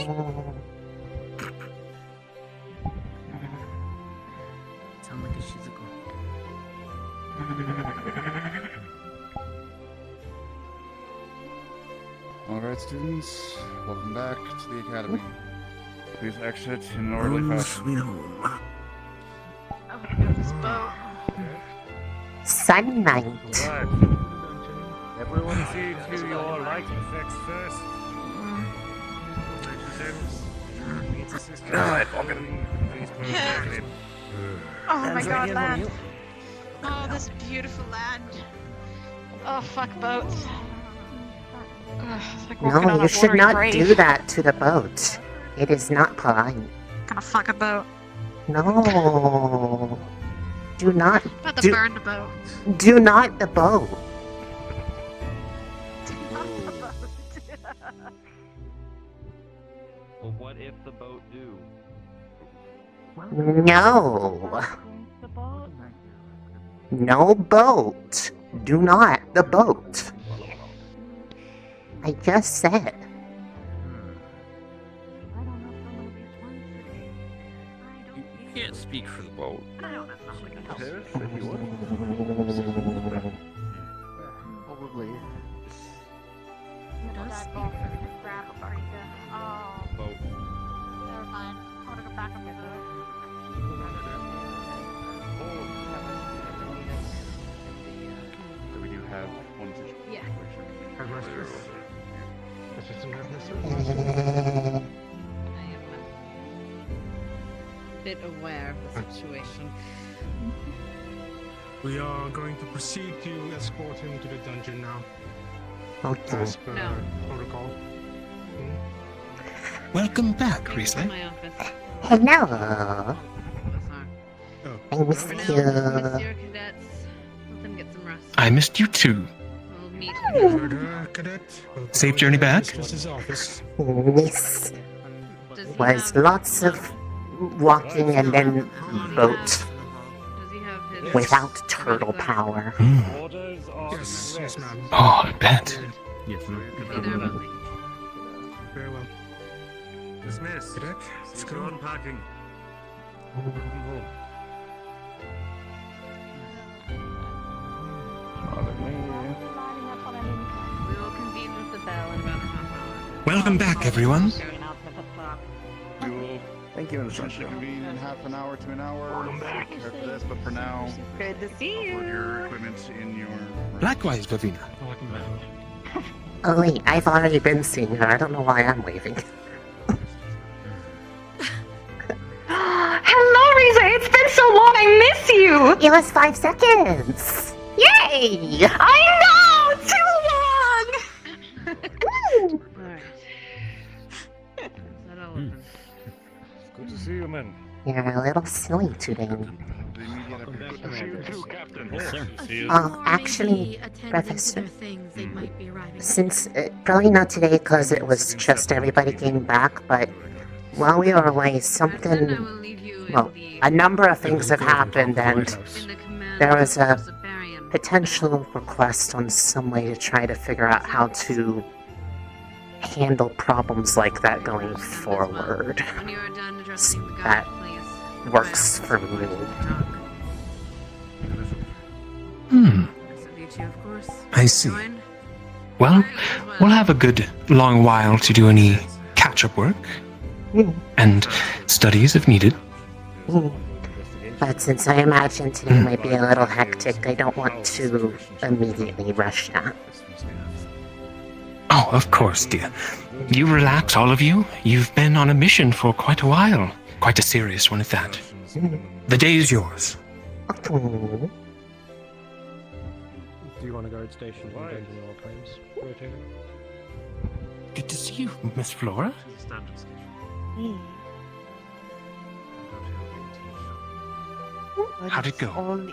Sound like a shizuko. Alright, students, welcome back to the academy. Please exit in an orderly fashion. Sweet home. I'm gonna go to this boat. Sunlight. Right. Everyone see to your light effects first. Alright, Vulcan. Oh my god, land. Oh, this beautiful land. Oh, fuck boats. Ugh, it's like walking on No, a you should watery not grave. do that to the boat. It is not polite. Gonna fuck a boat. No. Do not. About to Do, burn the boat. do not the boat. Well, what if the boat do? No. No boat. Do not the boat. I just said. You can't speak for the boat. Probably. Boat. Never mind. I wanna go back up into So we do have one situation. Yeah. I am a bit aware of the situation. We are going to proceed to escort him to the dungeon now, Okay. as per No. protocol. Welcome back, Come to Risei. my office. Hello. Sorry. I missed For now, you. dismiss your cadets. Let them get some rest. I missed you too. We'll meet. Murder cadet. will Safe go journey to back? Mistress's office. This Does he was have- lots of walking and then boat Does he have his without turtle power. Mm. Orders are Yes, yes, ma'am. Oh, I bet. Yes, Be there about me. Very well. Dismiss. Cadet, let's Go go. unpacking. Welcome home. We will convene with the bell in about a half hour. Welcome back, everyone. We will Thank you, essentially convene in half an hour to an hour. Prepare for this, but for now, Good to see put your equipment in your room. Likewise, Lavina. Oh wait, I've already been seeing her. I don't know why I'm waving. Hello, Risei! It's been so long, I miss you! It was 5 seconds! Yay! I know! Too long! Alright. Is that all open? Good to see you, men. You're a little silly today. The immediate application. Actually, Professor, since, probably not today because it was just everybody came back, but while we were away, Then I something, will leave you in well, the a number of things have happened and in the command there was a of Barian. potential request on some way to try to figure out how to handle problems like that going forward. When you are done addressing the guard, That please. works for me. Hmm. Nice of you two, of course. I see. Join. Well, we'll have a good long while to do any catch-up work and studies if needed. But since I imagine today might be a little hectic, I don't want to immediately rush that. Oh, of course, dear. You relax, all of you. You've been on a mission for quite a while. Quite a serious one at that. The day is yours. Okay. Do you want to guard station and dungeon all times? Rotating. Good to see you, Miss Flora. Standard schedule. How'd it go? Turin.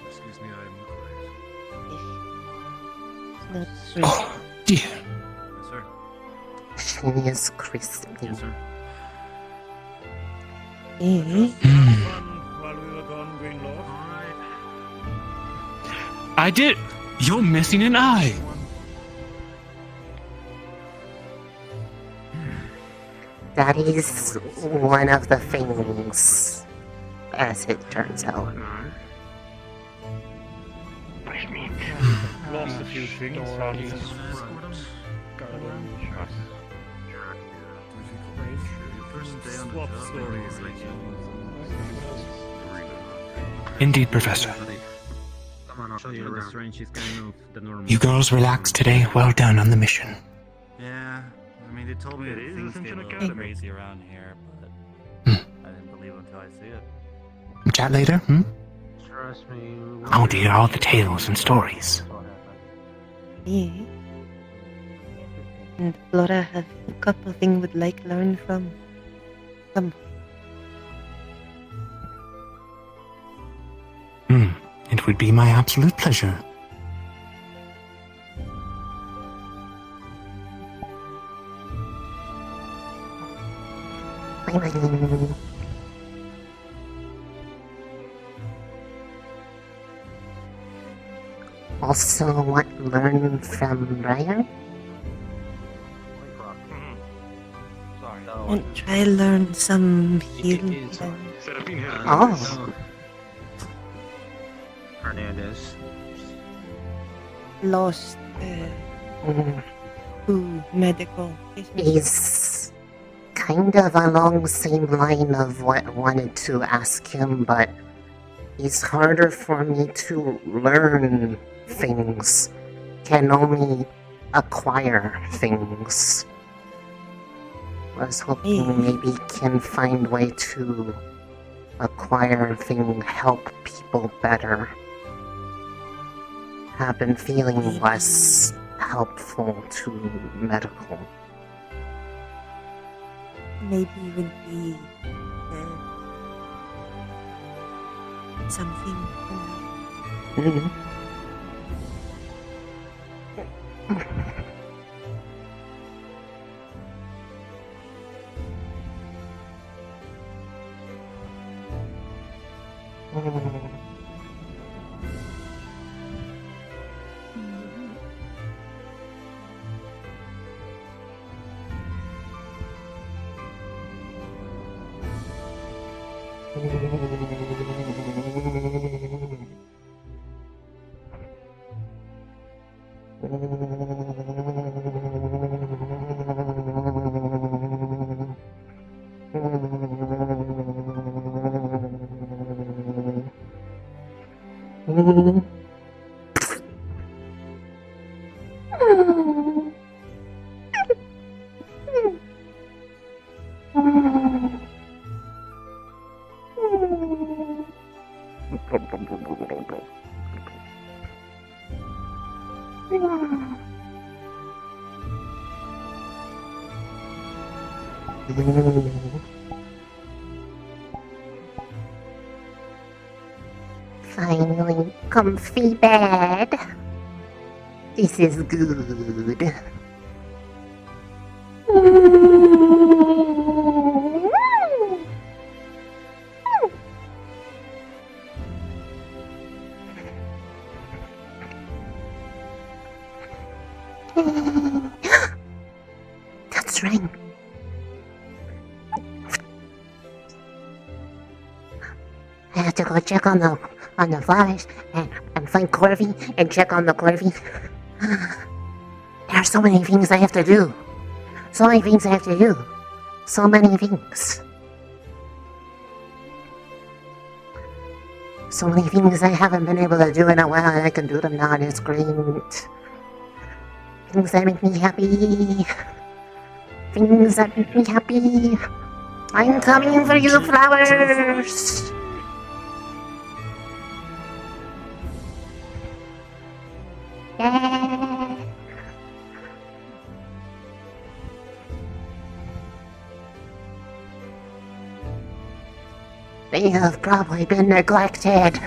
Excuse me, I'm quiet. Oh, dear. Yes, sir. She is crispy. Yes, sir. Hmm. Fun while we were gone, Greenlord. I did. You're missing an eye. That is one of the things, as it turns out. Lost a few things. How do you swap stories? Indeed, Professor. Come on, I'll show you the strange. She's kind of the normal. You girls relaxed today. Well done on the mission. Yeah, I mean, they told me It that is things get Ascension a little Academy. crazy around here, but Hmm. I didn't believe it until I see it. Chat later, hmm? Trust me. Oh dear, all the tales and stories. Yeah. And Flora have a couple things would like learn from. It would be my absolute pleasure. Also, what learn from Brian? Sorry. And try learn some healing. Oh, Hernandez. Lost mm, to medical. he's kind of along the same line of what I wanted to ask him, but it's harder for me to learn things. Can only acquire things. I was hoping maybe can find way to acquire things, help people better. Have been feeling less helpful to medical. Maybe would be something. Mhm. Finally, comfy bed. This is good. That's right. I have to go check on the flowers and find Corby and check on the Corby. There are so many things I have to do. So many things I have to do. So many things. So many things I haven't been able to do in a while, and I can do them now, and it's great. Things that make me happy. Things that make me happy. I'm coming for you, flowers! Yeah. They have probably been neglected.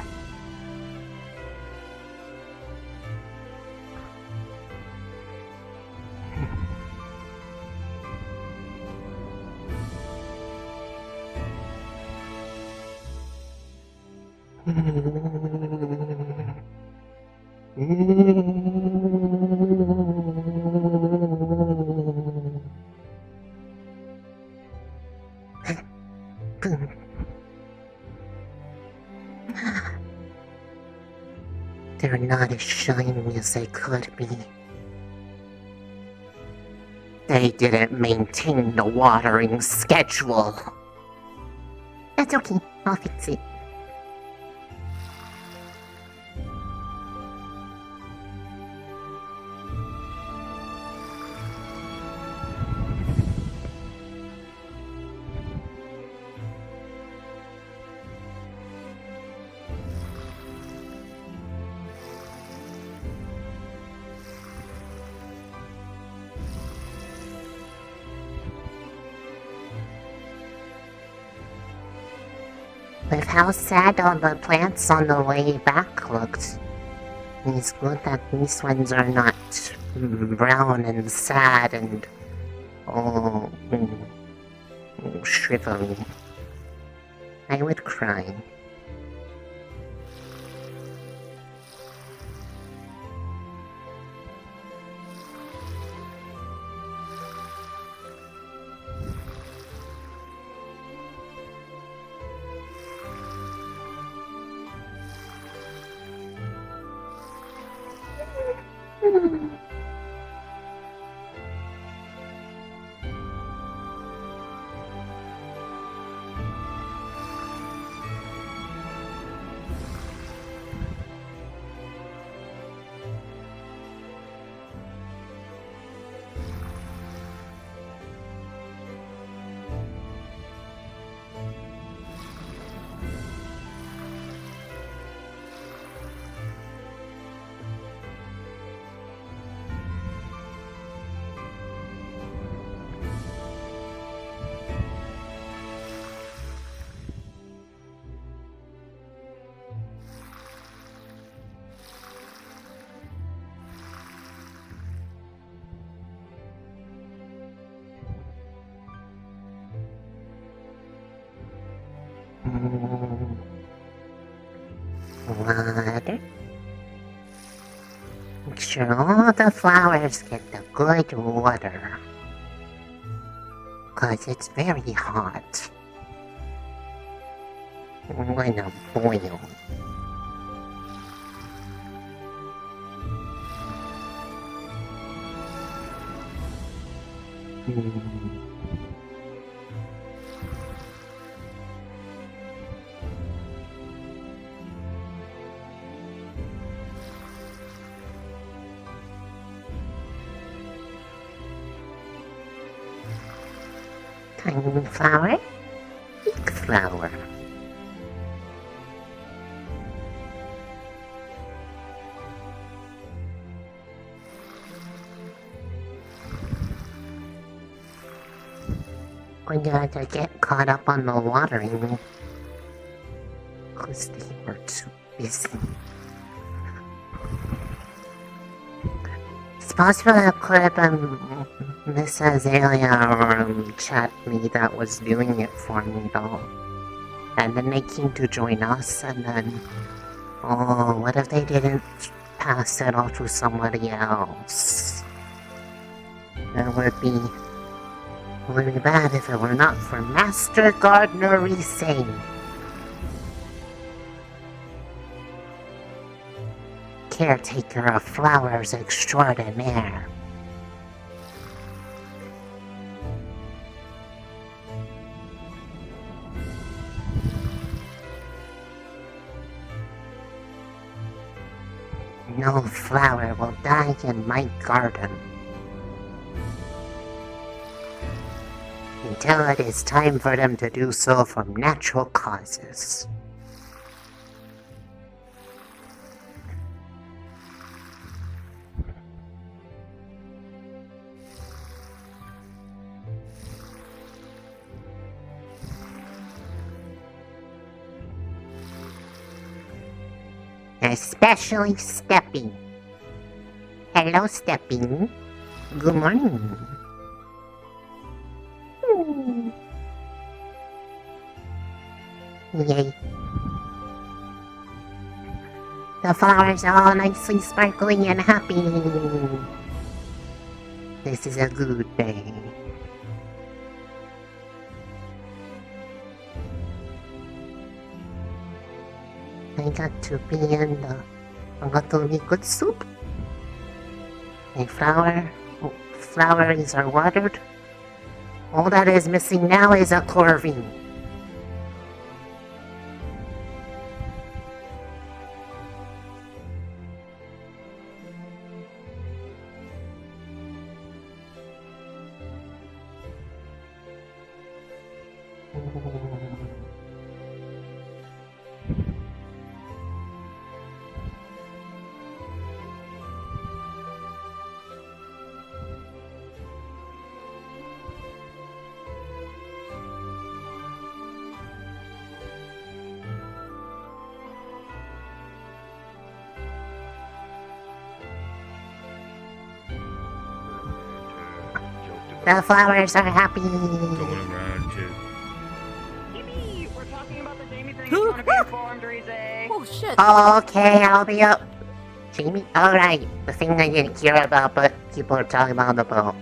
They're not as shiny as they could be. They didn't maintain the watering schedule. That's okay, I'll fix it. With how sad all the plants on the way back looked, it's good that these ones are not brown and sad and shrivelly. I would cry. Water. Make sure all the flowers get the good water. 'Cause it's very hot. I'm gonna boil. Tiny flower, big flower. We're going to get caught up on the watering because they were too busy. It's possible it could have been Miss Azalea or Chat Me that was doing it for me though. And then they came to join us and then... Oh, what if they didn't pass it off to somebody else? It would be bad if it were not for Master Gardener Risei. Caretaker of flowers extraordinaire. No flower will die in my garden until it is time for them to do so from natural causes. Especially Stepping. Hello, Stepping. Good morning. Yay. The flowers are all nicely sparkling and happy. This is a good day. I got to be in the... I got to be good soup. A flowers are watered. All that is missing now is a chlorine. The flowers are happy. Going around too. We're talking about the Jamie thing. You want to be informed, Risei? Oh shit. Okay, I'll be up. Jamie? Alright, the thing I didn't hear about, but people are talking about on the boat.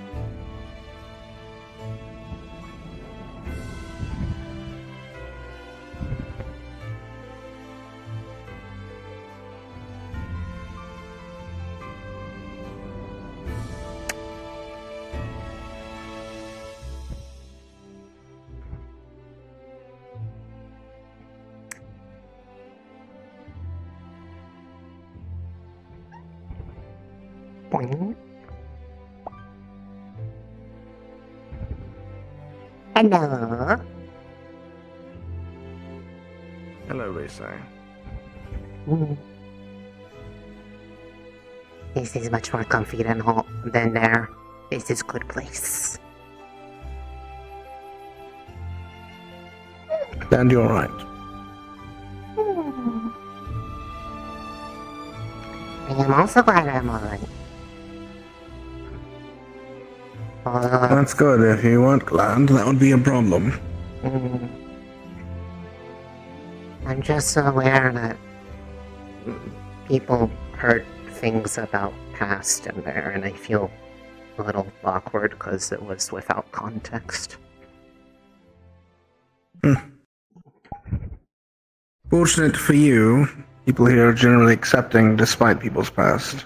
Boing. Hello. Hello, Risei. This is much more comfy than there. This is good place. And you're right. I am also glad I'm alright. That's good. If you weren't glad, that would be a problem. I'm just aware that people heard things about past in there, and I feel a little awkward because it was without context. Fortunate for you, people here are generally accepting despite people's past.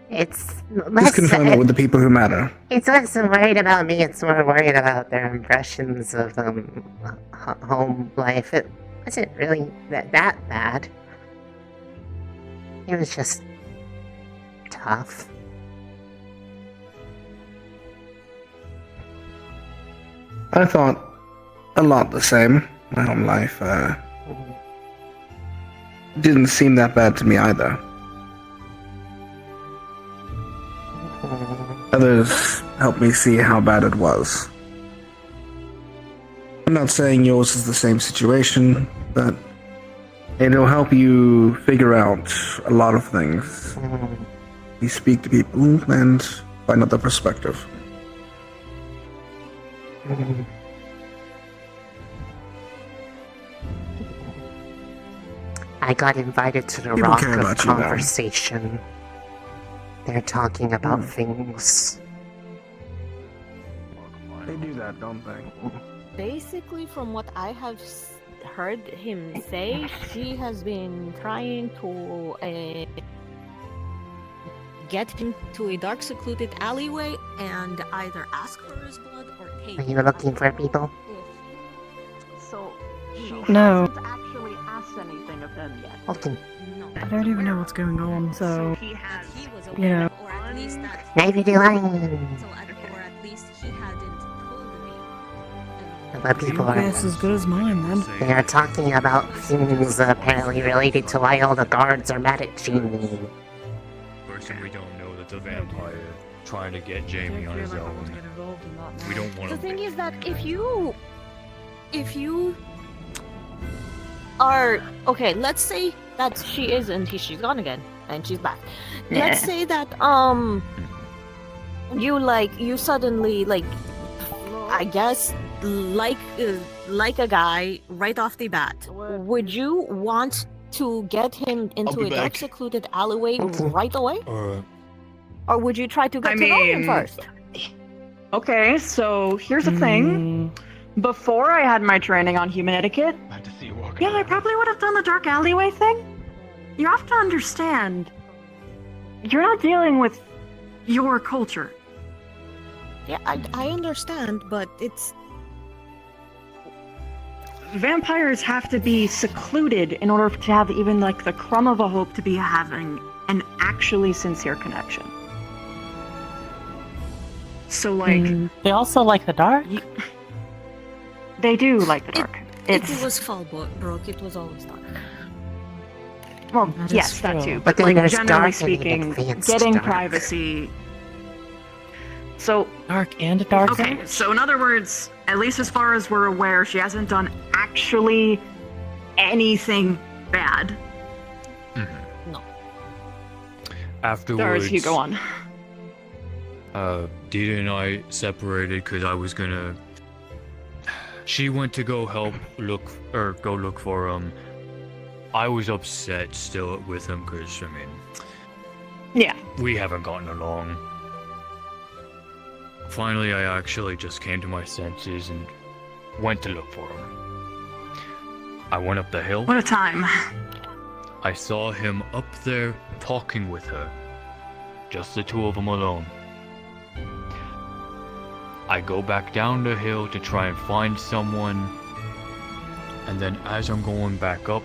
It's Just less... confirm it with the people who matter. It's less worried about me, it's more worried about their impressions of home life. It wasn't really that bad. It was just tough. I thought a lot the same. My home life didn't seem that bad to me either. Others helped me see how bad it was. I'm not saying yours is the same situation, but it'll help you figure out a lot of things. You speak to people and find out their perspective. I got invited to the People Rock care of about you now. Conversation. They're talking about things. They do that, don't they? Basically, from what I have heard him say, she has been trying to get him to a dark, secluded alleyway and either ask for his blood or take. Are you looking for people? So, she No. hasn't actually asked anything of them yet. Okay. I don't even know what's going on, so He has. he was aware, or at least that. Neither do I. Or at least he hadn't told me. But people are... as good as mine, then. They are talking about things apparently related to why all the guards are mad at Jamie. Person we don't know that's a vampire trying to get Jamie on his own. We don't want The to. thing is that if you are okay, let's say that she is and she's gone again and she's back. Let's say that you suddenly I guess like a guy right off the bat. Would you want to get him into a dark, secluded alleyway right away? Or would you try to get to know him first? Okay, so here's the thing. Before I had my training on human etiquette, Yeah, I probably would have done the dark alleyway thing. You have to understand, you're not dealing with your culture. Yeah, I understand, but it's... Vampires have to be secluded in order to have even like the crumb of a hope to be having an actually sincere connection. So like... they also like the dark? They do like the dark. It was fall, Brooke. It was always dark. Well, That is yes, that true. too. But But then like there's generally dark and speaking, advanced getting dark. privacy. So Dark and dark. okay, so in other words, at least as far as we're aware, she hasn't done actually anything bad. No. Afterwards, Doris, you go on. Dita and I separated because I was gonna. She went to go look for him. I was upset still with him because, I mean, Yeah. we haven't gotten along. Finally, I actually just came to my senses and went to look for him. I went up the hill. What a time. I saw him up there talking with her. Just the two of them alone. I go back down the hill to try and find someone. And then as I'm going back up,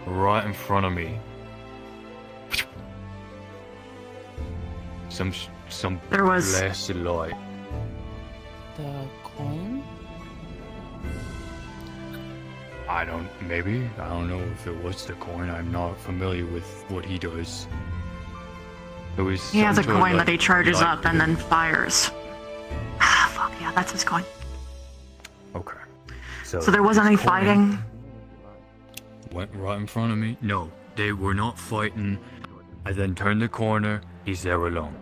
right in front of me, some There was- blasted light. The coin? I don't know if it was the coin. I'm not familiar with what he does. It was He has a some sort of, coin like, that he charges light up and then fires. Fuck yeah, that's his coin. Okay. So there wasn't any coin fighting? Went right in front of me. No, they were not fighting. I then turned the corner. He's there alone.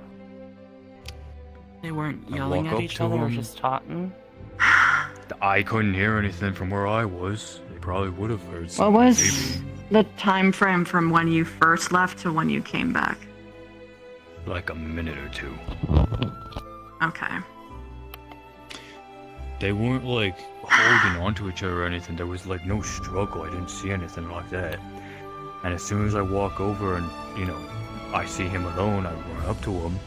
They weren't I yelling walk at up each to other or him. just talking? I couldn't hear anything from where I was. They probably would have heard What something. was Maybe. the time frame from when you first left to when you came back? Like a minute or two. Okay. They weren't like holding onto each other or anything. There was like no struggle. I didn't see anything like that. And as soon as I walk over and, I see him alone, I run up to him.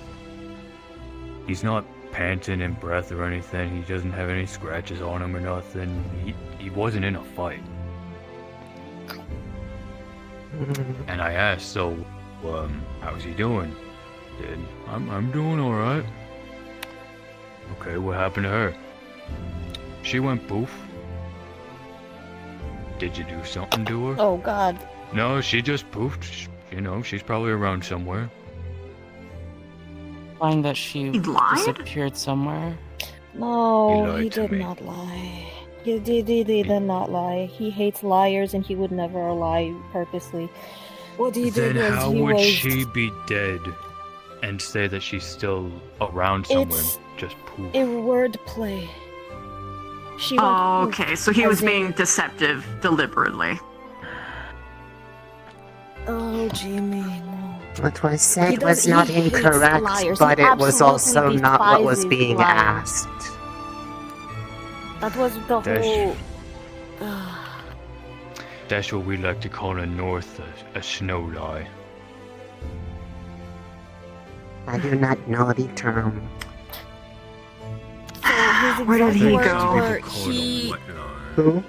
He's not panting in breath or anything. He doesn't have any scratches on him or nothing. He wasn't in a fight. And I asked, so, how's he doing? I'm doing alright. Okay, what happened to her? She went poof. Did you do something to her? Oh God. No, she just poofed. She's probably around somewhere. Find that she He lied? disappeared somewhere. No, lied he to did me. not lie. He did not lie. He hates liars and he would never lie purposely. What he Then did was how he would was... she be dead and say that she's still around somewhere? It's Just poof. a wordplay. She went Oh, poof, okay, so he as was in- being deceptive deliberately. Oh, Jamie, no. What was He said does- was not he hates incorrect, liars. but He it was also absolutely not what was despises being liars. asked. That was the That's- whole... That's what we like to call in North a snow lie. I do not know the term. So his Where did exact he words go? were Call it a he... wet lie. Who?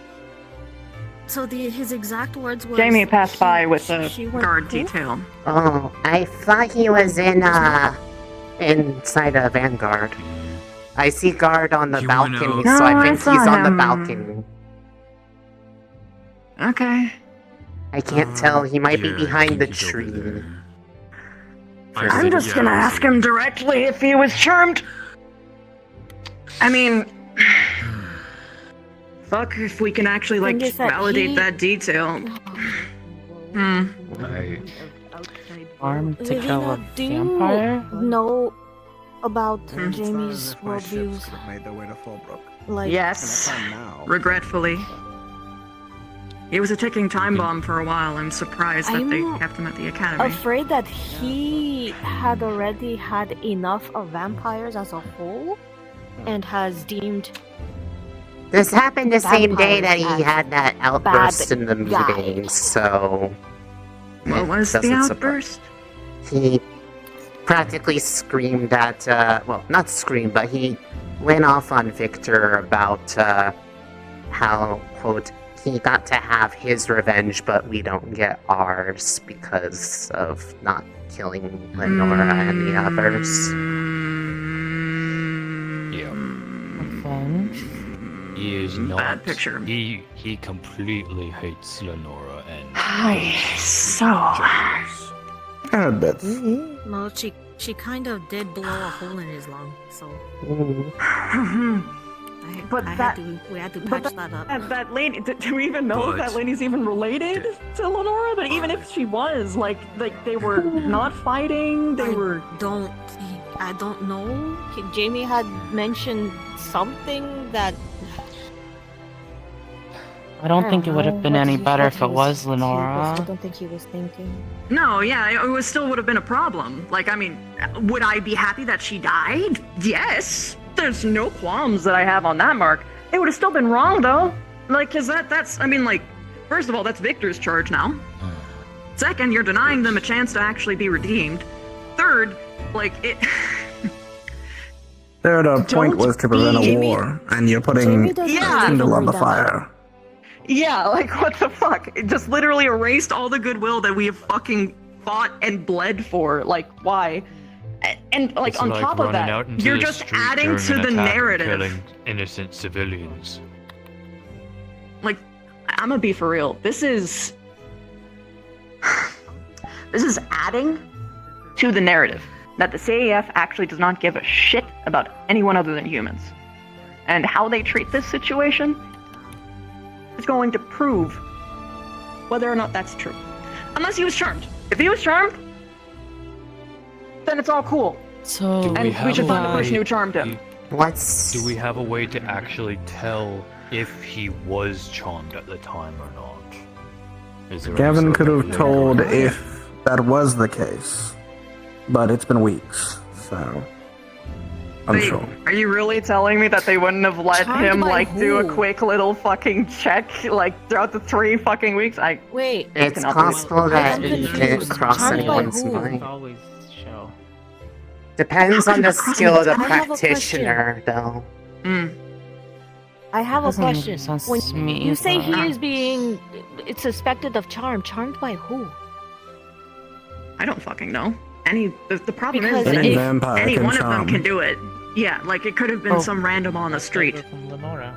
So his exact words were... Jamie passed by with the she went guard poof. detail. Oh, I thought he was inside a Vanguard. I see guard on the He went balcony, out. so No, I I think saw he's on the him. balcony. Okay. I can't tell, he might be Yeah, I behind the think he's over tree. there. I'm just gonna ask him directly if he was charmed. I mean... Fuck if we can actually, like, Thing is that validate he- that detail. Hmm. Armed to Lily, kill a do you vampire? know about Hmm. Jamie's worldviews? made their way to Fallbrook. Like, Yes. now. Regretfully. He was a ticking time bomb for a while. I'm surprised that they I'm kept him at the academy. afraid that he had already had enough of vampires as a whole and has deemed This happened the same day that he vampires had that outburst in the guy. meeting, so... What was the doesn't surprise- outburst? He practically screamed at, well, not screamed, but he went off on Victor about, how, quote, he got to have his revenge, but we don't get ours because of not killing Lenora and the others. Yeah. He is not. Bad picture. He completely hates Lenora and. So. A bit. Well, she kind of did blow a hole in his lung, so But we had to patch that up. That lady, do we even know if that lady's even related to Lenora? But even if she was, like they were not fighting, they were... I don't know. Jamie had mentioned something that... I don't think it would have been any better if it was I Lenora. don't think he was thinking. No, yeah, it still would have been a problem. Like, I mean, would I be happy that she died? Yes. There's no qualms that I have on that, Mark. It would have still been wrong, though. Like, cause that's, I mean, like, first of all, that's Victor's charge now. Second, you're denying them a chance to actually be redeemed. Third, like, it... Third point was to prevent a war, and you're putting kindle on the fire. Yeah, like, what the fuck? It just literally erased all the goodwill that we have fucking fought and bled for. Like, why? And like, It's on like top of running that, out into you're the just street adding during to an the attack and narrative. killing innocent civilians. Like, I'm gonna be for real. This is adding to the narrative that the CAF actually does not give a shit about anyone other than humans. And how they treat this situation is going to prove whether or not that's true. Unless he was charmed. If he was charmed, then it's all cool. So And we should find the person who charmed him. Do we have a way to actually tell if he was charmed at the time or not? Is there Gavin any could sort have of told way? if that was the case, but it's been weeks, so unsure. Are you really telling me that they wouldn't have let Charmed him, by like, do a who? quick little fucking check, like, throughout the 3 fucking weeks? Wait. It's cannot possible that I'm it didn't confused. cross Charmed by anyone's who? mind. always show. Depends on the skill of the I have a practitioner, though. I have a Doesn't make question. sense When to me you say he either. is being suspected of charmed by who? I don't fucking know. The problem Because is that Any if vampire any can one of them charm. can do it. Yeah, like, it could have been some random on the street. From Lenora.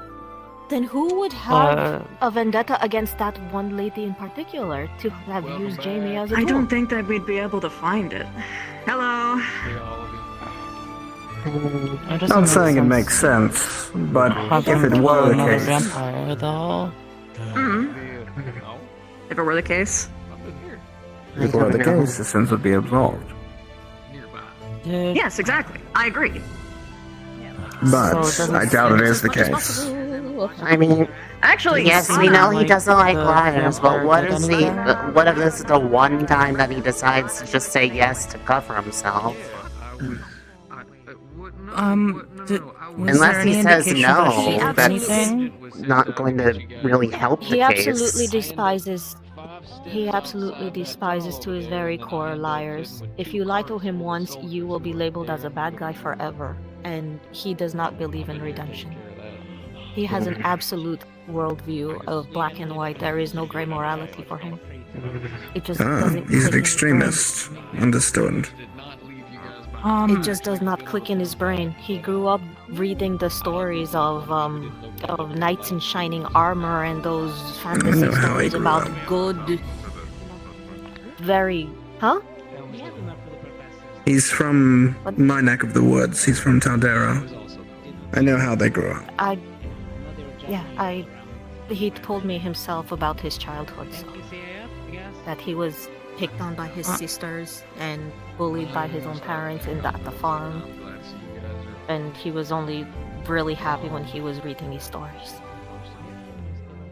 Then who would have a vendetta against that one lady in particular to have used Jamie as a tool? I don't think that we'd be able to find it. Hello? Not saying it makes sense, but if it were the Another case, vampire, though. If it were the case. if it were the case, the sins would be absolved. Yes, exactly. I agree. But I doubt it is the case. I mean, Actually, yes, we know he doesn't like liars, but what is what if this is the one time that he decides to just say yes to cover himself? Unless he says no, that's not going to really help the He case. absolutely despises to his very core liars. If you lie to him once, you will be labeled as a bad guy forever, and he does not believe in redemption. He has an absolute worldview of black and white. There is no gray morality for him. It just doesn't He's click an in his extremist. Understood. It just does not click in his brain. He grew up reading the stories of knights in shining armor and those fantasy know how he stories grew about up. good, very, huh? He's from my neck of the woods. He's from Taldera. I know how they grew up. He told me himself about his childhood, so that he was picked on by his sisters and bullied by his own parents at the farm, and he was only really happy when he was reading these stories.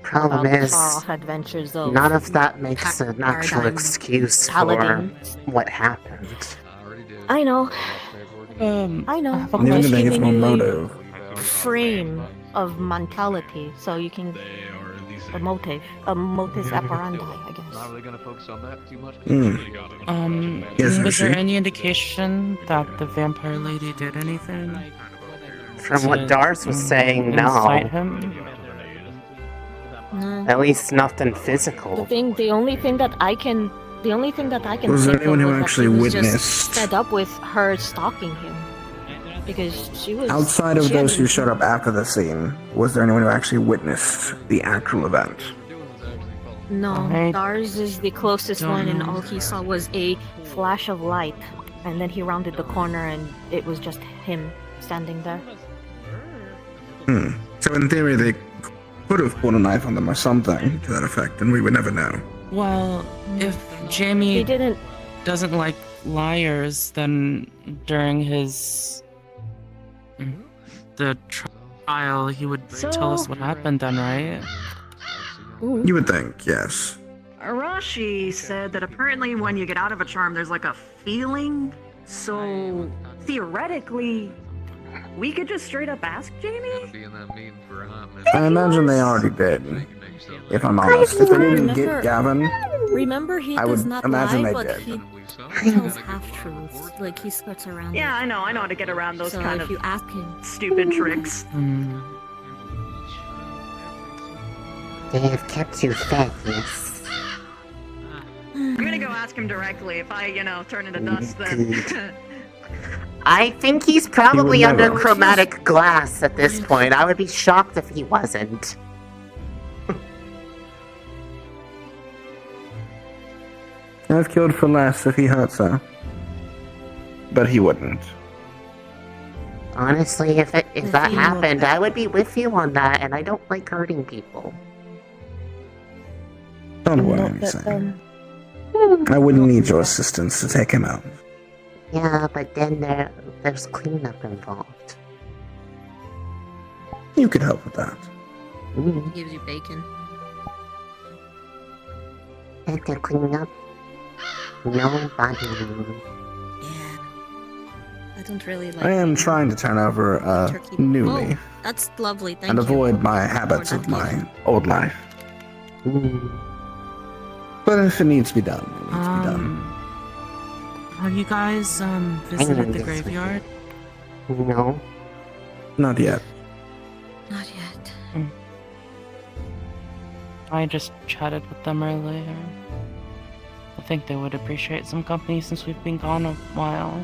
Problem about the is, far-off adventures of none of that makes an actual paradigm excuse paladins. for what happened. I know. I I know. have a The only Just thing is giving more you a motive. frame of mentality, so you can a motive operandi, I guess. Not really gonna focus on that too much. Yes, was there Risei? any indication that the vampire lady did anything? From what Dars was saying, Incite no. him? No. At least nothing physical. The only thing that I can Was there think of anyone who was that actually he was witnessed? just fed up with her stalking him. Because she was Outside of she those hadn't- who showed up after the scene, was there anyone who actually witnessed the actual event? No, I Dars is the closest don't one, and know. all he saw was a flash of light, and then he rounded the corner, and it was just him standing there. So in theory, they could have pulled a knife on them or something to that effect, and we would never know. Well, if He Jamie didn't. doesn't like liars, then during the trial, he would tell us what happened then, right? You would think, yes. Arashi said that apparently when you get out of a charm, there's like a feeling. So theoretically, we could just straight up ask Jamie? I imagine they already did. If I'm honest, if they didn't get Gavin, Remember, he I does would not imagine lie, they but did. he tells half-truths. Like, he skirts around Yeah, it. I know how to get around those So kind if of you ask him... stupid tricks. They have kept you fed, yes. I'm gonna go ask him directly if I, turn into dust then. I think he's probably He would under never. chromatic glass at this point. I would be shocked if he wasn't. I've killed for less if he hurts her. But he wouldn't. Honestly, if that he happened, I would be with you on that, and I don't like hurting people. Don't worry, I'm saying. I wouldn't need your assistance to take him out. Yeah, but then there's cleanup involved. You could help with that. Gives you bacon. And to clean up nobody. Yeah. I don't really like... I am trying to turn over a turkey. new Oh, leaf that's lovely, thank and you. avoid my habits For of that my gift. old life. But if it needs to be done, it needs to be done. Have you guys visited the graveyard? No. Not yet. Not yet. I just chatted with them earlier. I think they would appreciate some company since we've been gone a while.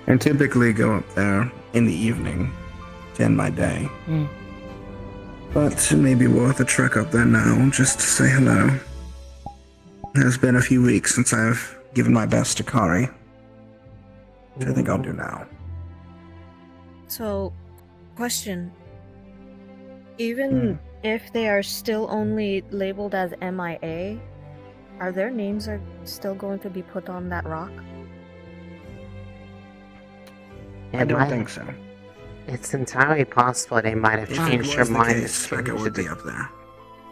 I typically go up there in the evening to end my day. But it may be worth a trek up there now just to say hello. It has been a few weeks since I've given my best to Kari. Which I think I'll do now. So, question. Even if they are still only labeled as MIA, are their names still going to be put on that rock? I don't think so. It's entirely possible they might have If changed it their was the minds. case, Becca would be up there.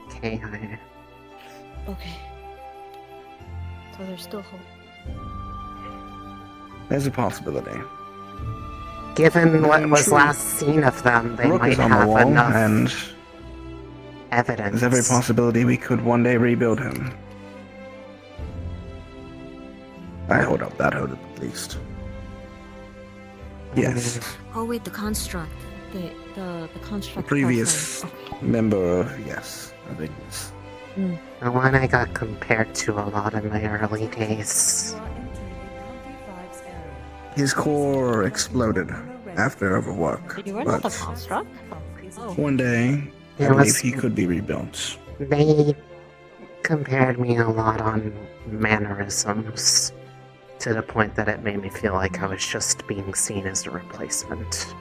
Okay, Okay. So there's still hope. There's a possibility. given what I'm was sure last seen of them, they Rook might is on the have wall, enough and evidence. there's every possibility we could one day rebuild him. I hold up that hope at least. Yes. Oh wait, the construct. The construct. Previous person. member of, yes, I think this. The one I got compared to a lot in my early days. His core exploded after overwork, You were not the but construct? Oh. one day, I It believe was- he could be rebuilt. They compared me a lot on mannerisms, to the point that it made me feel like I was just being seen as a replacement.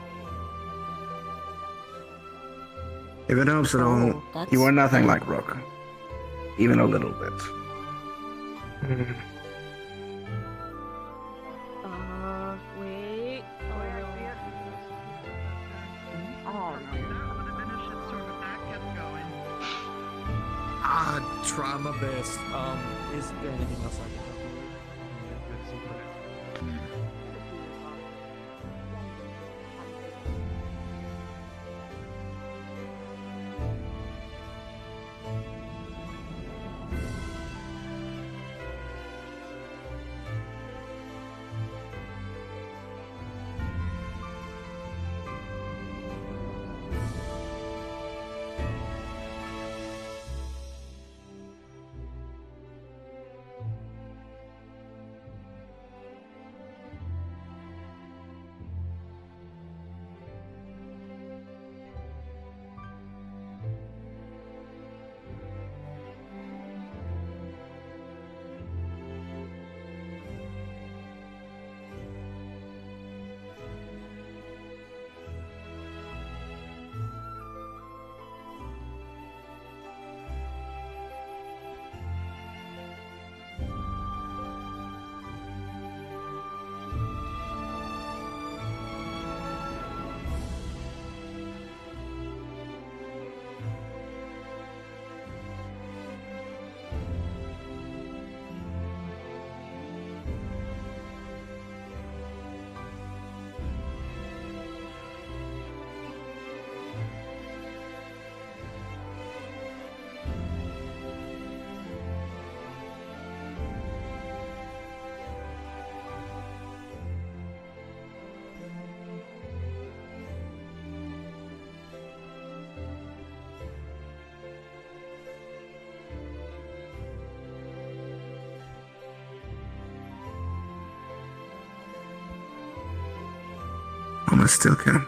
If it helps at all, that's you are nothing bad. like Rook. Even a little bit. Wait. Try my best. Is there anything else I can help you with? I still can't.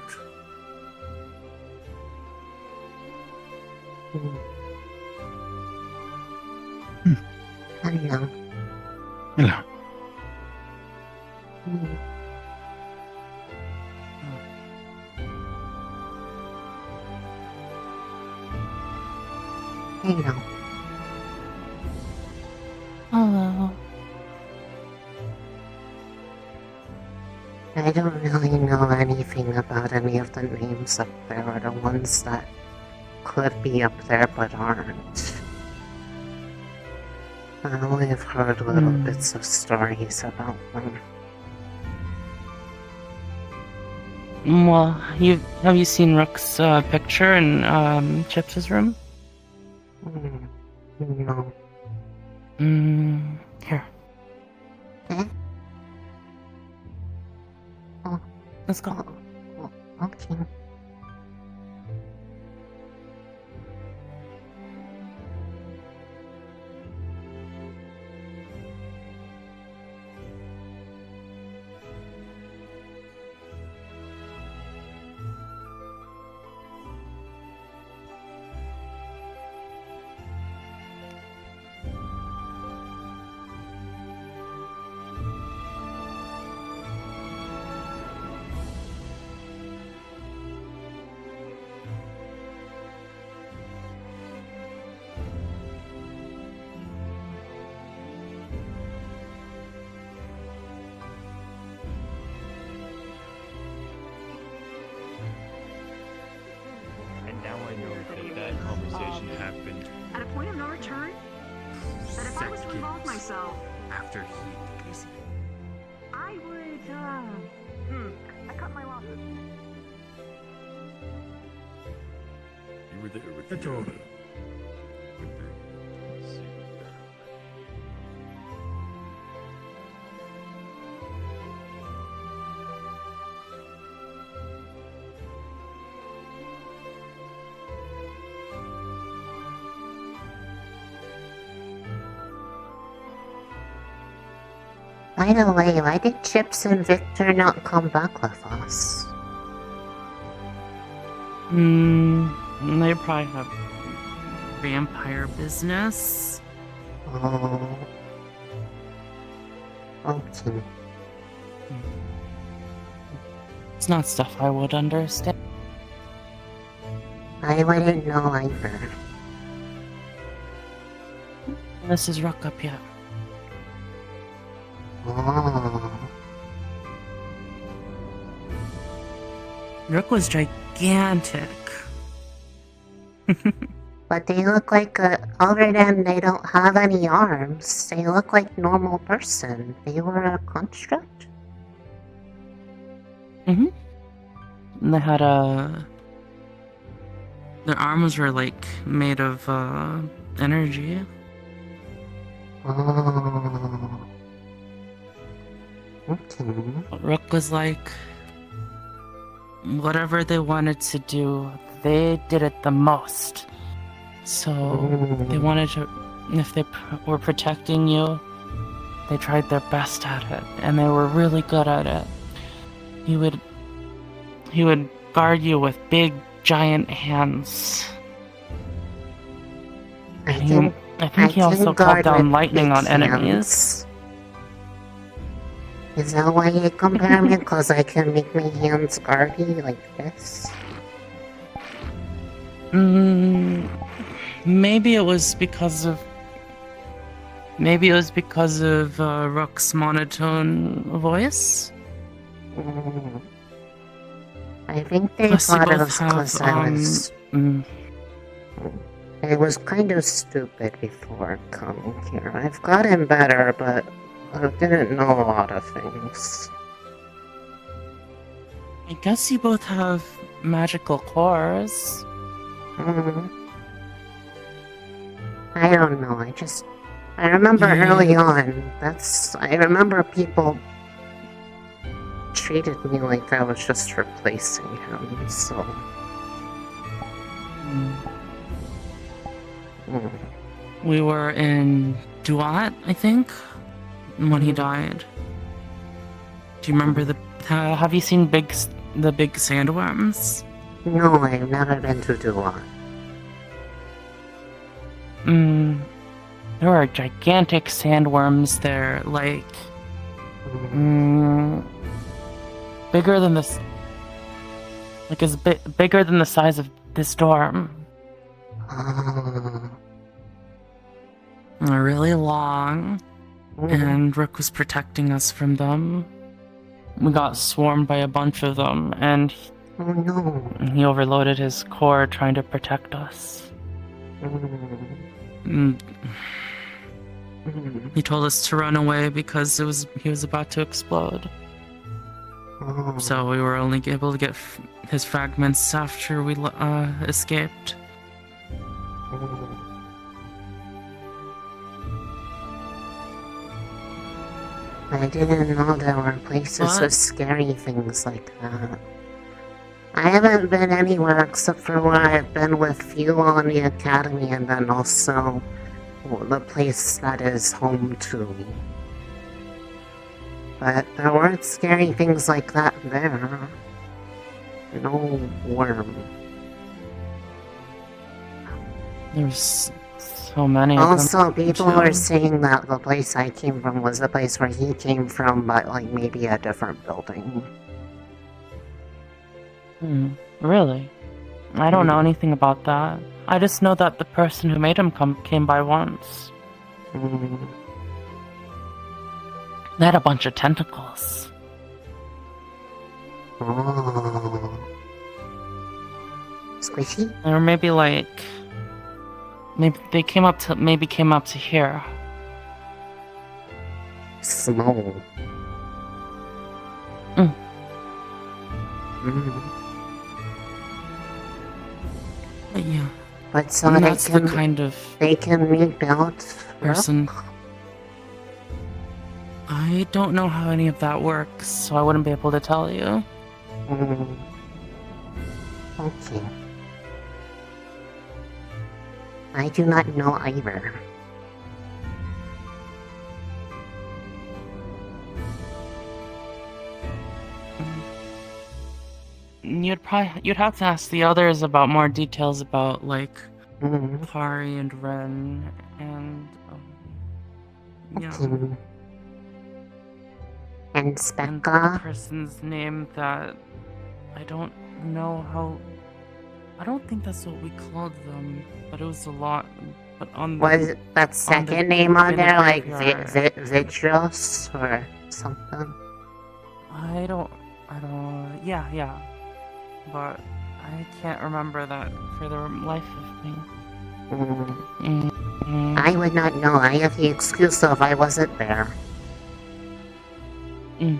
Hello. Hello. Hello. Hello. I don't really know anything about any of the names up there, or the ones that could be up there but aren't. I only have heard little bits of stories about them. Well, have you seen Rook's picture in Chips's room? No. Here. Eh? Let's go. Okay. And now I know that that conversation happened At a point of no return? That if I was to involve myself, after he basically. I would, I cut my losses. You were there with The door. By the way, why did Chips and Victor not come back with us? They probably have vampire business. Oh. Okay. It's not stuff I would understand. I wouldn't know either. This is Rook up here. Oh. Rook was gigantic. But they look like other than they don't have any arms, they look like normal person. They were a construct? And they had their arms were like made of energy. Oh. Okay. Rook was like, whatever they wanted to do, they did it the most. So they wanted to, if they were protecting you, they tried their best at it, and they were really good at it. He would guard you with big, giant hands. I think he also called down lightning on enemies. Is that why you compare me? Because I can make my hands guardy like this? Maybe it was because of Rook's monotone voice. I think they Plus, you thought it both was have, because I was kind of stupid before coming here. I've gotten better, but I didn't know a lot of things. I guess you both have magical cores. I don't know, I remember early on, I remember people treated me like I was just replacing him, so... We were in Duat, I think, when he died. Do you remember have you seen the big sandworms? No, I've never been to Duan. There are gigantic sandworms there, like, bigger than this, like as bigger than the size of this dorm. They're really long, and Rook was protecting us from them. We got swarmed by a bunch of them, and he overloaded his core trying to protect us. He told us to run away because he was about to explode. So we were only able to get his fragments after we escaped. I didn't know there were places with scary things like that. I haven't been anywhere except for where I've been with you on the Academy, and then also the place that is home to me. But there weren't scary things like that there. No worm. There's so many of Also, them. people were saying that the place I came from was the place where he came from, but like maybe a different building. Really? I don't know anything about that. I just know that the person who made him came by once. They had a bunch of tentacles. Oh. Squishy? Or maybe like... Maybe they came up to here. Small. But yeah. But so and they that's can, the kind of they can rebuild person. I don't know how any of that works, so I wouldn't be able to tell you. Okay. I do not know either. You'd have to ask the others about more details about like Pari and Ren and And the Specca? person's name that I don't know how. I don't think that's what we called them, but it was a lot. But on the, Was that second name on in the there like graveyard. Vitros or something? I don't. Yeah. But I can't remember that for the life of me. I would not know. I have the excuse of I wasn't there. Yeah.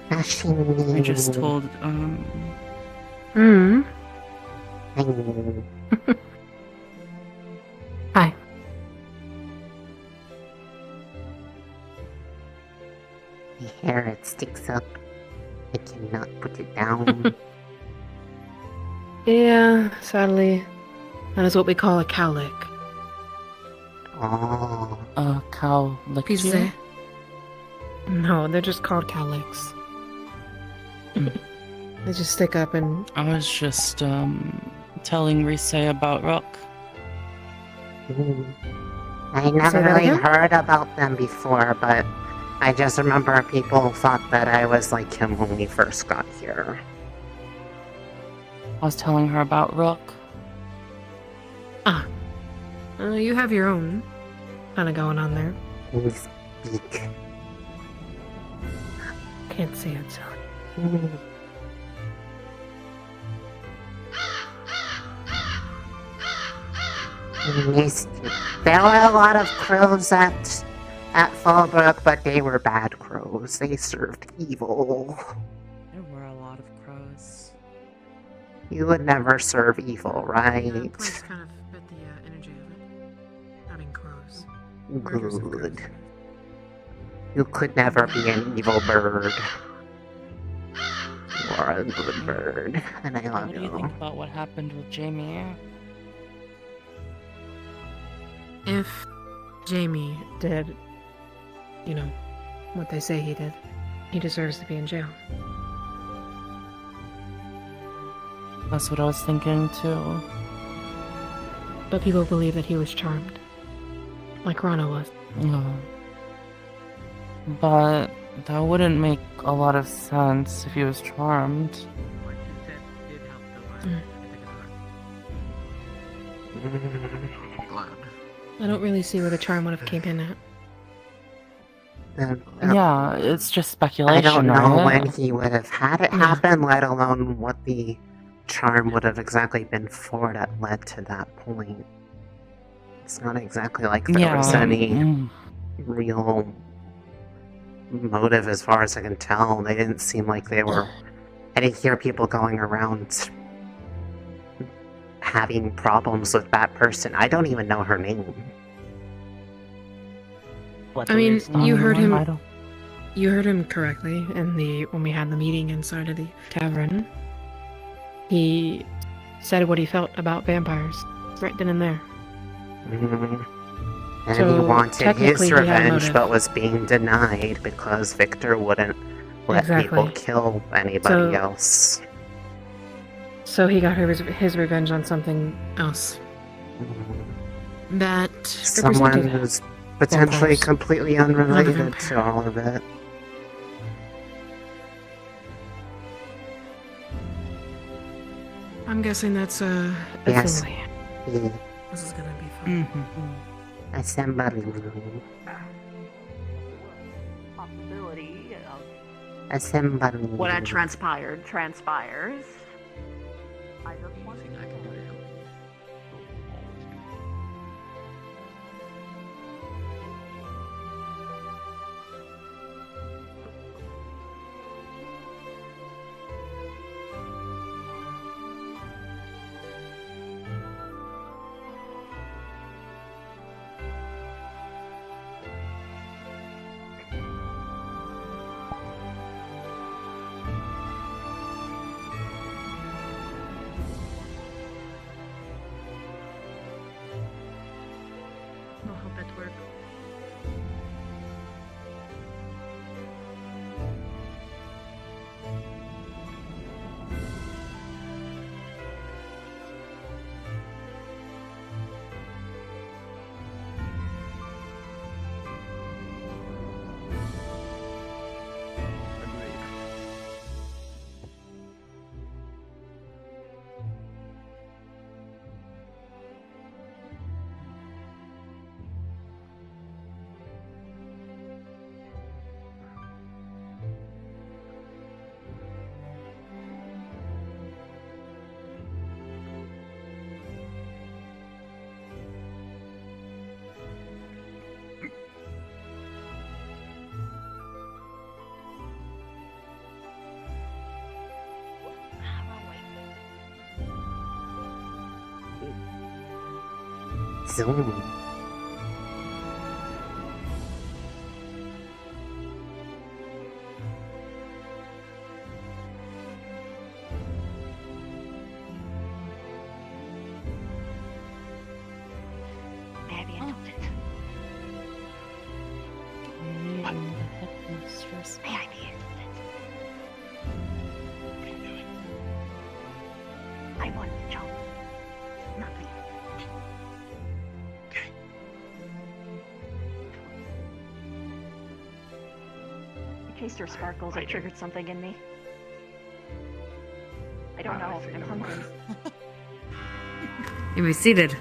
I just told Hi. My hair, it sticks up. I cannot put it down. Yeah, sadly, that is what we call a cowlick. Oh. A cow licked you? Risei. No, they're just called cowlicks. They just stick up and... I was just telling Risei about Rook. I never really heard about them before, but I just remember people thought that I was like him when we first got here. I was telling her about Rook. You have your own kind of going on there. Speak. Can't say it, so. There were a lot of crows at Fallbrook, but they were bad crows. They served evil. There were a lot of crows. You would never serve evil, right? The place kind of fit the energy of it. Having crows. Good. You could never be an evil bird. You are a good bird, and I love What do you think about what happened with Jamie? If Jamie did, you know, what they say he did, he deserves to be in jail. That's what I was thinking too. But people believe that he was charmed. Like Rana was. But that wouldn't make a lot of sense if he was charmed. What you said did help the lad. Glad. I don't really see where the charm would have came in at. Yeah, it's just speculation, I don't know right? when he would have had it happen, let alone what the charm would have exactly been for that led to that point. It's not exactly like there was any real motive as far as I can tell. They didn't seem like they were... I didn't hear people going around having problems with that person. I don't even know her name. I mean, you heard him. You heard him correctly when we had the meeting inside of the tavern. He said what he felt about vampires, right then and there. And So, he wanted technically his he had a revenge, motive. but was being denied because Victor wouldn't let Exactly. people kill anybody else. So he got his revenge on something else. That Someone represented who's potentially vampires. completely Not a unrelated vampire. to all of it. I'm guessing that's a Yes. Finley. Yeah. This is gonna be fun. Assembly. Possibility of Assembly. what had transpired transpires. I just want to I'll hope that works. Zoom. Maybe I told it. What? Headmistress. May I be it? What are you doing? I want the job. Nothing. Okay. I chased her sparkles. It triggered something in me. I don't know. I'm hungry. You may be seated.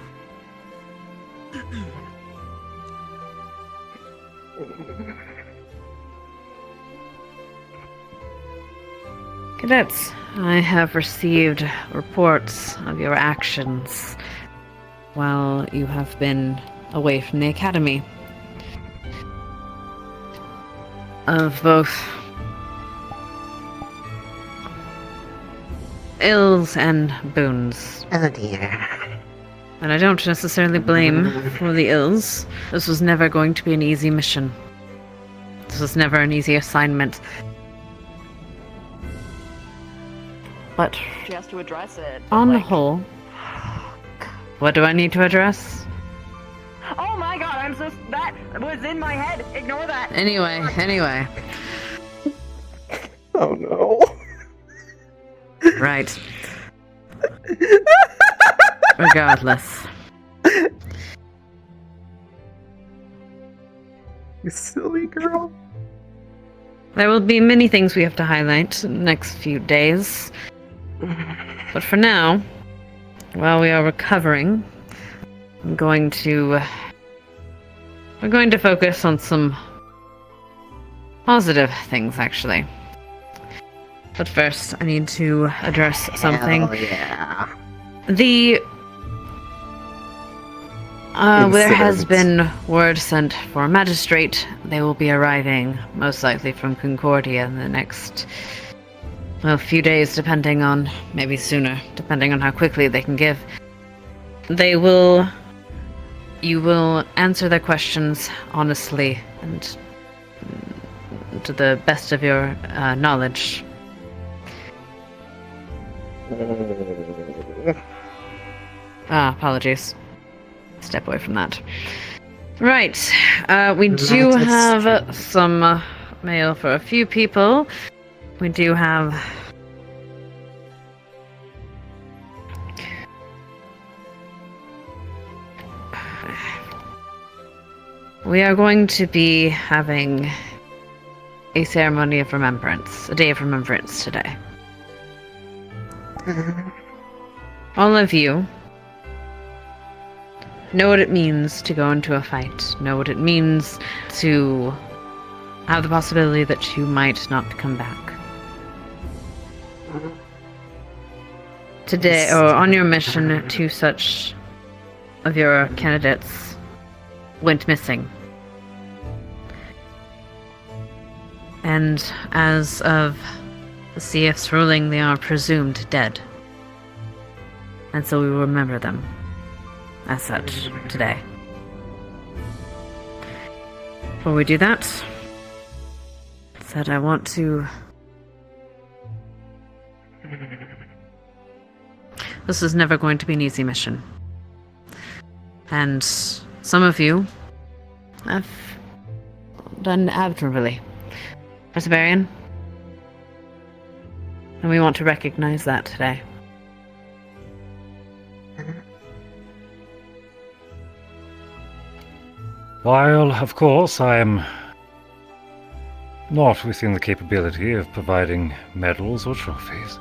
Cadets, I have received reports of your actions while you have been away from the Academy. Of both ills and boons. Oh dear. And I don't necessarily blame for the ills. This was never going to be an easy mission. This was never an easy assignment. But She has to address it. on the whole, what do I need to address? Oh my god, that was in my head. Ignore that. Anyway. Oh no. Right. Regardless. You silly girl. There will be many things we have to highlight in the next few days. But for now, while we are recovering, we're going to focus on some positive things, actually. But first, I need to address something. Hell yeah. There has been word sent for a magistrate. They will be arriving, most likely from Concordia, in the next, few days, depending on, maybe sooner, depending on how quickly they can give. You will answer their questions honestly and to the best of your knowledge. Apologies. Step away from that. Right. We do have some mail for a few people. We do have... We are going to be having a ceremony of remembrance, a day of remembrance today. All of you know what it means to go into a fight, know what it means to have the possibility that you might not come back. Today, or on your mission, two such of your candidates went missing. And as of the CF's ruling, they are presumed dead. And so we will remember them as such today. Before we do that, I want to... This is never going to be an easy mission. And some of you have done admirably. Barbarian. And we want to recognize that today. While, of course, I am not within the capability of providing medals or trophies,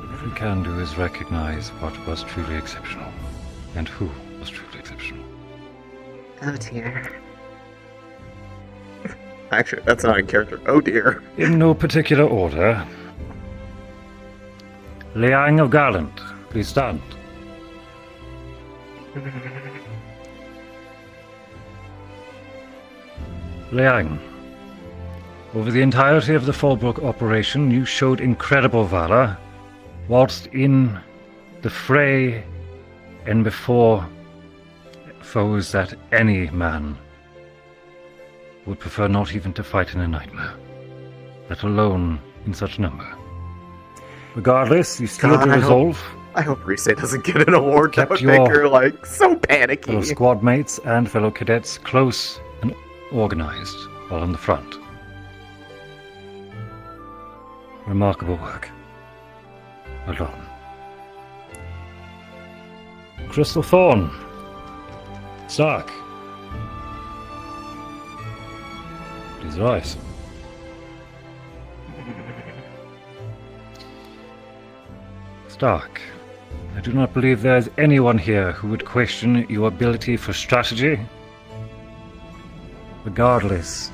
what we can do is recognize what was truly exceptional, and who was truly exceptional. Oh dear. Actually, that's not in character. Oh dear. In no particular order. Liang of Garland, please stand. Liang, over the entirety of the Fallbrook operation, you showed incredible valor, whilst in the fray and before foes that any man would prefer not even to fight in a nightmare, let alone in such number. Regardless, you still had the resolve. I hope Risei doesn't get an award. That Kept would make your her, like, so panicky. fellow squad mates and fellow cadets close and organized while in the front. Remarkable work. Well done. Crystal Thorn. Stark. Please rise. Stark, I do not believe there is anyone here who would question your ability for strategy, regardless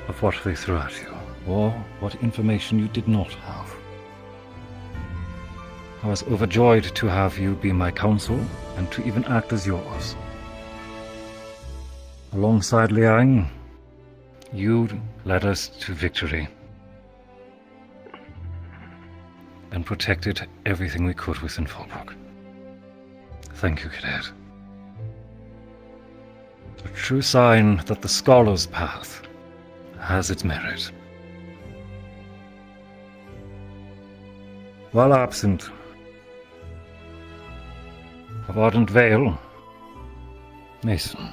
of what they threw at you, or what information you did not have. I was overjoyed to have you be my counsel, and to even act as yours. Alongside Liang, you led us to victory, and protected everything we could within Fallbrook. Thank you, Cadet. A true sign that the scholar's path has its merit. While absent of Ardent Vale, Mason.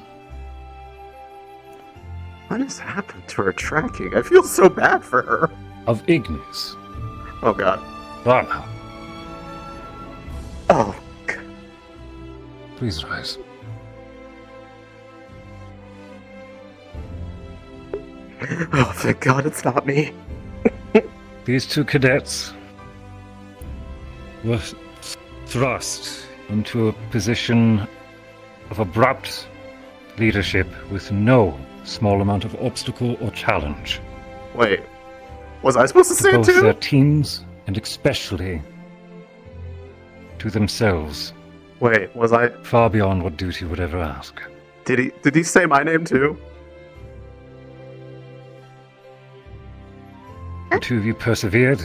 What has happened to her tracking? I feel so bad for her. Of Ignis. Oh god. Rana. Oh. Please rise. Oh, thank god it's not me. These two cadets were thrust into a position of abrupt leadership with no small amount of obstacle or challenge. Wait, was I supposed to say it both too? their teams and especially to themselves. Wait, was I far beyond what duty would ever ask? Did he say my name too? The two of you persevered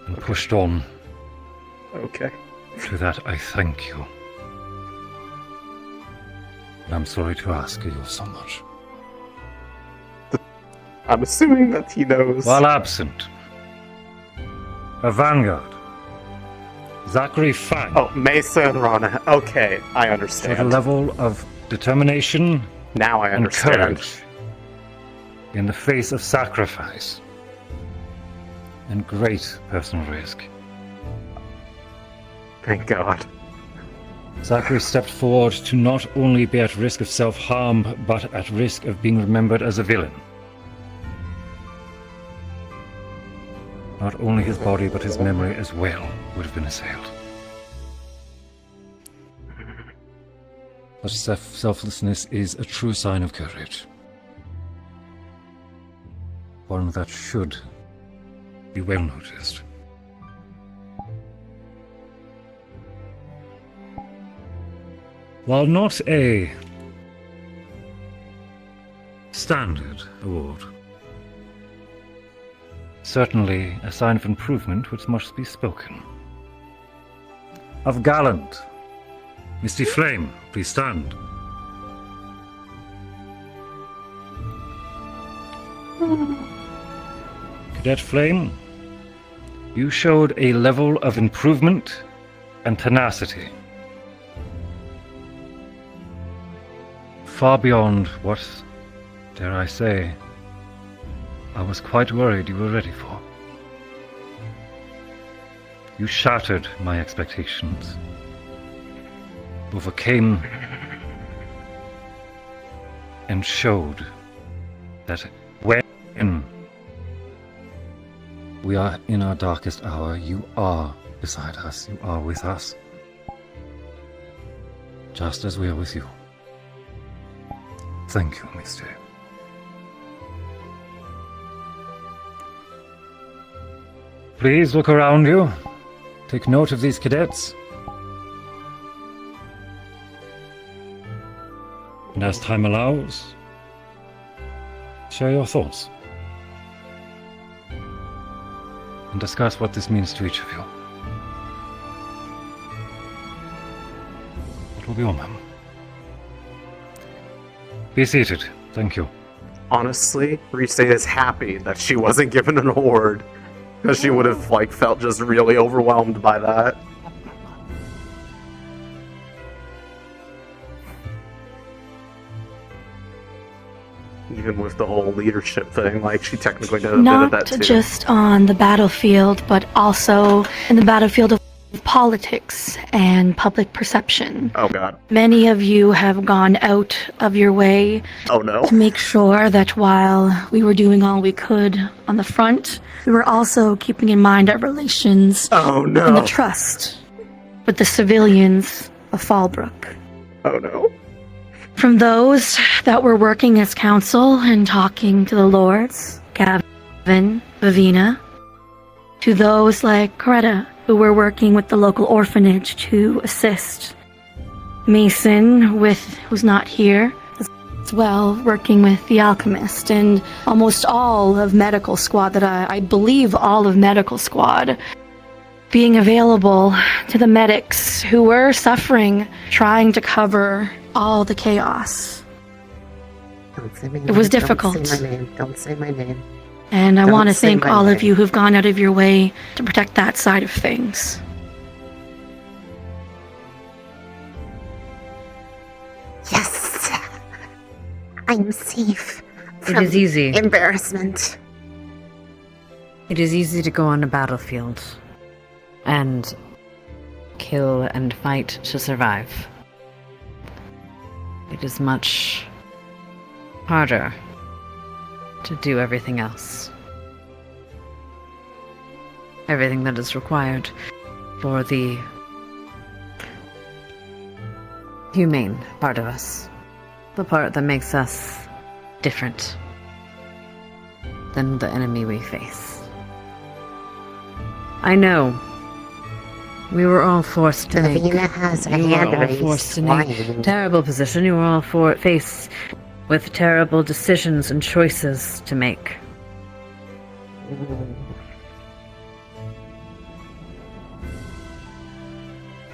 and pushed on. Okay. To that I thank you. And I'm sorry to ask you so much. I'm assuming that he knows. While absent, a vanguard, Zachary Fang. Oh, Mesa and Rana. Okay, I understand. Showed a level of determination now I understand. And courage in the face of sacrifice and great personal risk. Thank God. Zachary stepped forward to not only be at risk of self-harm, but at risk of being remembered as a villain. Not only his body, but his memory as well would have been assailed. Such selflessness is a true sign of courage. One that should be well noticed. While not a standard award, certainly a sign of improvement which must be spoken. Of gallant, Misty Flame, please stand. Cadet Flame, you showed a level of improvement and tenacity far beyond what, dare I say, I was quite worried you were ready for. You shattered my expectations, overcame and showed that when we are in our darkest hour, you are beside us, you are with us, just as we are with you. Thank you, Misty. Please look around you. Take note of these cadets. And as time allows, share your thoughts. And discuss what this means to each of you. It will be on them. Be seated. Thank you. Honestly, Risei is happy that she wasn't given an award, because she would have felt just really overwhelmed by that. Even with the whole leadership thing, she technically did Not that too. just on the battlefield, but also in the battlefield of politics and public perception. Oh god. Many of you have gone out of your way to make sure that while we were doing all we could on the front, we were also keeping in mind our relations and the trust with the civilians of Fallbrook. Oh no. From those that were working as counsel and talking to the lords, Gavin, Vivina, to those like Coretta, who were working with the local orphanage to assist. Mason, who's not here, as well, working with the alchemist, and almost all of medical squad I believe all of medical squad being available to the medics who were suffering, trying to cover all the chaos. Don't say my name. It was difficult. Don't say my name. Don't say my name. And I Don't want to say thank my all of name. you who've gone out of your way to protect that side of things. Yes! I'm safe It from is easy. embarrassment. It is easy to go on a battlefield and kill and fight to survive. It is much harder to do everything else. Everything that is required for the humane part of us. The part that makes us different than the enemy we face. I know. We were all forced to make. Davina has a You were hand all raised. forced to make Why? terrible position. You were all faced with terrible decisions and choices to make.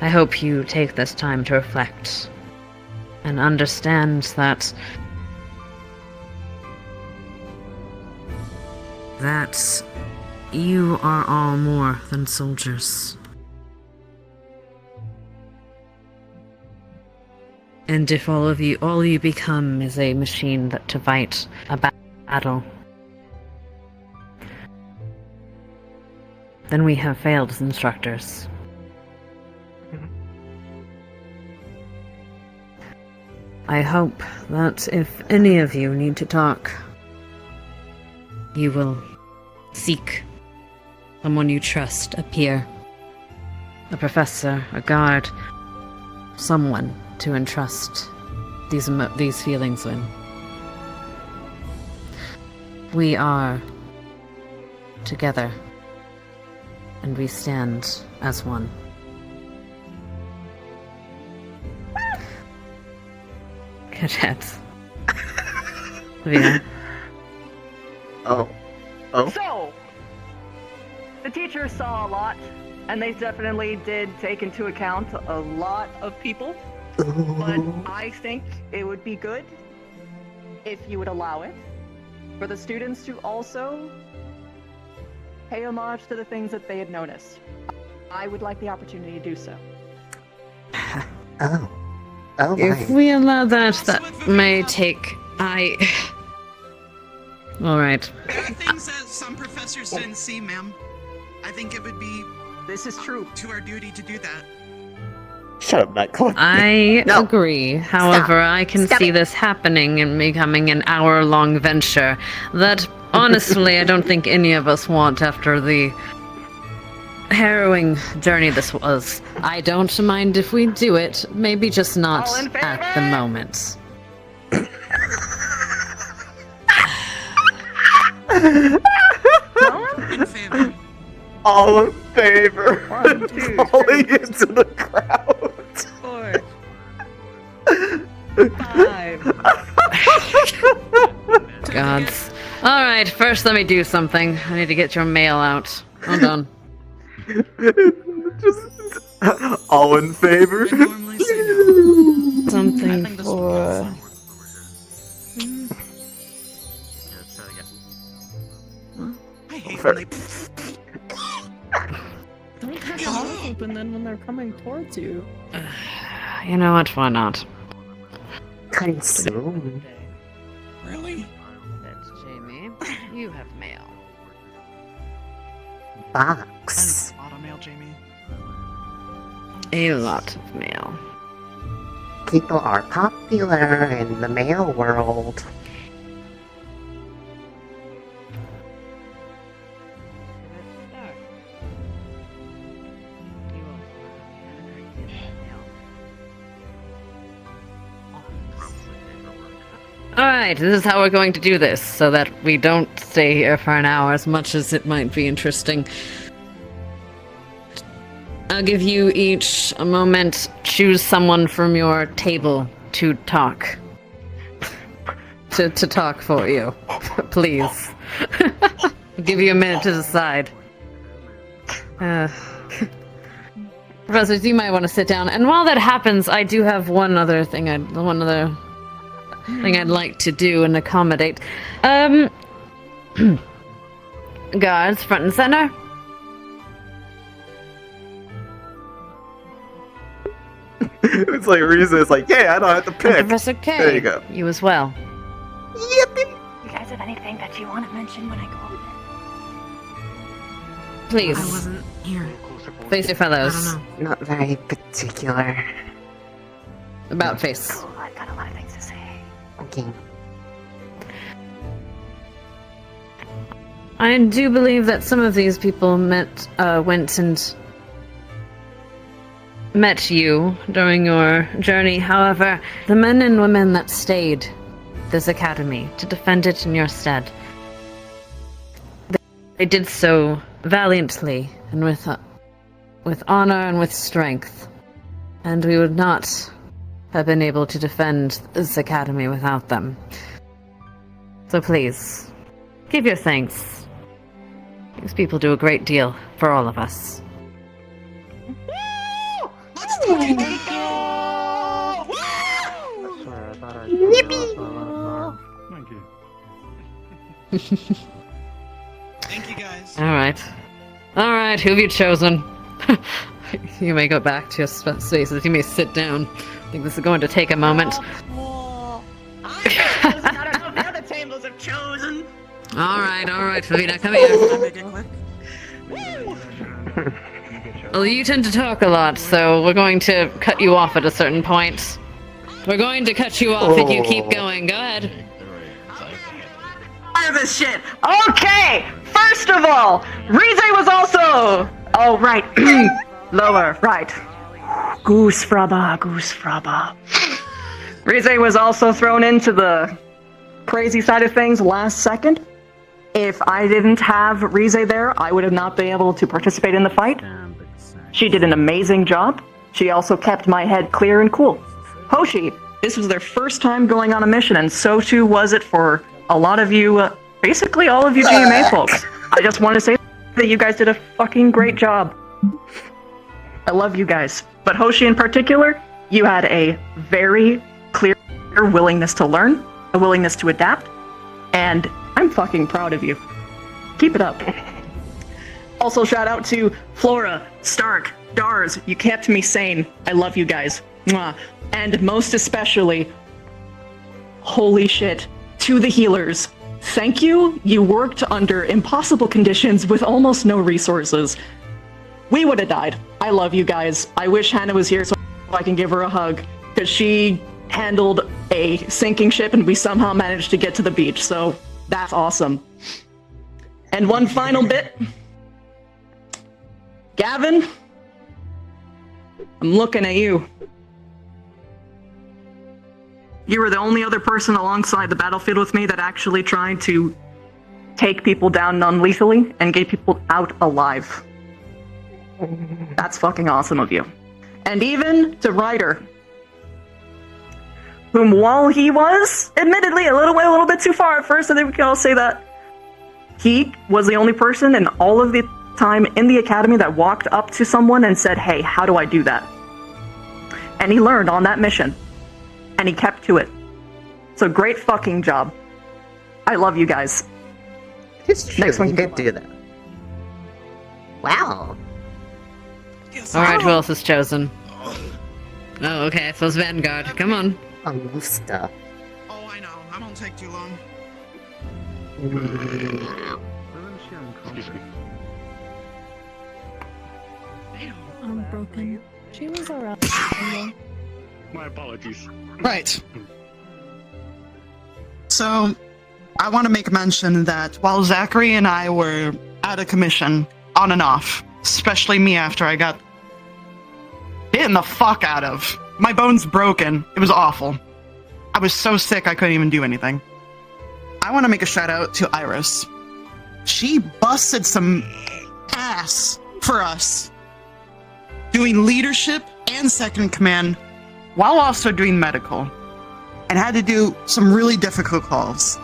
I hope you take this time to reflect and understand that you are all more than soldiers. And if all you become is a machine to fight a battle, then we have failed as instructors. I hope that if any of you need to talk, you will seek someone you trust, a peer, a professor, a guard, someone to entrust these feelings in. We are together, and we stand as one. Cadets. Vina. Oh. So, the teachers saw a lot, and they definitely did take into account a lot of people. But I think it would be good if you would allow it for the students to also pay homage to the things that they had noticed. I would like the opportunity to do so. Oh. Oh If my. we allow that may take. Alright. There are things that some professors didn't see, ma'am. I think it would be. This is true. To our duty to do that. Shut up, Nightclub. I agree. However, I can see this happening and becoming an hour-long venture that, honestly, I don't think any of us want after the harrowing journey this was. I don't mind if we do it, maybe just not at the moment. In favor. All in favor. 1, 2, Falling into the crowd. 4, 5. Gods. Alright, first let me do something. I need to get your mail out. Hold on. All in favor. Something for... I hate when they. Don't have the mouth open then when they're coming towards you. You know what? Why not? Consume. Really? That's Jamie. You have mail. Box. A lot of mail, Jamie. A lot of mail. People are popular in the mail world. Alright, this is how we're going to do this, so that we don't stay here for an hour as much as it might be interesting. I'll give you each a moment. Choose someone from your table to talk. to talk for you. Please. I'll give you a minute to decide. Professors, you might want to sit down. And while that happens, I do have one other thing I'd like to do and accommodate. Guards, front and center. It's like Risei is like, yeah, I don't have to pick. And Professor K. There you go. You as well. You guys have anything that you want to mention when I go over there? Please. I wasn't here. Face your fellows. Not very particular. About face. Cool, I've got a lot of things to say. Okay. I do believe that some of these people went and met you during your journey. However, the men and women that stayed this academy to defend it in your stead, they did so valiantly and with honor and with strength. And we would not have been able to defend this academy without them. So please, give your thanks. These people do a great deal for all of us. Let's fucking go! Thank you guys. Alright, who have you chosen? You may go back to your spaces. You may sit down. I think this is going to take a moment. I don't know if the other tables have chosen. Alright, Favina, come here. Make it quick. Well, you tend to talk a lot, so we're going to cut you off at a certain point. We're going to cut you off if you keep going. Go ahead. Fire this shit. Okay, first of all, Risei was also... Oh, right. Lower, right. Goose fraba. Risei was also thrown into the crazy side of things last second. If I didn't have Risei there, I would have not been able to participate in the fight. She did an amazing job. She also kept my head clear and cool. Hoshi, this was their first time going on a mission, and so too was it for a lot of you, basically all of you GMA folks. I just want to say that you guys did a fucking great job. I love you guys. But Hoshi in particular, you had a very clear willingness to learn, a willingness to adapt, and I'm fucking proud of you. Keep it up. Also, shout out to Flora, Stark, Dars. You kept me sane. I love you guys. Mwah. And most especially, holy shit, to the healers. Thank you. You worked under impossible conditions with almost no resources. We would have died. I love you guys. I wish Hannah was here so I can give her a hug, because she handled a sinking ship and we somehow managed to get to the beach, so that's awesome. And one final bit. Gavin, I'm looking at you. You were the only other person alongside the battlefield with me that actually tried to take people down non-lethally and get people out alive. That's fucking awesome of you. And even to Ryder, whom while he was, admittedly, a little bit too far at first, I think we can all say that, he was the only person in all of the time in the academy that walked up to someone and said, hey, how do I do that? And he learned on that mission. And he kept to it. So great fucking job. I love you guys. It's true, Next one. you did do that. Wow. Alright, who else is chosen? Oh, okay, so it's Vanguard. Come on. Stuff. Oh, I know. I won't take too long. I'm broken. She was around. My apologies. Right. So, I want to make mention that while Zachary and I were out of commission, on and off, especially me after I got bitten the fuck out of. My bone's broken. It was awful. I was so sick I couldn't even do anything. I want to make a shout out to Iris. She busted some ass for us, doing leadership and second command, while also doing medical, and had to do some really difficult calls.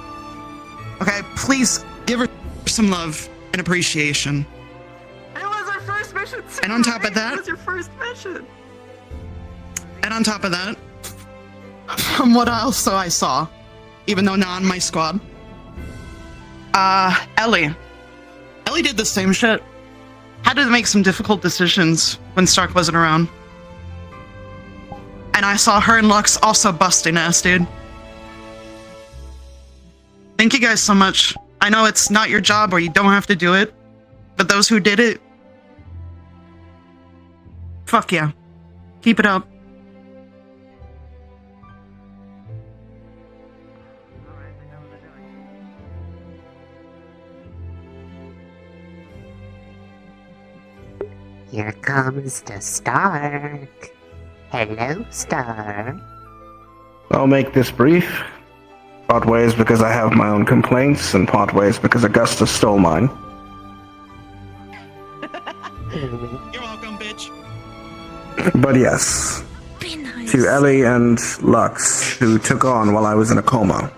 Okay, please give her some love and appreciation. It was our first mission And on top of that, That was your first mission. and on top of that, from what also I saw, even though not on my squad, Ellie did the same shit. Had to make some difficult decisions when Stark wasn't around. And I saw her and Lux also busting ass, dude. Thank you guys so much. I know it's not your job or you don't have to do it, but those who did it, fuck yeah. Keep it up. Here comes the Stark. Hello, Stark. I'll make this brief. Part ways because I have my own complaints, and part ways because Augustus stole mine. You're welcome, bitch. But yes, to Ellie and Lux, who took on while I was in a coma.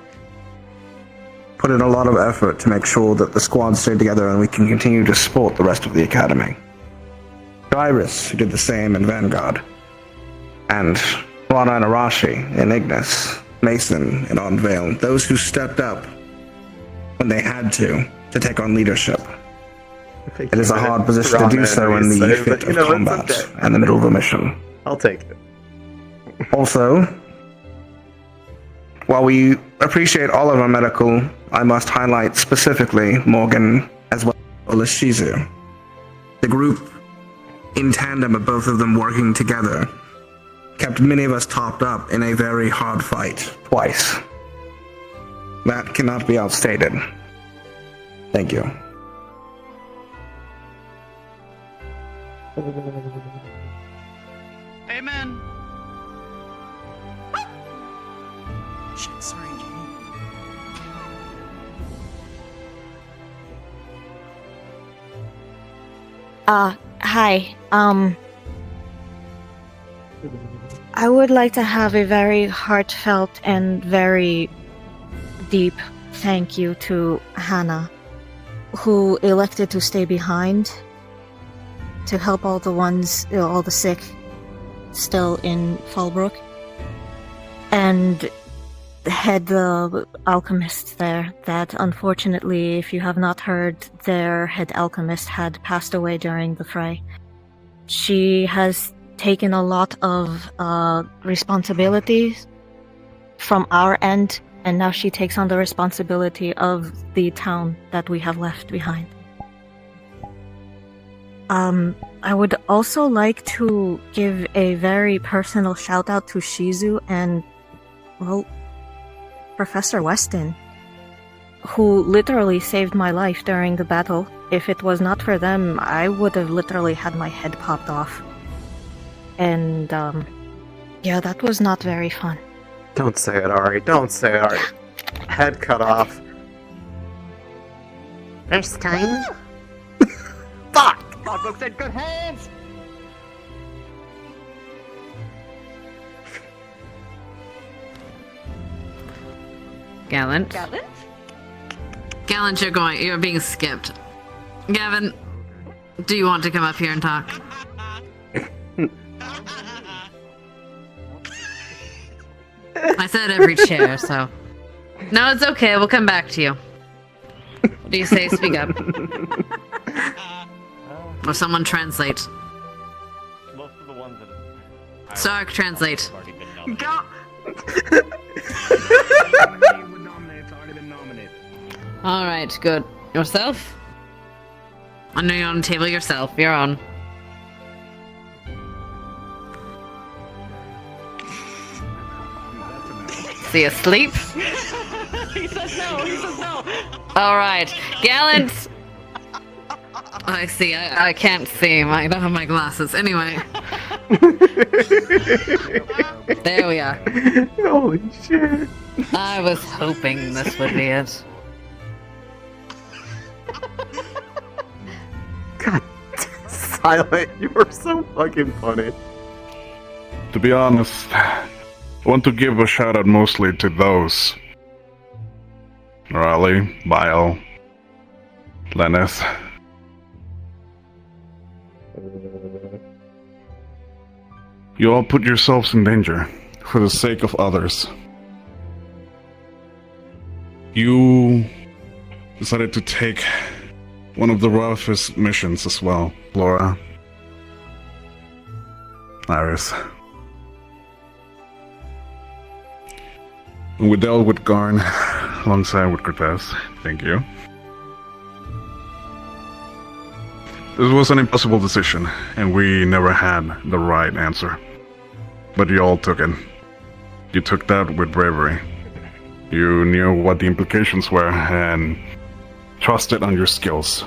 Put in a lot of effort to make sure that the squad stayed together and we can continue to support the rest of the academy. To Iris, who did the same in Vanguard. And Rana and Arashi in Ignis, Mason in Unveil, those who stepped up when they had to take on leadership. It is a hard position to do so in the fit of combat and the middle of a mission. I'll take it. Also, while we appreciate all of our medical, I must highlight specifically Morgan as well as Shizu. The group, in tandem of both of them working together, kept many of us topped up in a very hard fight twice. That cannot be outstated. Thank you. Amen. Shit, sorry, Jamie. Hi. I would like to have a very heartfelt and very deep thank you to Hannah, who elected to stay behind to help all the sick still in Fallbrook, and head the alchemists there that unfortunately, if you have not heard, their head alchemist had passed away during the fray. She has taken a lot of responsibilities from our end, and now she takes on the responsibility of the town that we have left behind. I would also like to give a very personal shout out to Shizu and, well, Professor Weston, who literally saved my life during the battle. If it was not for them, I would have literally had my head popped off. And, yeah, that was not very fun. Don't say it, Ari. Don't say it, Ari. Head cut off. First time? Fuck! Logbook's in good hands! Gallant. Gallant, you're being skipped. Gavin, do you want to come up here and talk? I said every chair, so. No, it's okay. We'll come back to you. What do you say? Speak up. Or someone translate. Most of the ones that Stark, translate. Go. Alright, good. Yourself? I know you're on the table yourself. You're on. See you asleep? He says no. Alright. Gallant! I see. I can't see. I don't have my glasses. Anyway. There we are. Holy shit. I was hoping this would be it. God, Silent, you are so fucking funny. To be honest, I want to give a shout out mostly to those. Raleigh, Bile, Lennis. You all put yourselves in danger for the sake of others. You decided to take one of the roughest missions as well, Laura. Iris. We dealt with Garn alongside with Cortez. Thank you. This was an impossible decision, and we never had the right answer. But you all took it. You took that with bravery. You knew what the implications were, and trusted on your skills.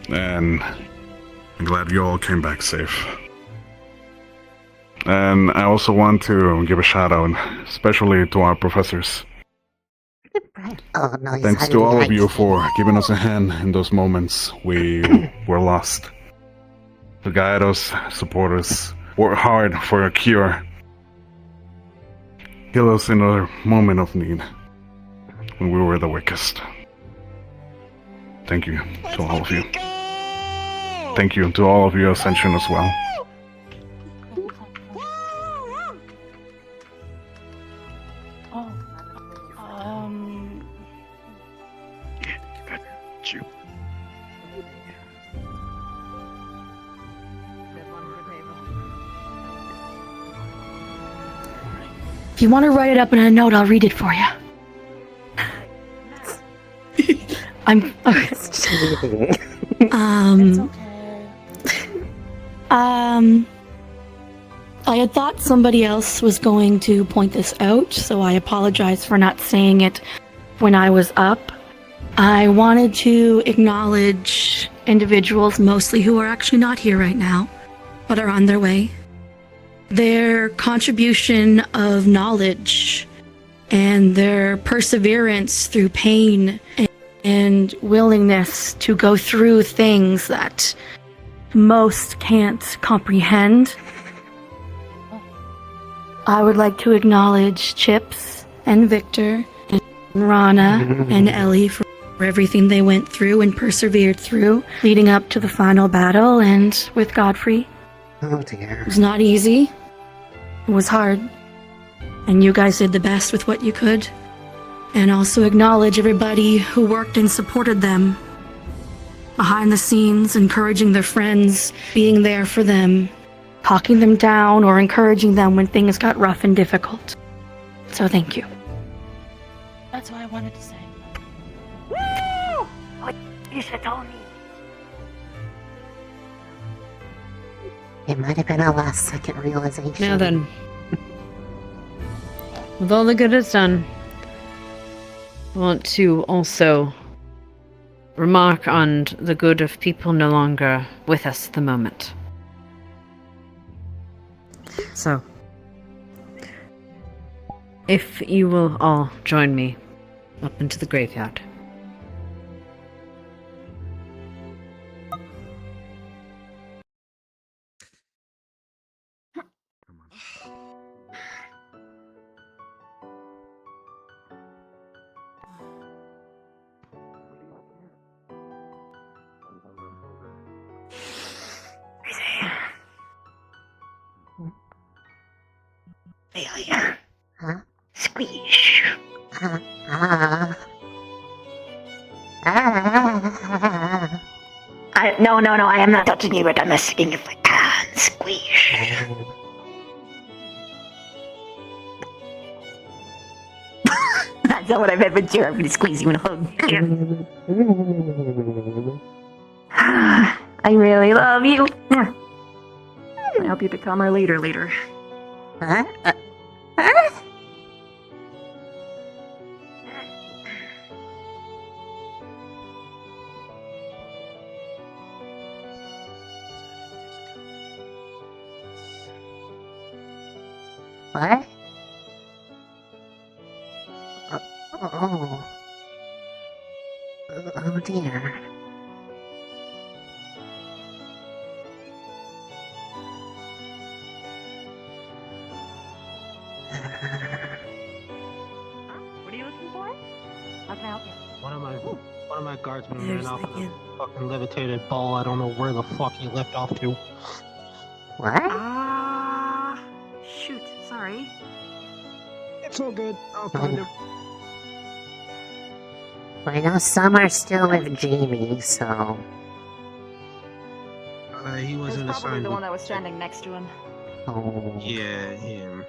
And I'm glad you all came back safe. And I also want to give a shout out, especially to our professors. Oh, no, Thanks to all of you for giving us a hand in those moments we were lost. To guide us, support us, work hard for a cure. Heal us in a moment of need when we were the weakest. Thank you to all of you. Thank you to all of you, Ascension, as well. If you want to write it up in a note, I'll read it for you. I'm okay. I had thought somebody else was going to point this out, so I apologize for not saying it when I was up. I wanted to acknowledge individuals, mostly who are actually not here right now, but are on their way. Their contribution of knowledge and their perseverance through pain and willingness to go through things that most can't comprehend. I would like to acknowledge Chips and Victor and Rana and Ellie for everything they went through and persevered through leading up to the final battle, and with Godfrey. Oh dear. It was not easy. It was hard. And you guys did the best with what you could. And also acknowledge everybody who worked and supported them. Behind the scenes, encouraging their friends, being there for them, talking them down or encouraging them when things got rough and difficult. So thank you. That's what I wanted to say. Woo! What you should have told me. It might have been a last second realization. Now then, with all the good it's done, I want to also remark on the good of people no longer with us at the moment. So, if you will all join me up into the graveyard. Failure. Huh? Squeeze. No, I am not touching you, but I'm asking if I can squeeze. That's not what I meant, but sure, I'm gonna squeeze you and hug. I really love you. I hope you become our leader later. Huh? What? Oh dear. What are you looking for? How can I help you? One of my guardsmen ran off with a fucking levitated ball. I don't know where the fuck he left off to. What? sorry. It's all good. I'll find him. I know some are still with Jamie, so. He It was wasn't probably assigned. the one that was standing next to him. Oh. Yeah, him.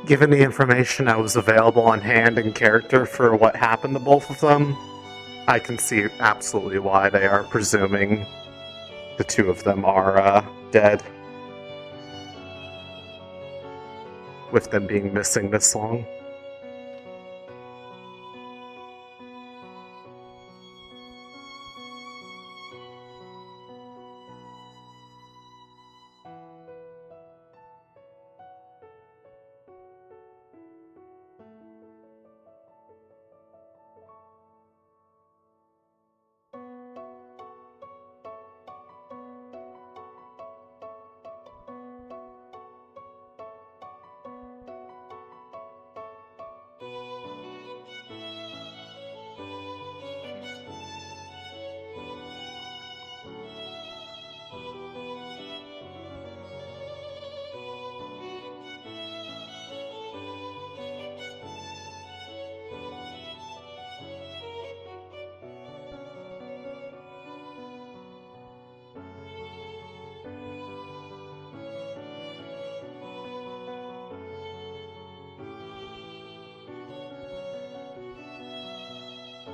Given the information that was available on hand in character for what happened to both of them, I can see absolutely why they are presuming the two of them are dead. With them being missing this long.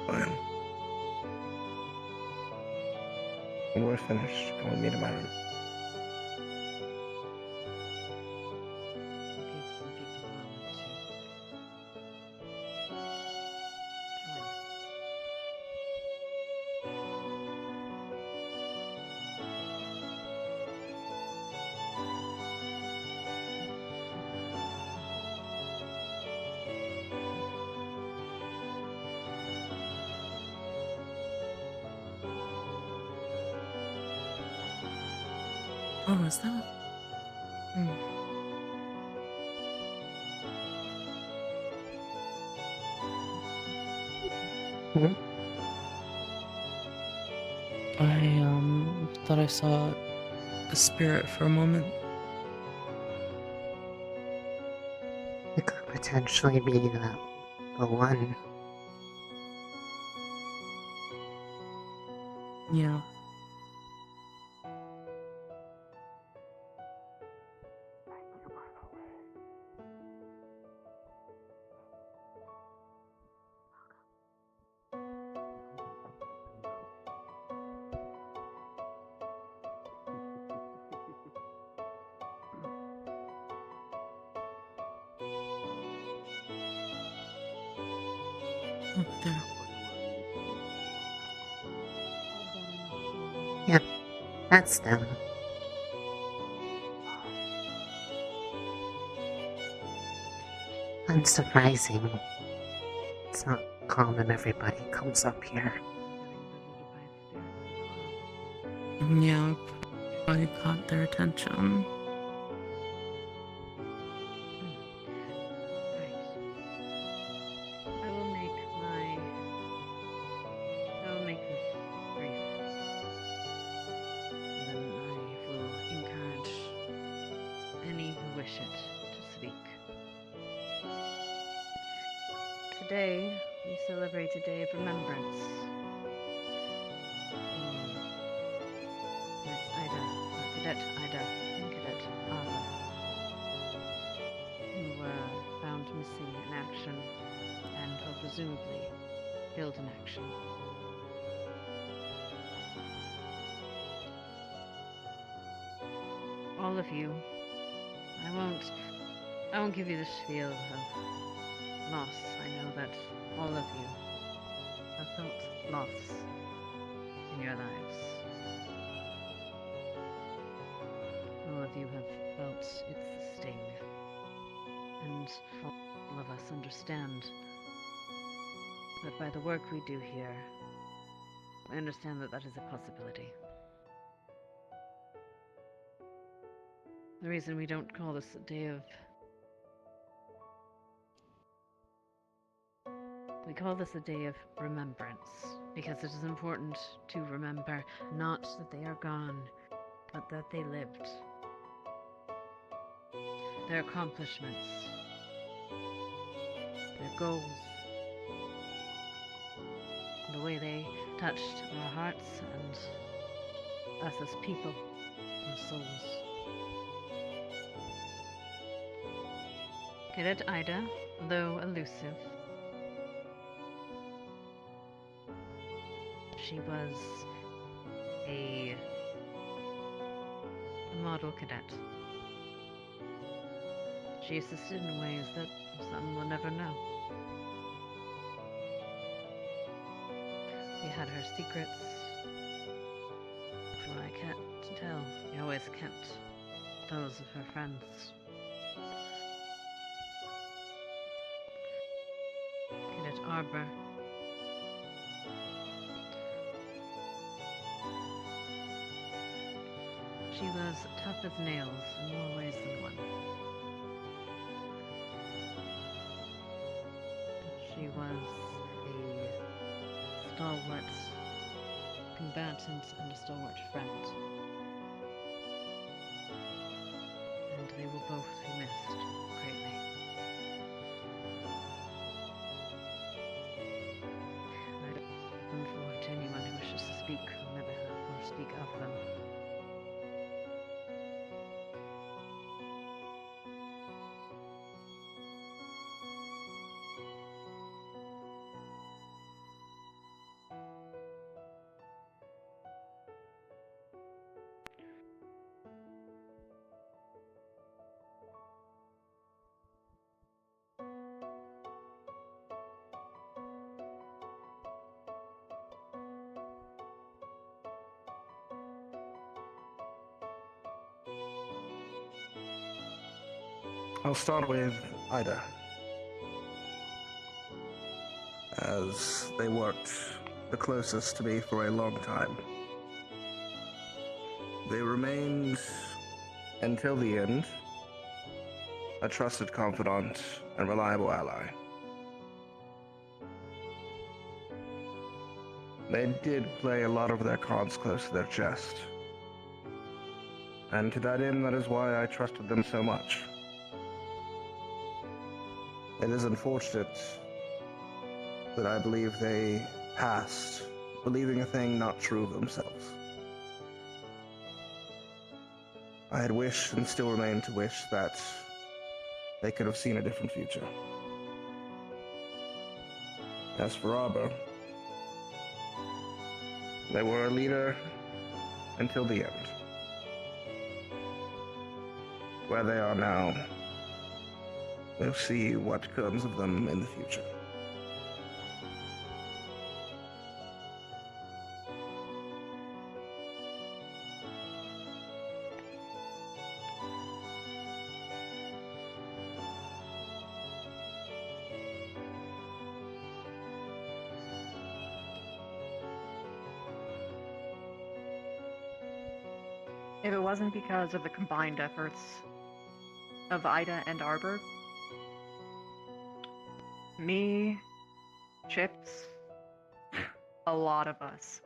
Fine. When we're finished, come with me to my room. Oh, is that? I thought I saw a spirit for a moment. It could potentially be the one. Yeah. Up there. Yep, that's them. Unsurprising. It's not common everybody comes up here. Yeah, probably caught their attention. I will make this brief. And then I will encourage any who wish it to speak. Today, we celebrate a day of remembrance. Miss Ida, or Cadet Ida, and Cadet Ava, who were found missing in action and are presumably killed in action. All of you, I won't give you the spiel of loss. I know that all of you have felt loss in your lives. All of you have felt its sting. And all of us understand that by the work we do here, we understand that that is a possibility. The reason we don't call this a day of... We call this a day of remembrance, because it is important to remember not that they are gone, but that they lived. Their accomplishments, their goals, the way they touched our hearts and us as people, our souls. Cadet Ida, though elusive, she was a model cadet. She assisted in ways that some will never know. She had her secrets, from what I can't tell. She always kept those of her friends. Cadet Arbor. She was tough as nails in more ways than one. She was a stalwart combatant and a stalwart friend. And they will both be missed greatly. I open the floor to anyone who wishes to speak on their behalf or speak of them. I'll start with Ida, as they worked the closest to me for a long time. They remained, until the end, a trusted confidant and reliable ally. They did play a lot of their cards close to their chest, and to that end, that is why I trusted them so much. It is unfortunate that I believe they passed believing a thing not true of themselves. I had wished and still remain to wish that they could have seen a different future. As for Arbor, they were a leader until the end. Where they are now, we'll see what comes of them in the future. If it wasn't because of the combined efforts of Ida and Arbor, me, Chips, a lot of us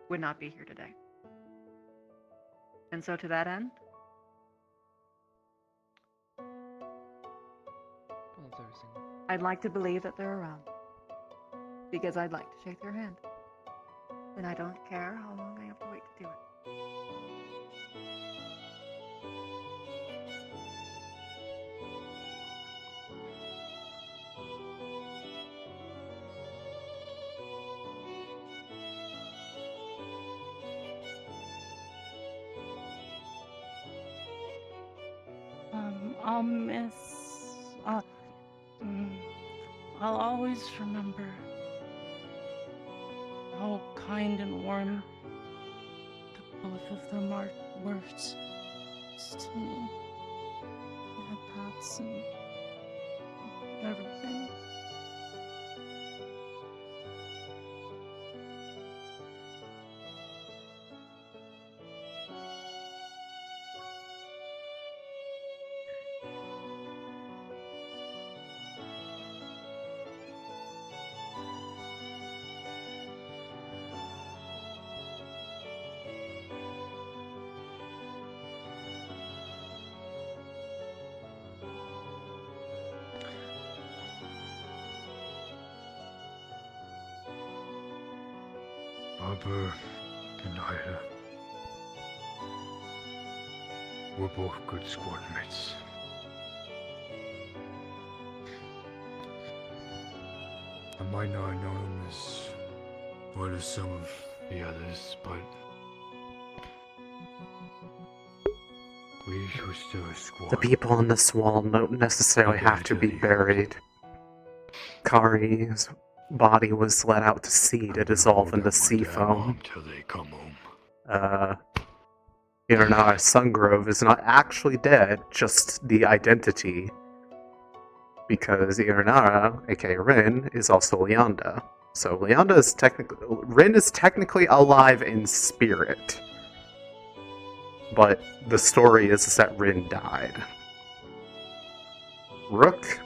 would not be here today. And so to that end, I'd like to believe that they're around. Because I'd like to shake their hand. And I don't care how long I have to wait to do it. I'll miss. I'll always remember how kind and warm the both of them were to me. Their pets and everything. Arbor and Ida were both good squad mates. I might not have known them as well as some of the others, but we were still a squad. The people on this wall don't necessarily have to be buried. Kari's body was let out to sea to dissolve into sea foam. Till they come home. Inarnara Sungrove is not actually dead, just the identity. Because Inarnara, aka Rin, is also Leonda. So Leonda is Rin is technically alive in spirit. But the story is that Rin died. Rook,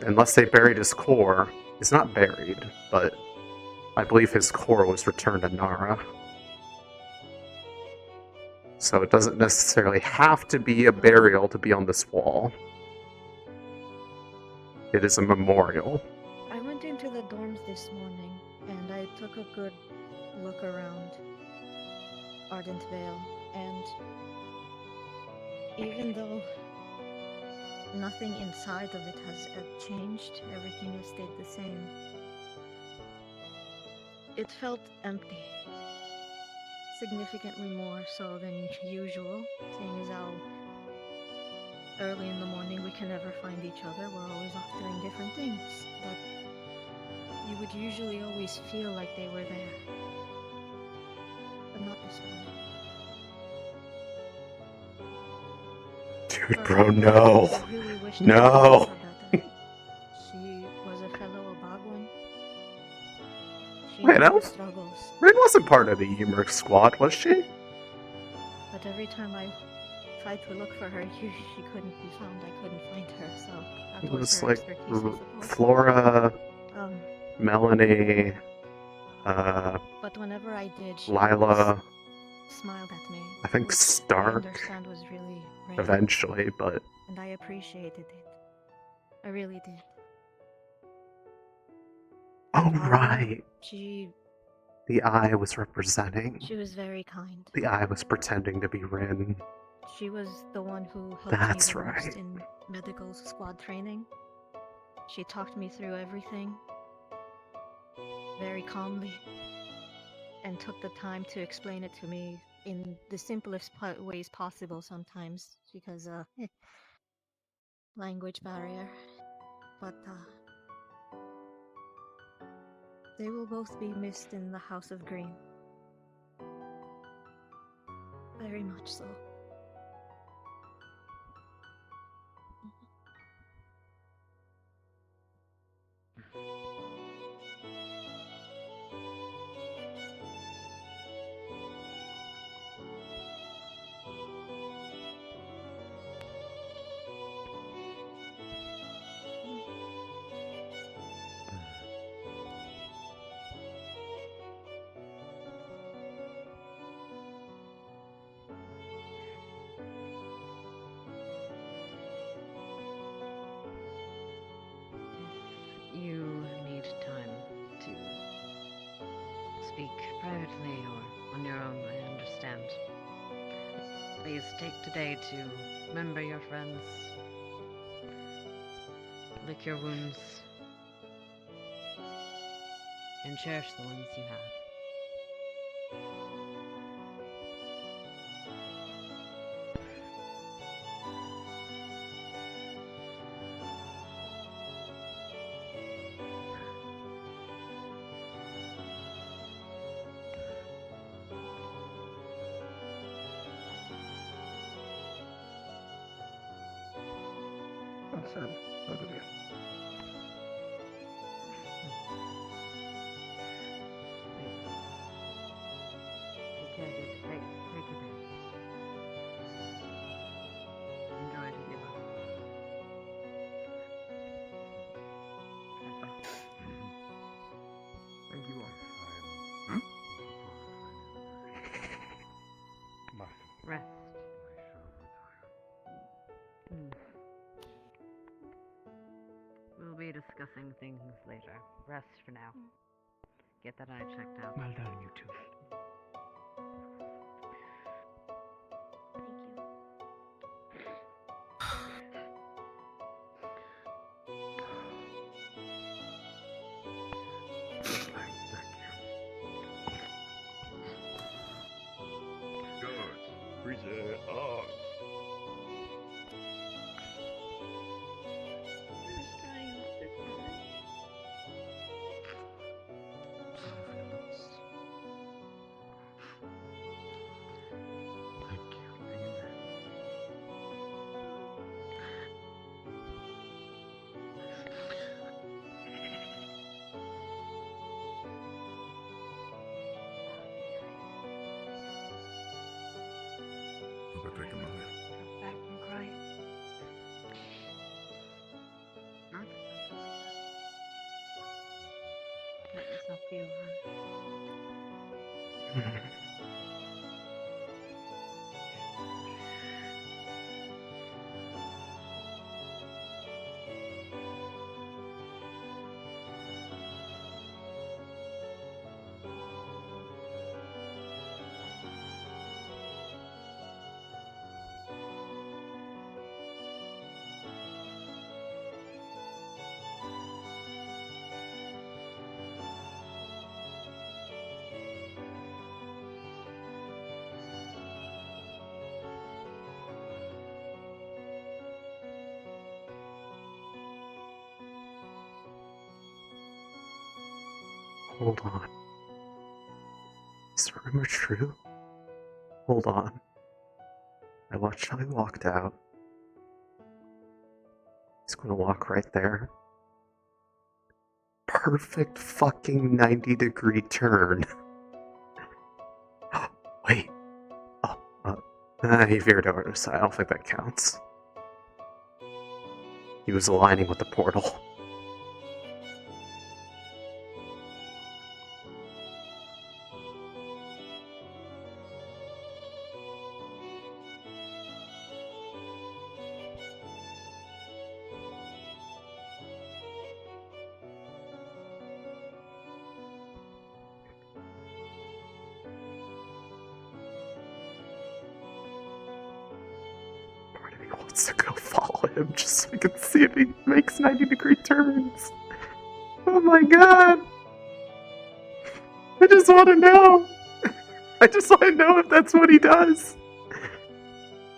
unless they buried his core, is not buried, but I believe his core was returned to Nara. So it doesn't necessarily have to be a burial to be on this wall. It is a memorial. I went into the dorms this morning, and I took a good look around Ardent Vale, and even though nothing inside of it has changed, everything has stayed the same. It felt empty. Significantly more so than usual, seeing as how early in the morning we can never find each other. We're always off doing different things, but you would usually always feel like they were there. But not this morning. Dude, bro, no. I really wish No. she was a fellow Obagwan. She Wait, knew the struggles, Rin wasn't part of the Humor Squad, was she? but every time I tried to look for her, she couldn't be found. I couldn't find her, so that It was was her like expertise, I suppose. Flora, Melanie, But whenever I did, she Lila, smiled at me. I think which I Stark, understand was really rare. eventually, but And I appreciated it. I really did. oh Barbara, right, She the eye was representing. was very kind. The eye was pretending to be Rin. She was the one who helped That's me the most right. in medical squad training. She talked me through everything very calmly and took the time to explain it to me in the simplest ways possible sometimes because language barrier. But they will both be missed in the House of Green. Very much so. privately or on your own, I understand. Please take today to remember your friends, lick your wounds, and cherish the ones you have. That's it. That'll be it. Thank you all. Rest. We'll be discussing things later. Rest for now. Get that eye checked out. Well done, you two. Risei, oh. I'll take a moment. Back from crying. Let yourself feel, Hold on. Is the rumor true? Hold on. I watched how he walked out. He's gonna walk right there. Perfect fucking 90-degree turn. Wait. He veered over to the side. I don't think that counts. He was aligning with the portal. Part of me wants to go follow him just so I can see if he makes 90-degree turns. Oh my god! I just want to know! I just want to know if that's what he does!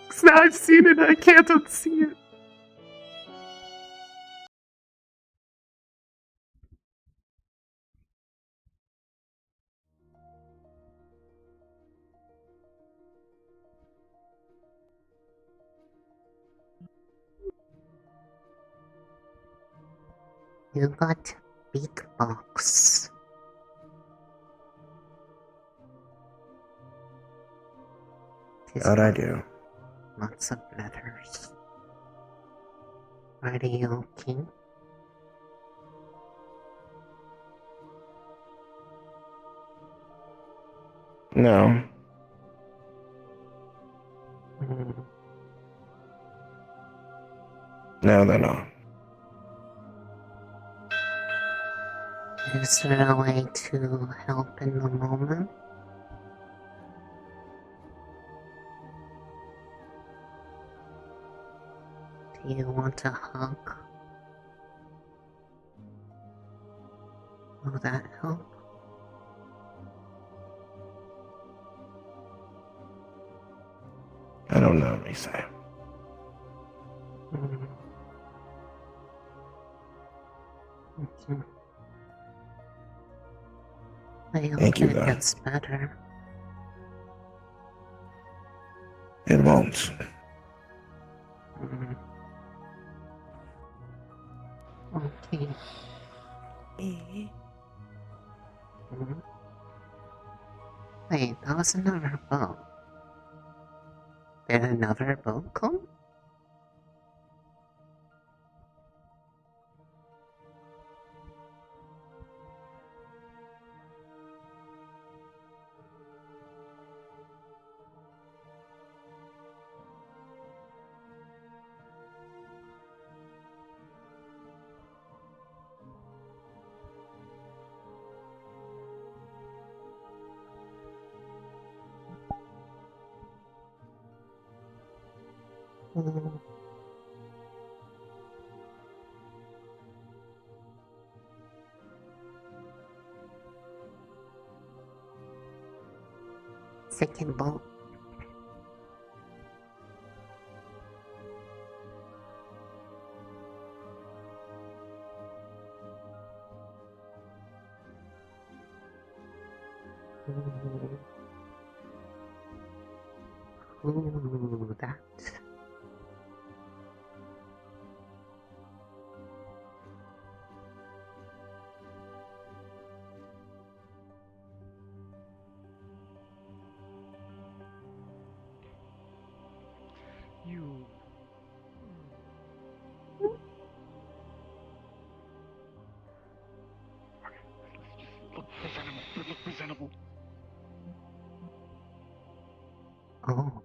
Because now I've seen it and I can't unsee it. You got big box. How'd I do? Lots of letters. Are you okay? No. Is Is there a way to help in the moment? Do you want a hug? Will that help? I don't know, Risei. Okay. I hope Thank you, it though. gets better. It won't. Okay. Wait, that was another boat. Did another boat come? Second boat. Ooh, that. You. Look presentable. Look presentable. Oh.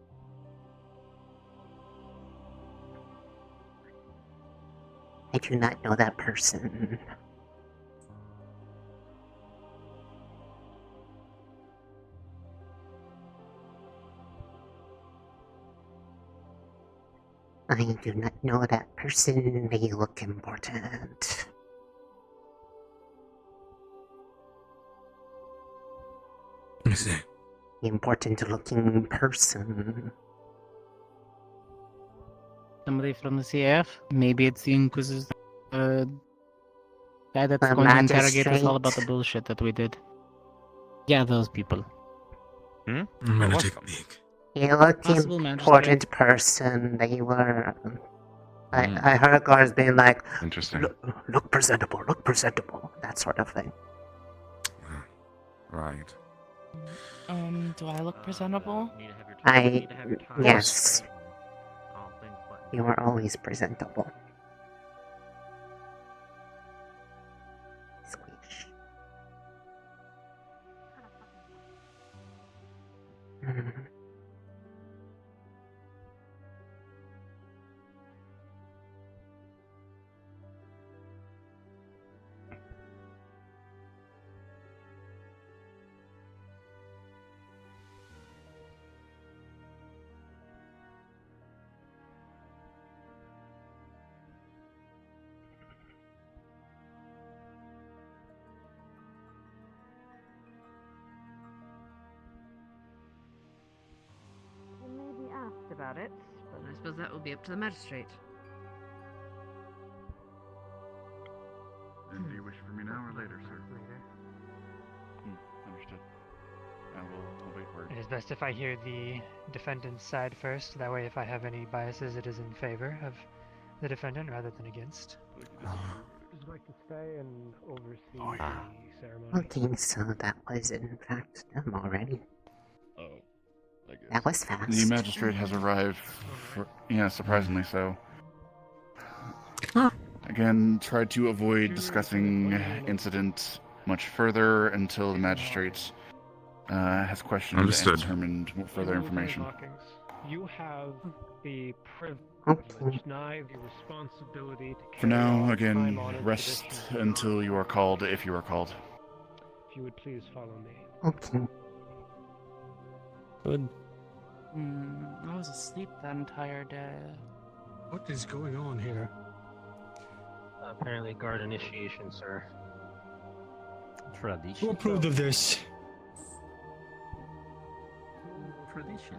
I do not know that person. I do not know that person. They look important. I see. Important looking person. Somebody from the CAF? Maybe it's the Inquisitor guy that's The going to interrogate us all magistrate. about the bullshit that we did. Yeah, those people. I'm gonna take a peek. They look Possible important person. They were. I heard guards being like, Interesting. look presentable, that sort of thing. Right. Do I look presentable? Yes. You are always presentable. Squish. You may be asked about it, but I suppose that will be up to the magistrate. Do you wish for me now or later, sir? Understood. We'll wait for it. It is best if I hear the defendant's side first. That way, if I have any biases, it is in favor of the defendant rather than against. I'd like to stay and oversee the ceremony. Okay, so that was in fact them already. Oh, That was fast. the magistrate has arrived. Surprisingly so. Again, tried to avoid discussing incident much further until the magistrate has questioned Understood. and determined further information. You have the privilege, nigh the responsibility to For carry now, on again, time-honored rest traditions until you are called, if you are called. If you would please follow me. Okay. Good. I was asleep that entire day. What is going on here? Apparently guard initiation, sir. Tradition. Who approved of this? Tradition.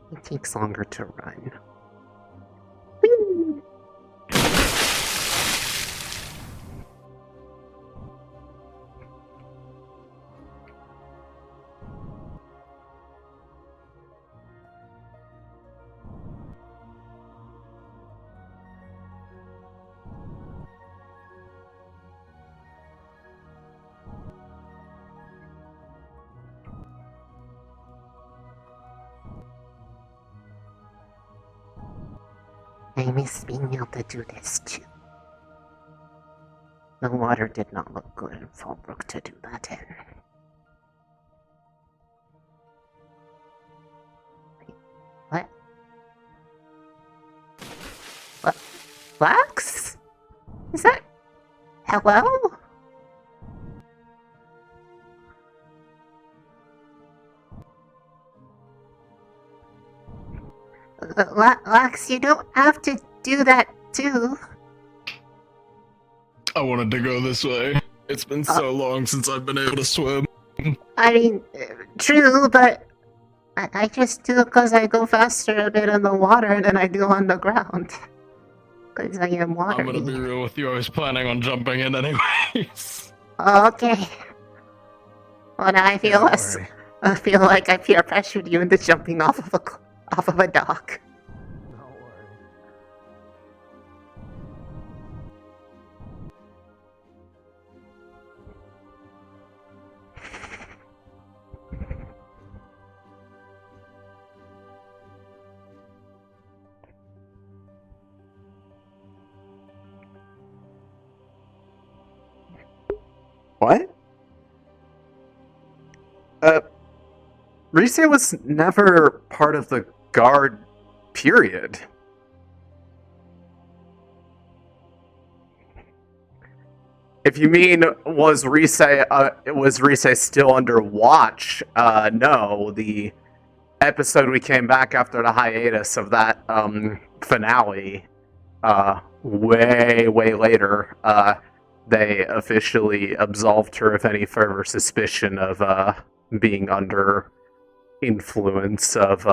It takes longer to run. I miss being able to do this too. The water did not look good in Fallbrook to do that in. Wait, what? Lux? Is that... Hello? Lux, you don't have to do that too. I wanted to go this way. It's been so long since I've been able to swim. I mean, true, but I just do it because I go faster a bit in the water than I do on the ground. Because I am watery. I'm gonna be real with you, I was planning on jumping in anyways. Okay. Well, now I feel less. I feel like I peer pressured you into jumping off of a dock. What? Risei was never part of the guard, period. If you mean, was Risei still under watch? No, the episode we came back after the hiatus of that, finale, way later, they officially absolved her of any further suspicion of, being under influence of,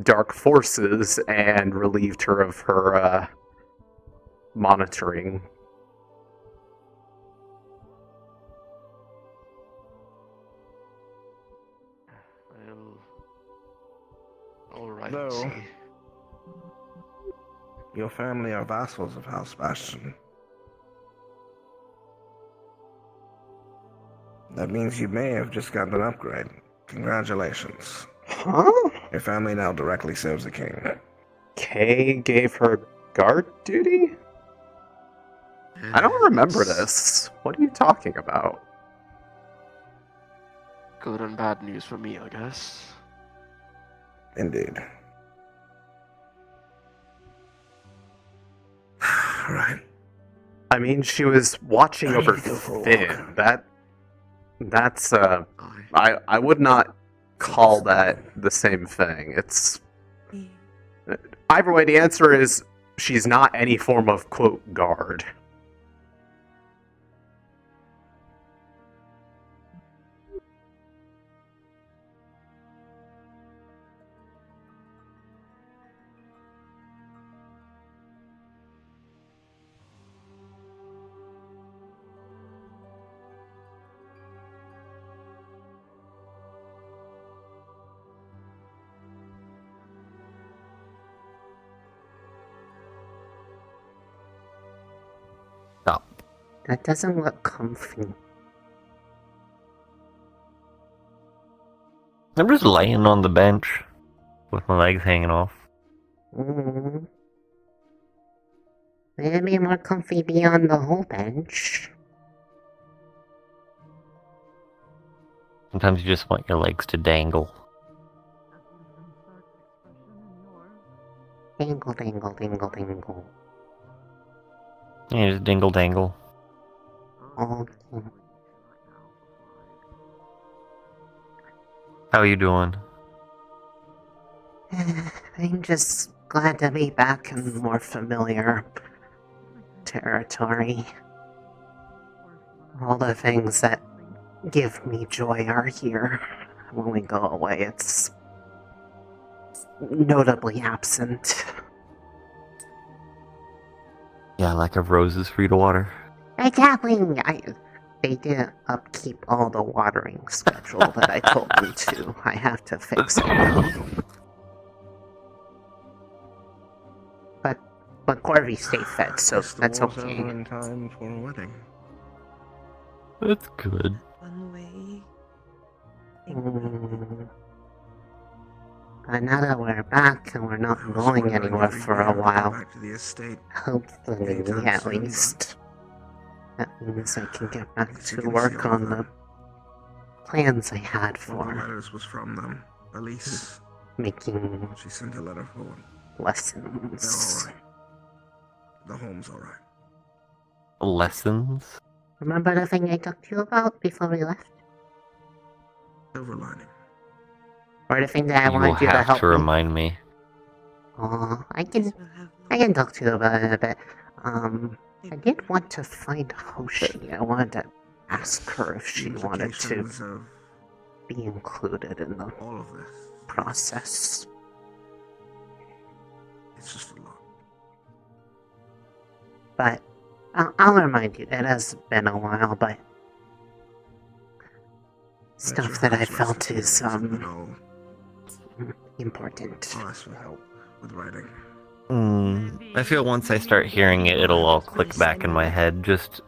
dark forces and relieved her of her, monitoring. Alright. Though, your family are vassals of House Bastion. That means you may have just gotten an upgrade. Congratulations. Huh? Your family now directly serves the king. Kay gave her guard duty? I don't remember this. What are you talking about? Good and bad news for me, I guess. Indeed. Right. I mean, she was watching over Finn. That's I would not call that the same thing. It's either way. The answer is she's not any form of quote guard. That doesn't look comfy. I'm just laying on the bench with my legs hanging off. It'd be more comfy beyond the whole bench. Sometimes you just want your legs to dangle. Dingle, dingle, dingle, dingle. Yeah, just dingle dangle. Okay. How are you doing? I'm just glad to be back in more familiar territory. All the things that give me joy are here. When we go away, it's notably absent. Yeah, lack of roses for you to water. Exactly. They didn't upkeep all the watering schedule that I told them to. I have to fix it now. But Corby stayed fed, so that's okay. In time for a wedding. That's good. But now that we're back and we're not going anywhere for a while, hopefully at least, that means I can get back to work on the plans I had One of the for letters was from them. Elise. making She sent a letter forward. lessons. They're alright. The home's alright. Lessons? Remember the thing I talked to you about before we left? Silver lining. Or the thing that I You will wanted you to have help to me? remind me. Oh, I can talk to you about it a bit. I did want to find Hoshi. I wanted to ask her if she wanted to be included in the all of this process. It's just a lot. But I'll remind you, it has been a while, but stuff that I felt is important. I'll ask for help with writing. I feel once I start hearing it, it'll all click back in my head, just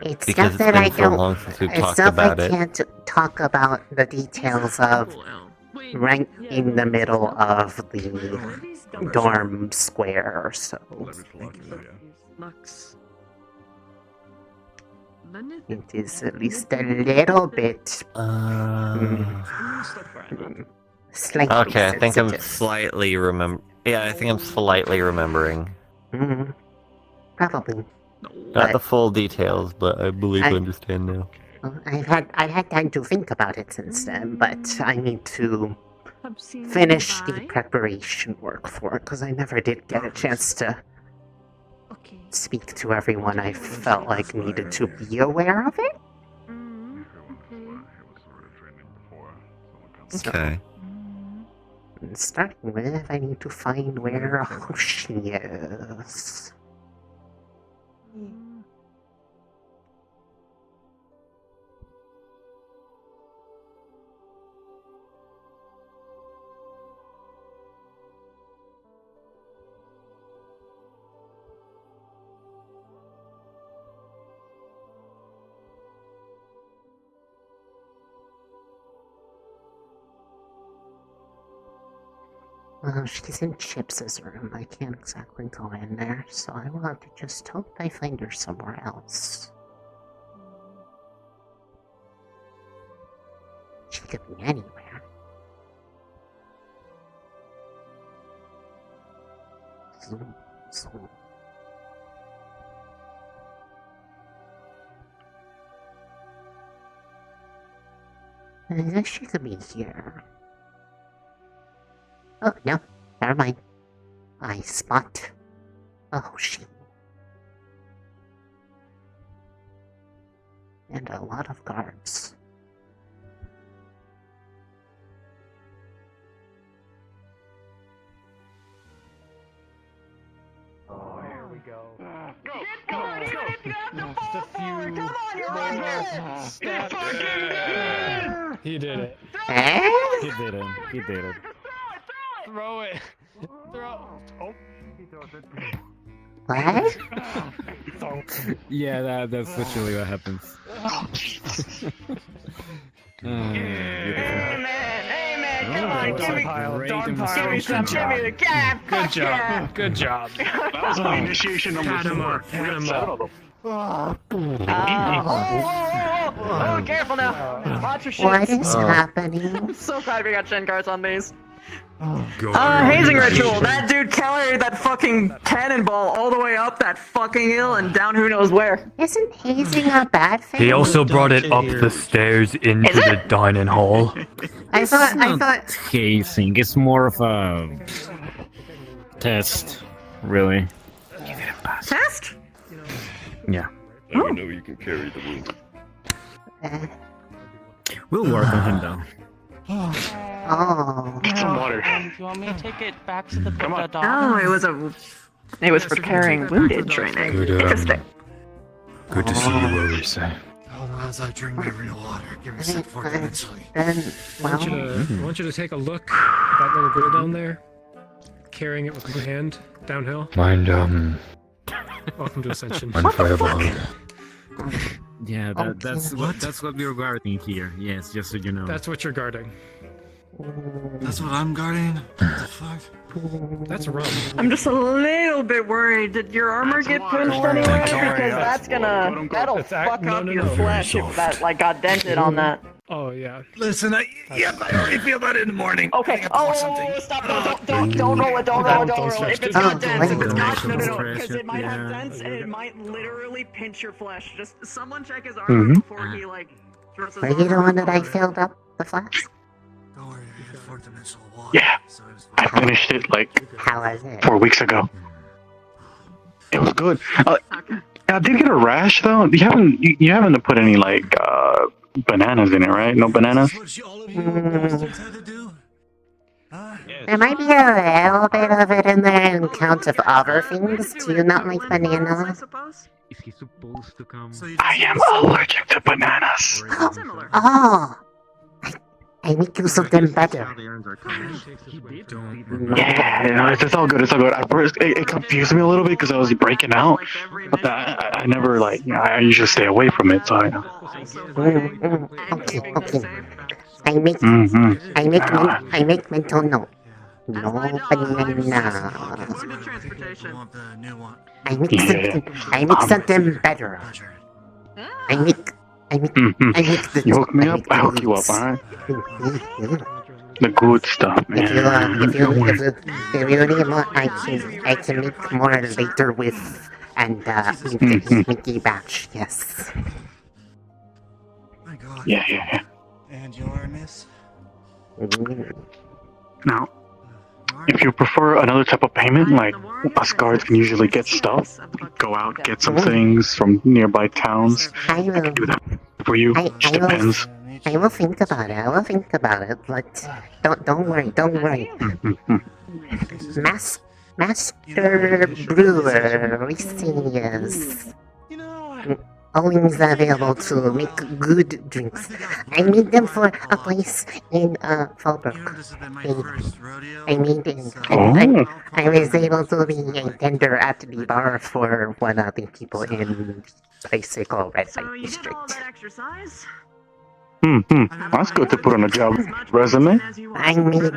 It's because stuff it's that I been so don't. long since we've It's talked stuff about I it. can't talk about the details of right in the middle of the dorm square, so it is at least a little bit slightly Okay, I think I'm sensitive. slightly Yeah, I think I'm slightly remembering. Probably. Not the full details, but I believe I I- understand now. Well, I've had time to think about it since then, but I need to finish the preparation work for it because I never did get a chance to speak to everyone I felt like needed to be aware of it. So, Okay. starting with, I need to find where Hoshi is. Well, she's in Chips's room. I can't exactly go in there, so I will have to just hope I find her somewhere else. She could be anywhere. Zoom, zoom. I guess she could be here. Oh, no, never mind. I spot Hoshi. And a lot of guards. Oh, here we go. He did it. Eh? He did it. He did it. Throw it. Throw. Oh, he throws it. What? Yeah, that's literally what happens. Amen. Come on, That was give a me, great give me demonstration. some, give me the cap. Good Fuck yeah. job. Good job. That was my initiation number Pat him 4. up. Pat him up. Oh, careful now. Watch your shit. What is happening? I'm so glad we got Shen cards on these. God. Hazing ritual. That dude carried that fucking cannonball all the way up that fucking hill and down who knows where. Isn't hazing a bad thing? He also brought it up the stairs into the dining hall. I thought. Casing. It's more of a test, really. Test? Yeah. Now we know you can carry the wound. We'll work on him though. Oh. Get some water. Do you want me to take it back to the dog? Oh, it was for carrying wounded training. Good, Interesting. Good to see you, Risei. Hold on as I drink my real water. Give me a sec before I get into it. I want you to take a look at that little girl down there, carrying it with one hand downhill. Mind, Welcome to Ascension. mind fireball. Yeah, That's what we're guarding here. Yes, just so you know. That's what you're guarding. That's what I'm guarding? What the fuck? That's rum. I'm just a little bit worried. Did your armor get pinched anywhere? Because that'll fuck up your flesh if that like got dented on that. Oh yeah. Listen, I already feel that in the morning. Okay. Oh, stop! Don't roll it! Don't roll it! If it's got dents, if it's got no, because it might have dents and it might literally pinch your flesh. Just someone check his armor before he like throws his Were you the one that I filled up the flask? Don't worry, I got 4-dimensional water. Yeah, I finished it like How was it? 4 weeks ago. It was good. I did get a rash though. You haven't put any like bananas in it, right? No bananas. There might be a little bit of it in there on account of other things. Do you not like bananas? Is he supposed to come? I am allergic to bananas. Oh! I make you something better. Yeah, it's all good. It's all good. At first, it confused me a little bit because I was breaking out, but I never like. I usually stay away from it. So Okay. I make mental note. No banana. I make something better. I make the. You hook me up, I hook you up, alright? The good stuff, man. If you need more, I can make more later with Mickey Batch. Yes. Yeah. And you are, miss? Now, if you prefer another type of payment, like us guards can usually get stuff, go out, get some things from nearby towns. I can do that for you. Just depends. I will think about it. But don't worry. Master Brewer Risei is always available to make good drinks. I made them for a place in Fallbrook. I was able to be a tender at the bar for one of the people in the place they call Red Light District. That's good to put on a job resume. I made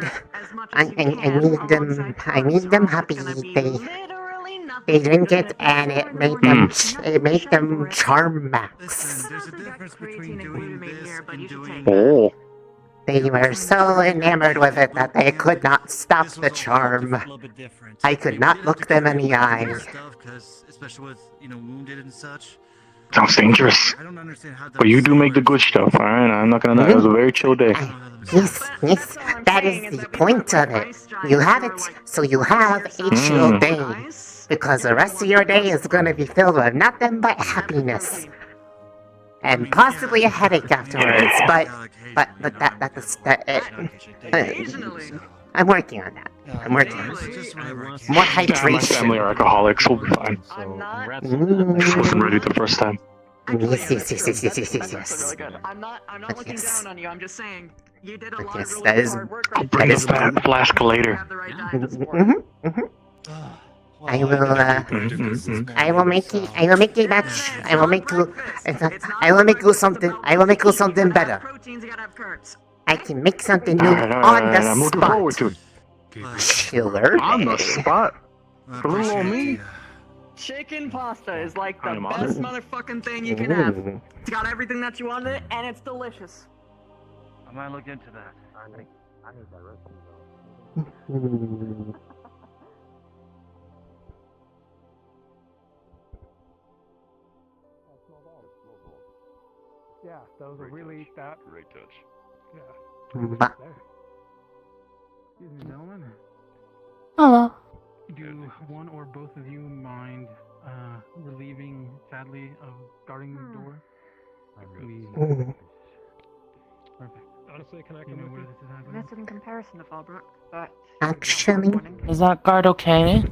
them happy. They drink it and it made them charm max. Oh. They were so enamored with it that they could not stop the charm. I could not look them in the eye. Especially with, wounded and such. Sounds dangerous. But you do make the good stuff, alright? I'm not gonna lie, it was a very chill day. Yes, that is the point of it. You have it, so you have a chill day. Because the rest of your day is gonna be filled with nothing but happiness. And possibly a headache afterwards, but I'm working on that. More hydration. My family are alcoholics, we'll be fine. I just wasn't ready the first time. Yes. Really good. I'm not looking down on you. I'm just saying you did a lot of that is. I'll bring us that flask later. I will make a batch. I will make you something better. I can make something new on the I'm looking forward spot. to it. Chiller. On the spot? For little old me? Chicken pasta is like the I'm best honored. motherfucking thing you can have. It's got everything that you want in it, and it's delicious. I might look into that. I need that recipe Yeah, those are really that. Great touch. Yeah. Ba- There. Excuse me, gentlemen. Hello. Do one or both of you mind relieving Sadly of guarding the door? Perfect. Honestly, can I You come know with where you? this is happening? That's in comparison to Fallbrook, but Actually, Is that guard okay?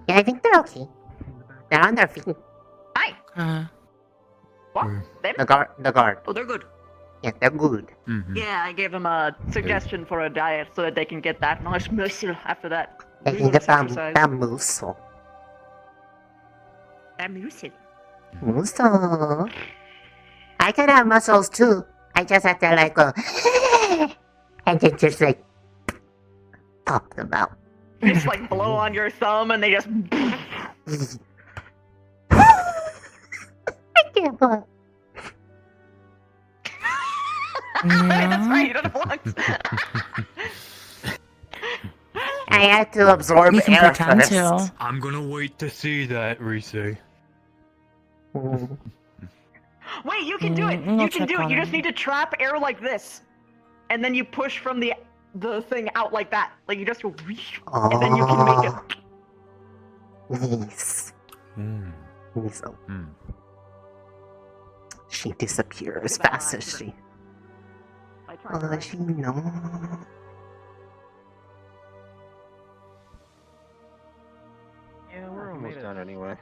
yeah, I think they're okay. They're on their feet. what? Them? The guard. Oh, they're good. Yeah, they're good. Yeah, I gave them a suggestion for a diet so that they can get that nice muscle after that. They can get rigorous exercise. that muscle. That muscle. Muscle. I can have muscles too. I just have to like go and then just like pop them out. You just like blow on your thumb and they just. I can't blow. That's right, you don't have lungs. I had to absorb You can air pretend first. to. I'm gonna wait to see that, Risei. Wait, you can do it. I'll You can check do it. on You it. just need to trap air like this, and then you push from the thing out like that. Like you just go, and then you can make it. Nice. So she disappears fast as she. Oh, she knows. Yeah, we're almost done anyway.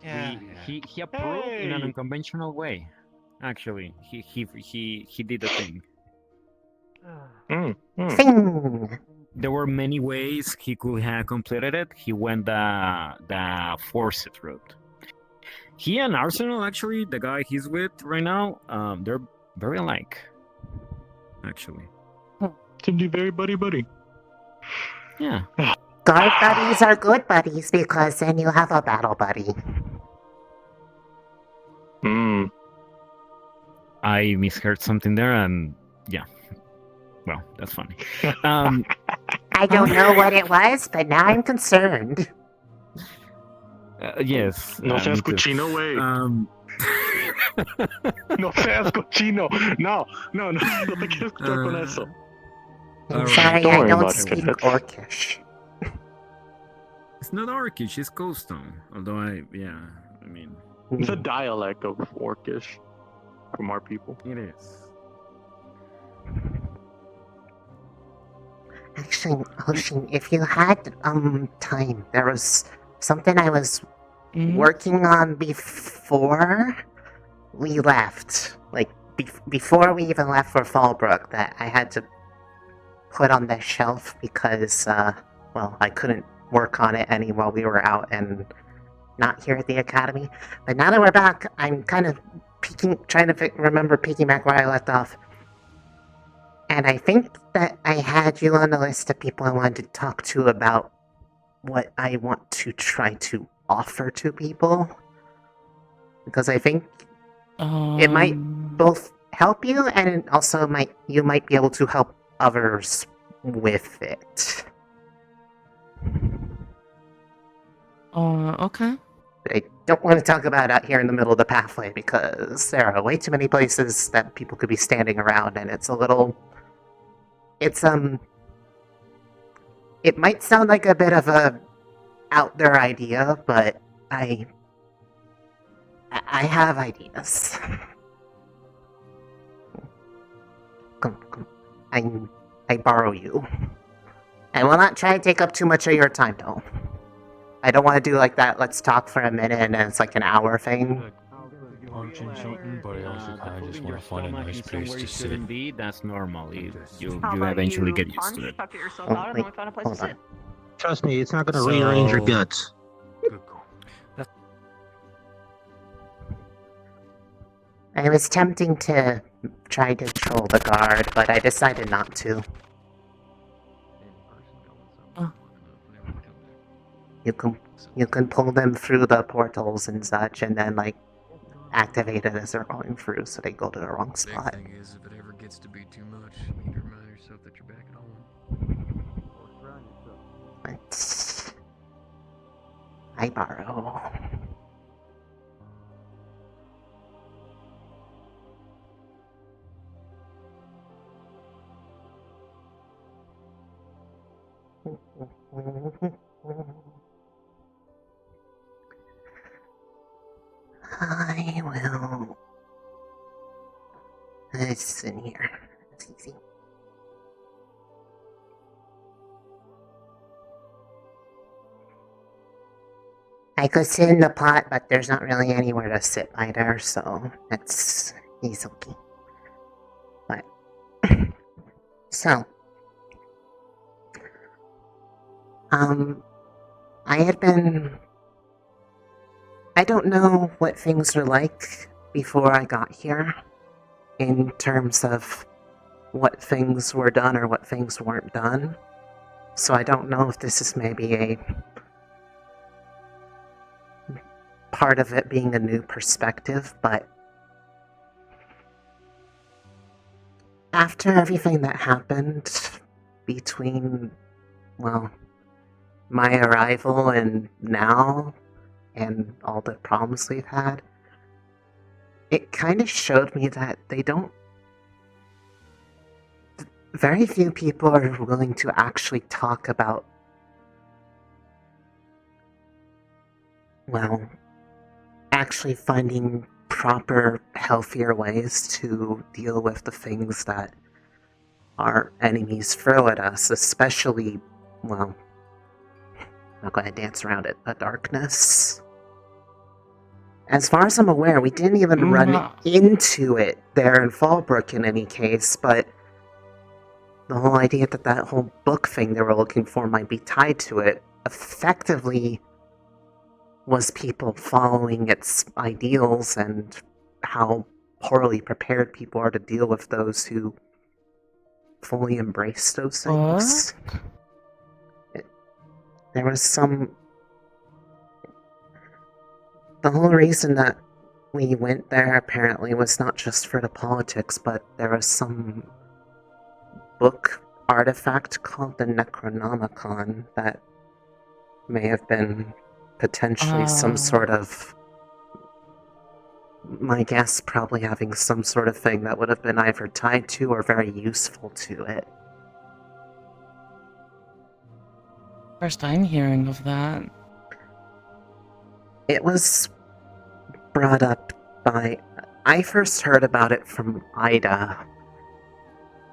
He approved in an unconventional way. Actually, he did the thing. Thing. There were many ways he could have completed it. He went the forced route. He and Arsenal, actually, the guy he's with right now, they're very alike. Actually. Seem to be very buddy. Yeah. Guard buddies are good buddies because then you have a battle buddy. I misheard something there, and yeah. Well, that's funny. I don't know what it was, but now I'm concerned. Yes. No seas me too. cochino, way. No seas cochino. No te quiero escuchar con eso. I'm sorry, Don't I worry don't about it. speak That's- Orcish. It's not Orcish, it's Coast Stone. Although I mean... It's a dialect of Orcish from our people. It is. Actually, Hoshin, if you had time, there was something I was working on before we left. Like before we even left for Fallbrook, that I had to put on the shelf because well, I couldn't work on it any while we were out and not here at the academy. But now that we're back, I'm kind of trying to remember peeking back where I left off. And I think that I had you on the list of people I wanted to talk to about what I want to try to offer to people. Because I think it might both help you and also you might be able to help others with it. Okay. I don't want to talk about it out here in the middle of the pathway because there are way too many places that people could be standing around and it's a little... It might sound like a bit of a out there idea, but I have ideas. Come. I borrow you. I will not try to take up too much of your time, though. I don't want to do like that, let's talk for a minute and it's like an hour thing. Punching something, but I also kind of just want to find a nice place to sit. Be, that's normal. You How about eventually you get used punch, to it. tuck it yourself out, and then we find a place to sit. Trust me, it's not gonna rearrange your guts. I was tempting to try to troll the guard, but I decided not to. you can pull them through the portals and such, and then like activate it as they're going through, so they go to the wrong spot. Big thing is, if it ever gets to be too much, you need to remind yourself that you're back at home. But I borrow. I will. It's in here. It's easy. I could sit in the pot, but there's not really anywhere to sit either, so he's okay. But so I don't know what things are like before I got here in terms of what things were done or what things weren't done. So I don't know if this is maybe a part of it being a new perspective, but after everything that happened between, well, my arrival and now, and all the problems we've had, it kind of showed me that very few people are willing to actually talk about, well, actually finding proper, healthier ways to deal with the things that our enemies throw at us, especially, well, I'm not going to dance around it, the darkness. As far as I'm aware, we didn't even run into it there in Fallbrook in any case, but the whole idea that that whole book thing they were looking for might be tied to it effectively was people following its ideals and how poorly prepared people are to deal with those who fully embrace those things. There was some... The whole reason that we went there apparently was not just for the politics, but there was some book artifact called the Necronomicon that may have been potentially some sort of... My guess, probably having some sort of thing that would have been either tied to or very useful to it. First I'm hearing of that. It was brought up by... I first heard about it from Ida,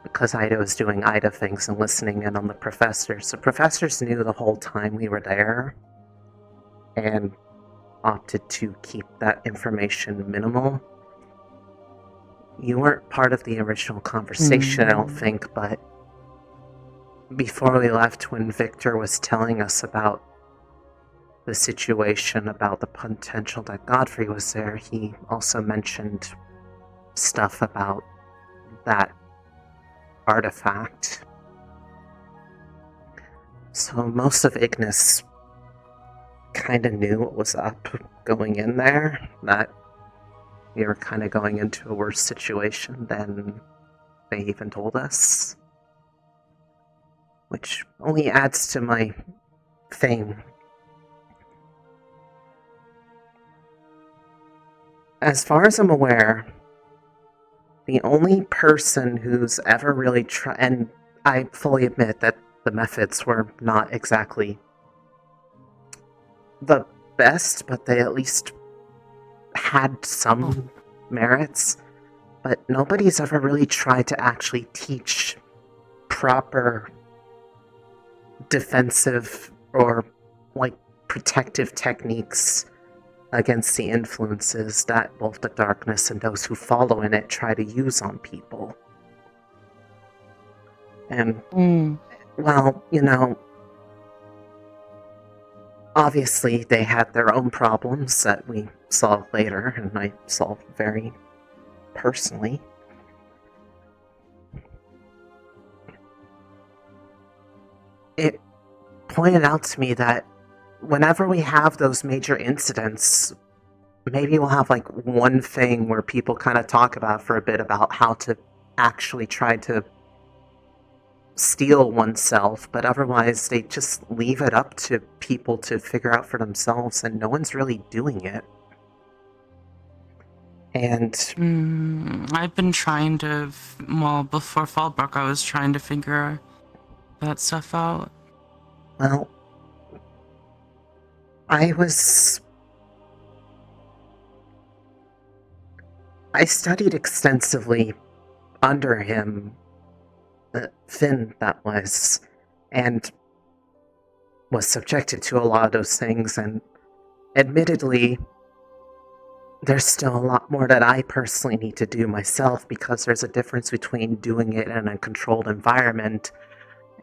because Ida was doing Ida things and listening in on the professors. The professors knew the whole time we were there, and opted to keep that information minimal. You weren't part of the original conversation, I don't think, but before we left, when Victor was telling us about the situation, about the potential that Godfrey was there, he also mentioned stuff about that artifact. So most of Ignis kind of knew what was up going in there, that we were kind of going into a worse situation than they even told us. Which only adds to my thing. As far as I'm aware, the only person who's ever really tried, and I fully admit that the methods were not exactly the best, but they at least had some merits, but nobody's ever really tried to actually teach proper defensive or like protective techniques against the influences that both the darkness and those who follow in it try to use on people. And well, you know, obviously they had their own problems that we saw later, and I saw very personally. It pointed out to me that whenever we have those major incidents, maybe we'll have like one thing where people kind of talk about for a bit about how to actually try to steel oneself, but otherwise they just leave it up to people to figure out for themselves, and no one's really doing it. And I've been trying to, well, before Fallbrook, I was trying to figure that stuff out. Well, I studied extensively under him, Finn that was, and was subjected to a lot of those things, and admittedly, there's still a lot more that I personally need to do myself, because there's a difference between doing it in a controlled environment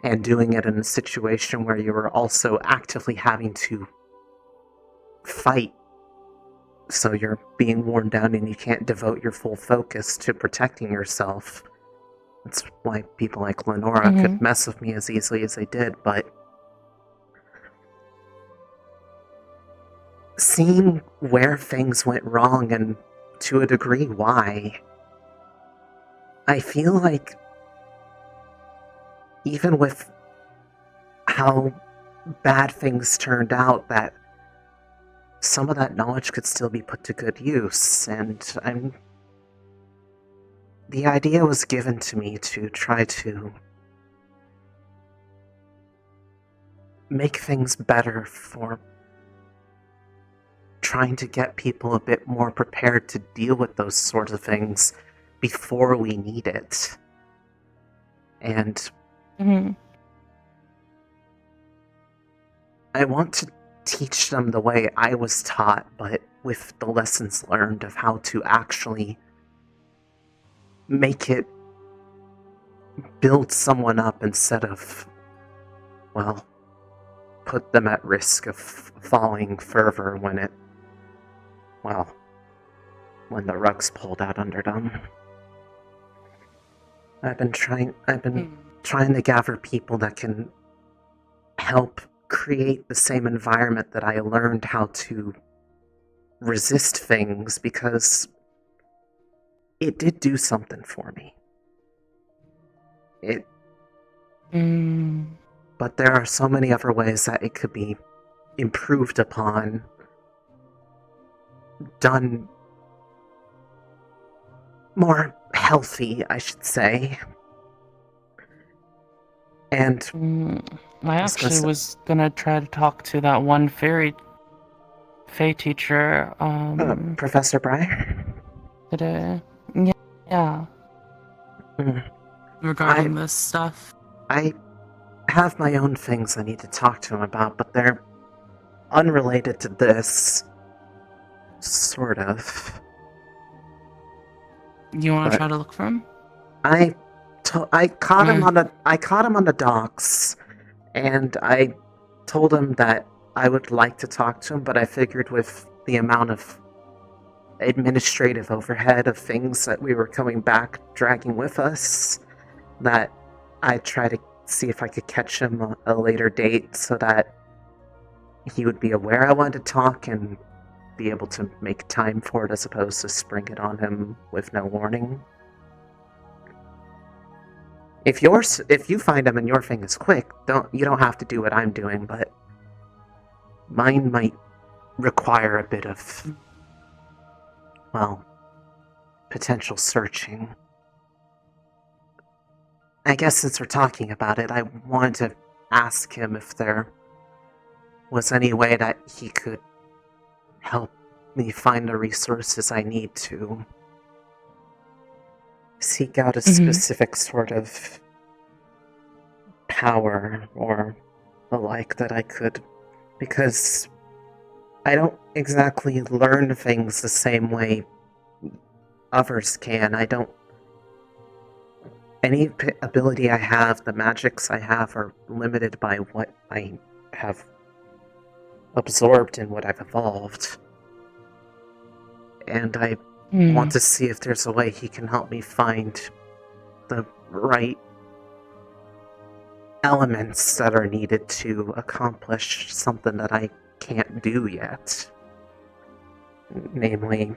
and doing it in a situation where you are also actively having to fight. So you're being worn down and you can't devote your full focus to protecting yourself. That's why people like Lenora could mess with me as easily as they did, but seeing where things went wrong, and to a degree why, I feel like even with how bad things turned out, that some of that knowledge could still be put to good use, and the idea was given to me to try to make things better for trying to get people a bit more prepared to deal with those sorts of things before we need it. And I want to teach them the way I was taught, but with the lessons learned of how to actually make it build someone up instead of, well, put them at risk of falling further when the rug's pulled out under them. I've been trying to gather people that can help create the same environment that I learned how to resist things, because it did do something for me. But there are so many other ways that it could be improved upon, done more healthy, I should say. And I actually was gonna try to talk to that one Fae teacher, Professor Breyer? Today. Yeah. Regarding this stuff. I have my own things I need to talk to him about, but they're unrelated to this. Sort of. You want to try to look for him? I caught him on the docks, and I told him that I would like to talk to him, but I figured with the amount of administrative overhead of things that we were coming back dragging with us, that I'd try to see if I could catch him a later date so that he would be aware I wanted to talk and be able to make time for it, as opposed to spring it on him with no warning. If you find him and your thing is quick, you don't have to do what I'm doing, but mine might require a bit of, well, potential searching. I guess since we're talking about it, I wanted to ask him if there was any way that he could help me find the resources I need to seek out a specific sort of power or the like that I could, because I don't exactly learn things the same way others can. Any ability I have, the magics I have, are limited by what I have absorbed and what I've evolved. And I want to see if there's a way he can help me find the right elements that are needed to accomplish something that I can't do yet. Namely,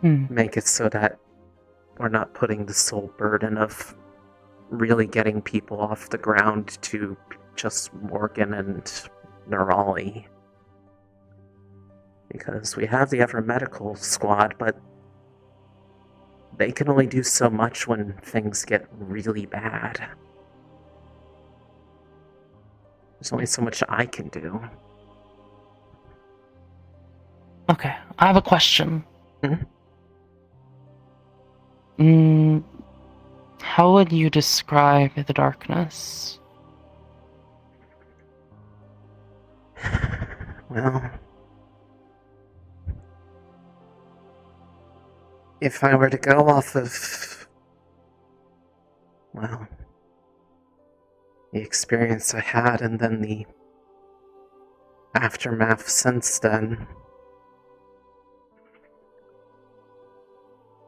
Hmm. make it so that we're not putting the sole burden of really getting people off the ground to just Morgan and Nerali. Because we have the Ever Medical Squad, but they can only do so much when things get really bad. There's only so much I can do. Okay, I have a question. How would you describe the darkness? Well, if I were to go off of, well, the experience I had and then the aftermath since then,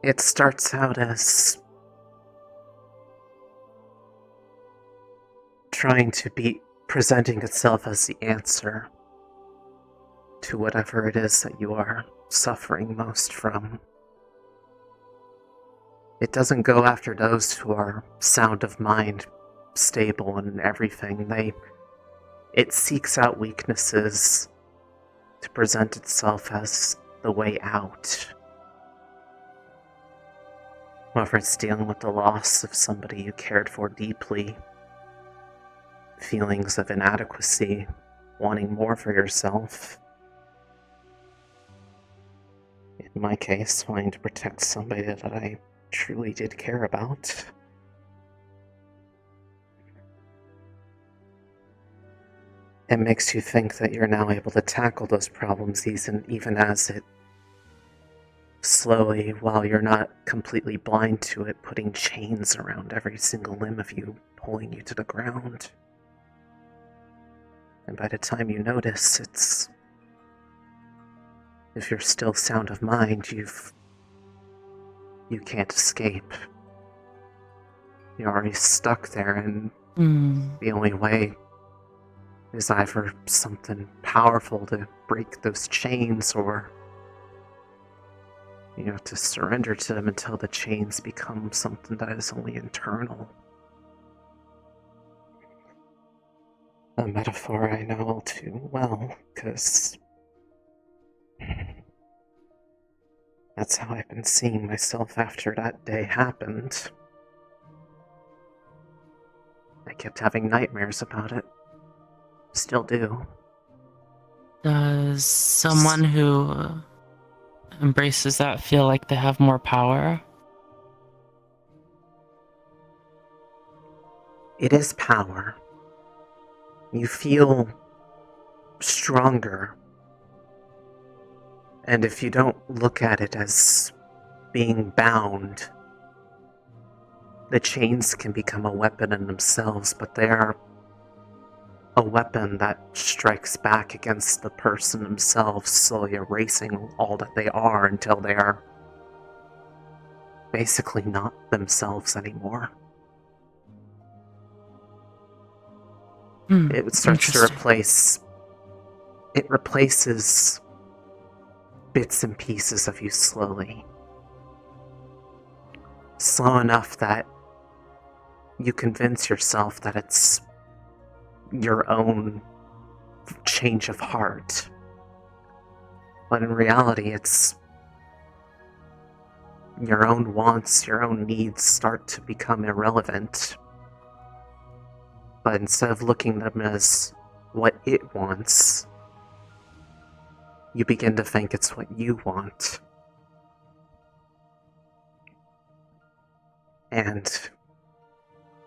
it starts out as trying to be presenting itself as the answer to whatever it is that you are suffering most from. It doesn't go after those who are sound of mind, stable and everything. It seeks out weaknesses to present itself as the way out. Whether it's dealing with the loss of somebody you cared for deeply, feelings of inadequacy, wanting more for yourself. In my case, wanting to protect somebody that I truly did care about. It makes you think that you're now able to tackle those problems even as it slowly, while you're not completely blind to it, putting chains around every single limb of you, pulling you to the ground. And by the time you notice, if you're still sound of mind, you can't escape. You're already stuck there, and the only way is either something powerful to break those chains, or you have to surrender to them until the chains become something that is only internal. A metaphor I know all too well, because that's how I've been seeing myself after that day happened. I kept having nightmares about it. Still do. Does someone who embraces that feel like they have more power? It is power. You feel stronger. And if you don't look at it as being bound, the chains can become a weapon in themselves, but they are a weapon that strikes back against the person themselves, slowly erasing all that they are until they are basically not themselves anymore. It starts to replaces bits and pieces of you slowly. Slow enough that you convince yourself that it's your own change of heart. But in reality, it's your own wants, your own needs start to become irrelevant. But instead of looking at them as what it wants, you begin to think it's what you want. And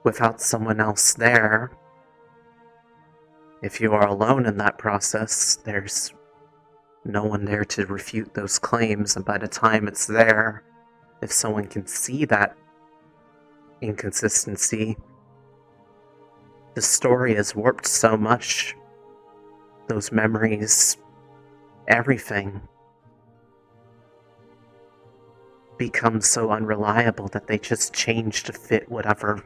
without someone else there, if you are alone in that process, there's no one there to refute those claims, and by the time it's there, if someone can see that inconsistency, the story is warped so much, those memories, everything becomes so unreliable that they just change to fit whatever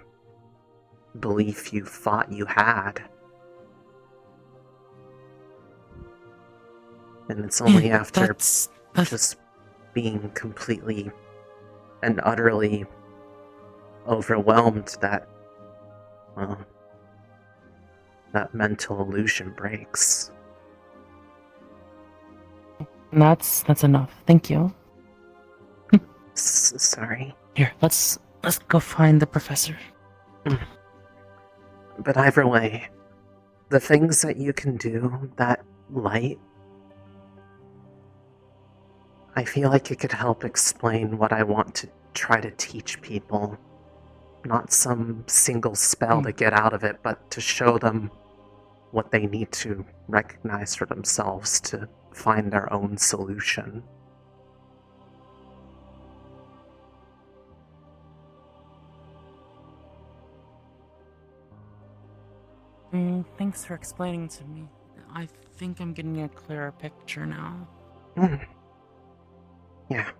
belief you thought you had. And it's only after that's just being completely and utterly overwhelmed that, well, that mental illusion breaks. That's enough. Thank you. Sorry. Here, let's go find the professor. But either way, the things that you can do, that light, I feel like it could help explain what I want to try to teach people. Not some single spell to get out of it, but to show them what they need to recognize for themselves to find their own solution. Thanks for explaining to me. I think I'm getting a clearer picture now. Yeah.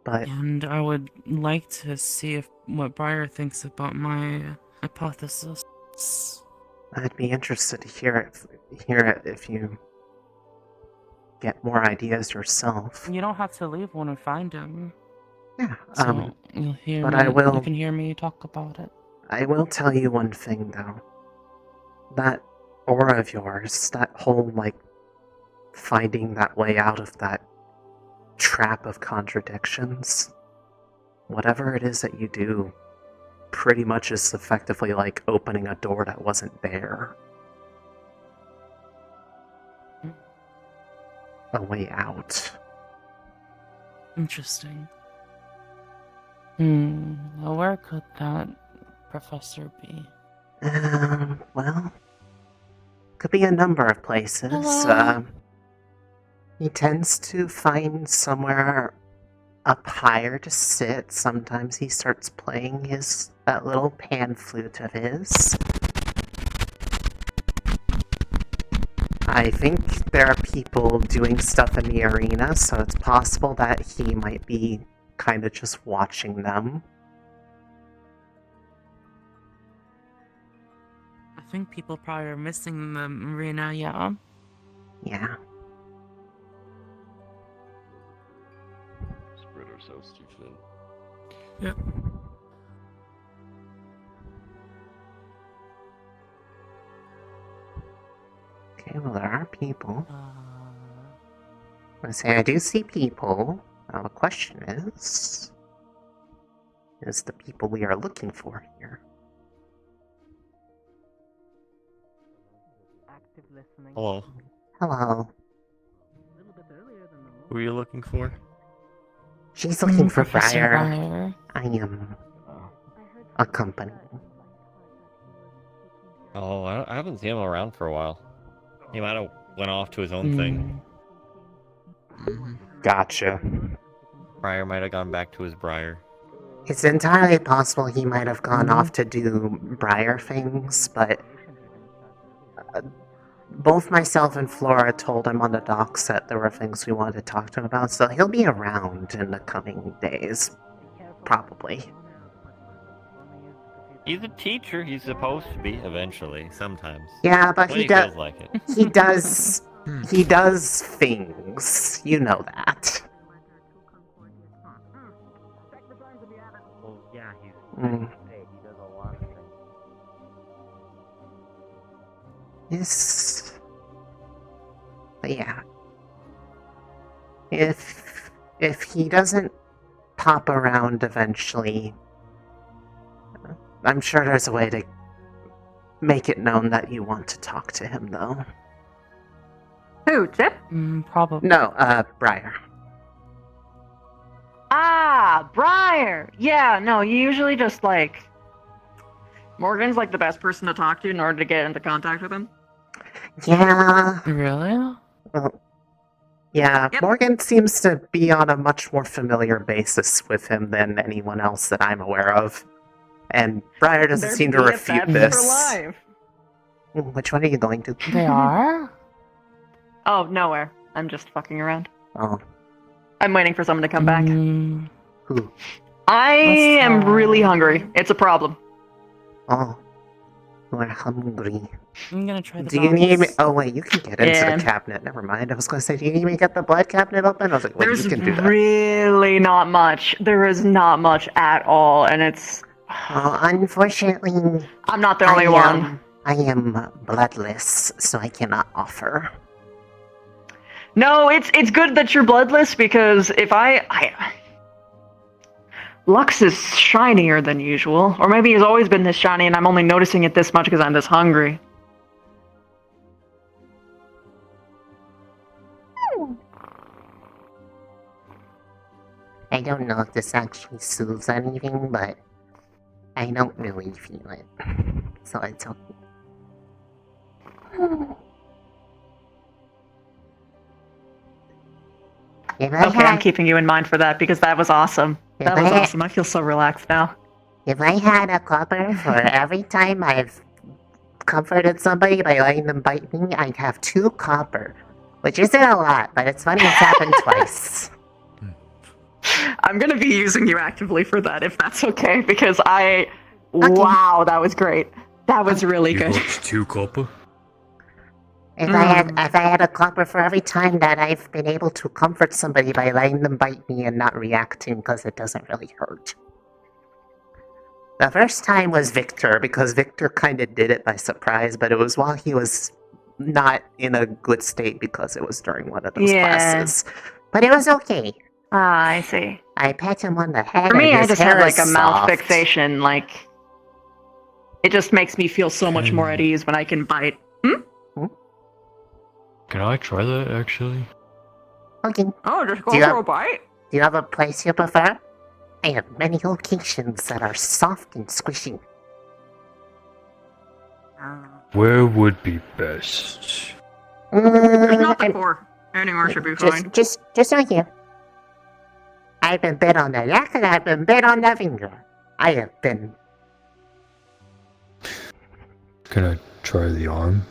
But... And I would like to see what Briar thinks about my hypothesis. I'd be interested to hear it if you get more ideas yourself. You don't have to leave when we find him. Yeah, So you'll hear but me, I will... You can hear me talk about it. I will tell you one thing, though. That aura of yours, that whole, finding that way out of that trap of contradictions, whatever it is that you do, pretty much is effectively like opening a door that wasn't there. A way out. Interesting. Well, where could that professor be? Well, could be a number of places. He tends to find somewhere up higher to sit. Sometimes he starts playing that little pan flute of his. I think there are people doing stuff in the arena, so it's possible that he might be kind of just watching them. I think people probably are missing the arena, yeah. Yeah. Spread ourselves too thin. Yep. Okay, well, there are people. I do see people. Now the question is the people we are looking for here? Active listening. Hello. Hello. Who are you looking for? She's looking for Professor Briar. I am accompanying. Oh, I haven't seen him around for a while. He might have went off to his own thing. Gotcha. Briar might have gone back to his Briar. It's entirely possible he might have gone off to do Briar things, but both myself and Flora told him on the docks that there were things we wanted to talk to him about, so he'll be around in the coming days. Probably. He's a teacher. He's supposed to be eventually, sometimes. Yeah, but when he does. feels like it. He does. He does things. You know that. Well, yeah, he's Mm. he does a lot of things. Yes. But yeah. If he doesn't pop around eventually, I'm sure there's a way to make it known that you want to talk to him, though. Who, Chip? Probably. No, Briar. Ah, Briar! Yeah, no, you usually just, Morgan's, the best person to talk to in order to get into contact with him. Yeah. Really? Well, yeah, Yep. Morgan seems to be on a much more familiar basis with him than anyone else that I'm aware of. And Briar doesn't seem to refute this. For life. Which one are you going to? They are? Oh, nowhere. I'm just fucking around. Oh. I'm waiting for someone to come back. Who? I am really hungry. It's a problem. Oh. We're hungry. I'm gonna try the Do you need me? box. Oh wait, you can get into Yeah. the cabinet. Never mind. I was gonna say, do you need me to get the blood cabinet open? I was like, wait, There's you can do that. really not much. There is not much at all, and it's. Unfortunately, I'm not the only one. I am bloodless, so I cannot offer. No, it's good that you're bloodless because if Lux is shinier than usual, or maybe he's always been this shiny, and I'm only noticing it this much because I'm this hungry. I don't know if this actually soothes anything, but I don't really feel it. So it's okay. Okay, I'm keeping you in mind for that because that was awesome. That was awesome. I feel so relaxed now. If I had a copper for every time I've comforted somebody by letting them bite me, I'd have 2 copper. Which isn't a lot, but it's funny it's happened twice. I'm gonna be using you actively for that if that's okay, because wow, that was great. That was really You good. got 2 copper? If I had a copper for every time that I've been able to comfort somebody by letting them bite me and not reacting because it doesn't really hurt. The first time was Victor, because Victor kind of did it by surprise, but it was while he was not in a good state because it was during one of those classes. But it was okay. Ah, I see. I pat him on the head. For me, and I his just hair have like is a mouth soft. fixation. Like, it just makes me feel so much more at ease when I can bite. Can I try that, actually? Okay. Oh, just go Do you for have- a bite. Do you have a place you prefer? I have many locations that are soft and squishy. Where would be best? There's nothing for. Anywhere should be fine. Just right here. I've been bit on the neck and I've been bit on the finger. I have been. Can I try the arm?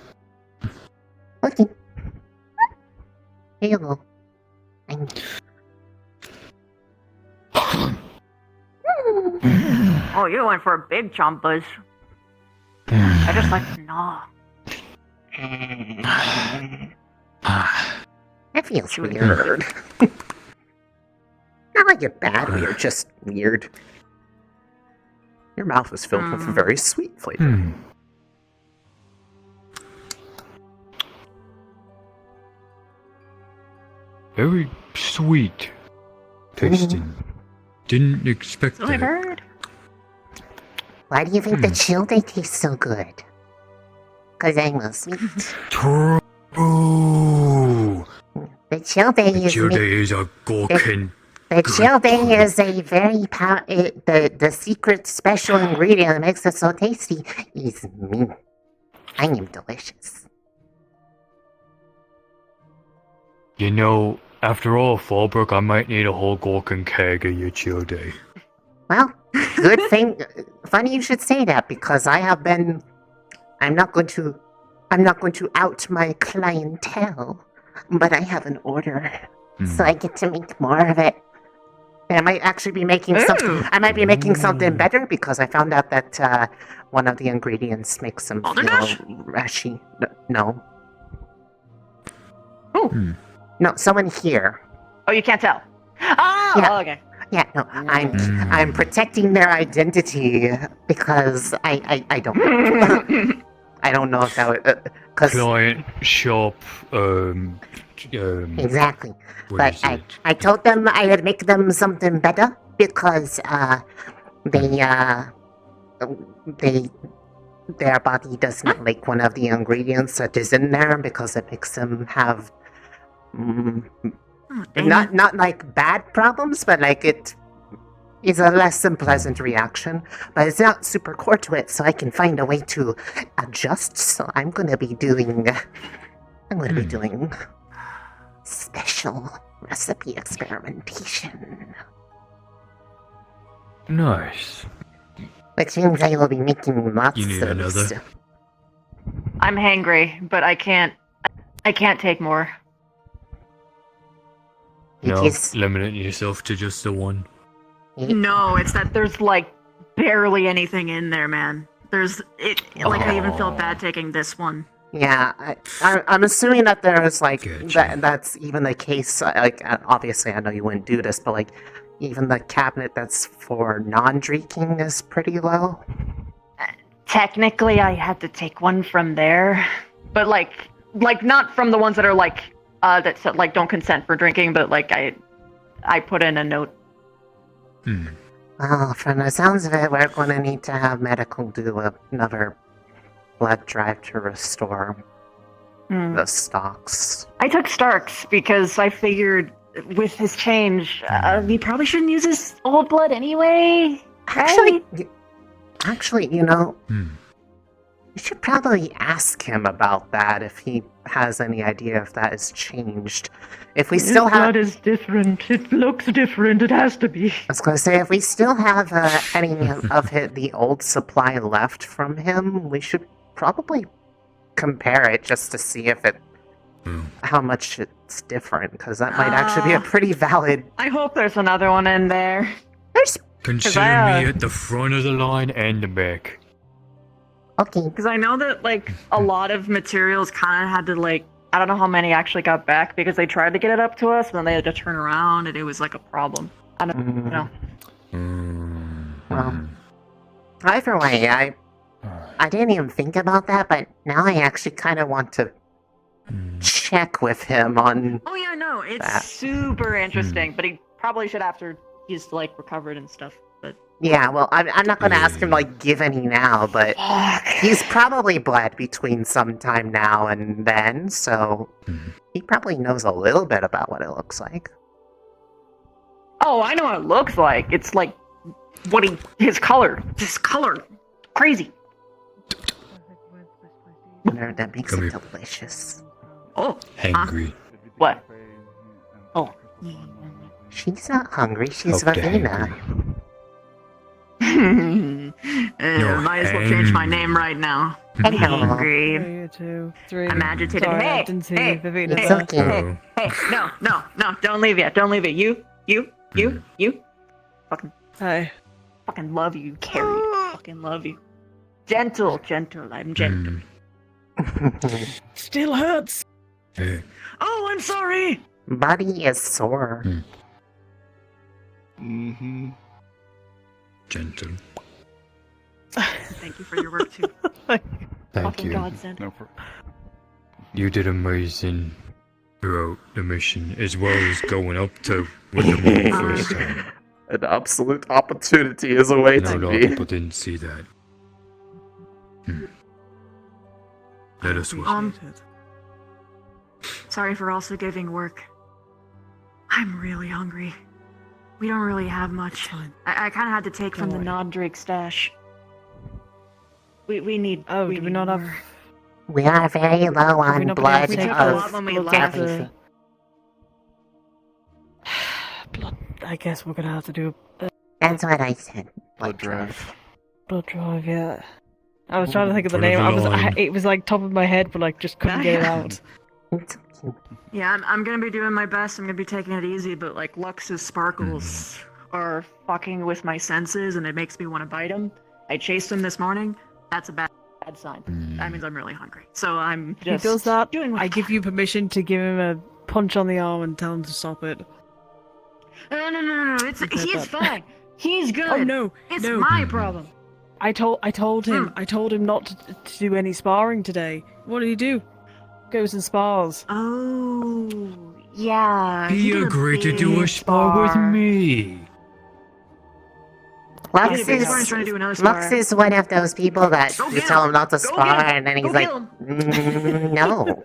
Okay. Here you go. Oh, you went for a big chomp, Buzz. I just like to gnaw. That feels weird. Not like it bad weird, just weird. Your mouth is filled with a very sweet flavor. Very sweet tasting. Didn't expect Silly that. bird. Why do you think the chill day tastes so good? Because I'm a sweet. True. The chill day is. Childe is a gawkin. The chill day is a very the secret special ingredient that makes it so tasty is me. I am delicious. You know, after all, Fallbrook, I might need a whole gawkin keg of your Childe. Well, good thing. Funny you should say that because I have been. I'm not going to out my clientele, but I have an order, so I get to make more of it. And I might actually be making something. I might be making something better because I found out that one of the ingredients makes them feel rashy. No. No, someone here. Oh, you can't tell. Oh, Yeah. okay. Yeah, no, I'm protecting their identity because I don't I don't know if that would Client shop. Exactly. What But is I told them I would make them something better because their body does not like one of the ingredients that is in there because it makes them have not like bad problems, but like it is a less than pleasant reaction. But it's not super core to it, so I can find a way to adjust. So I'm gonna be doing special recipe experimentation. Nice. Which means I will be making lots You need of another? stuff. I'm hangry, but I can't take more. No, is- limiting yourself to just the one. No, it's that there's like barely anything in there, man. There's it. Like I even feel bad taking this one. Yeah, I'm assuming that there's like that's even the case. Like obviously, I know you wouldn't do this, but like even the cabinet that's for non-drinking is pretty low. Technically, I had to take one from there, but like not from the ones that are like that said, like don't consent for drinking, but like I put in a note. Well, from the sounds of it, we're going to need to have medical do another blood drive to restore the stocks. I took Stark's because I figured with his change, we probably shouldn't use his old blood anyway. Actually, you know, you should probably ask him about that if he has any idea if that has changed. If we still have... blood is different. It looks different. It has to be. I was going to say, if we still have any of the old supply left from him, we should probably compare it just to see if it... how much it's different, because that might actually be a pretty valid... I hope there's another one in there. Consider me at the front of the line and the back. Okay. Because I know that, like, a lot of materials kind of had to, like, I don't know how many actually got back because they tried to get it up to us, and then they had to turn around, and it was, like, a problem. I don't know. Well, either way, I didn't even think about that, but now I actually kind of want to check with him on... Oh, yeah, no, it's super interesting, but he probably should after he's, like, recovered and stuff, but... Yeah, well, I'm not going to ask him, like, give any now, but he's probably bled between sometime now and then, so he probably knows a little bit about what it looks like. Oh, I know what it looks like. It's like his color. His color. Crazy. That makes it delicious. Oh. Hangry. What? Oh. She's not hungry, she's Ravina. Might as well change my name right now. I'm hungry. 3, 2, 3. I'm agitated. Sorry, I Hey, didn't see hey, Vivina. hey, It's okay. hey, no, don't leave yet. Don't leave it. You. Hi. Fucking love you, Carrie. Fucking love you. Gentle. I'm gentle. Still hurts. Oh, I'm sorry. Body is sore. Gentle. Thank you for your work too. Thank you. Godsend. You did amazing throughout the mission, as well as going up to win the war first time. An absolute opportunity is awaiting A lot of me. people didn't see that. Let us work. Sorry for also giving work. I'm really hungry. We don't really have much. I kind of had to take from the non-Drake stash. We need. Oh, do we not have? We are very low on blood We took a lot of when we left. everything. Blood. I guess we're gonna have to do a That's what I said. Blood drive. blood drive. Yeah. I was trying to think of the Front of name. the line. It was like top of my head, but like just couldn't get it out. Yeah, I'm gonna be doing my best. I'm gonna be taking it easy, but like Lux's sparkles are fucking with my senses, and it makes me want to bite him. I chased him this morning. That's a bad sign. That means I'm really hungry. So I'm If he just does that, doing what I give you permission to give him a punch on the arm and tell him to stop it. No. He's fine. He's good. Oh no, It's no. my problem. I told him not to do any sparring today. What did he do? Goes and spars. Oh, yeah. He agreed to do a spar with me. Lux He's trying to do another is spar. one of those people that Go you get tell him. him not to Go spar, get him. and then he's Go like, get him. No.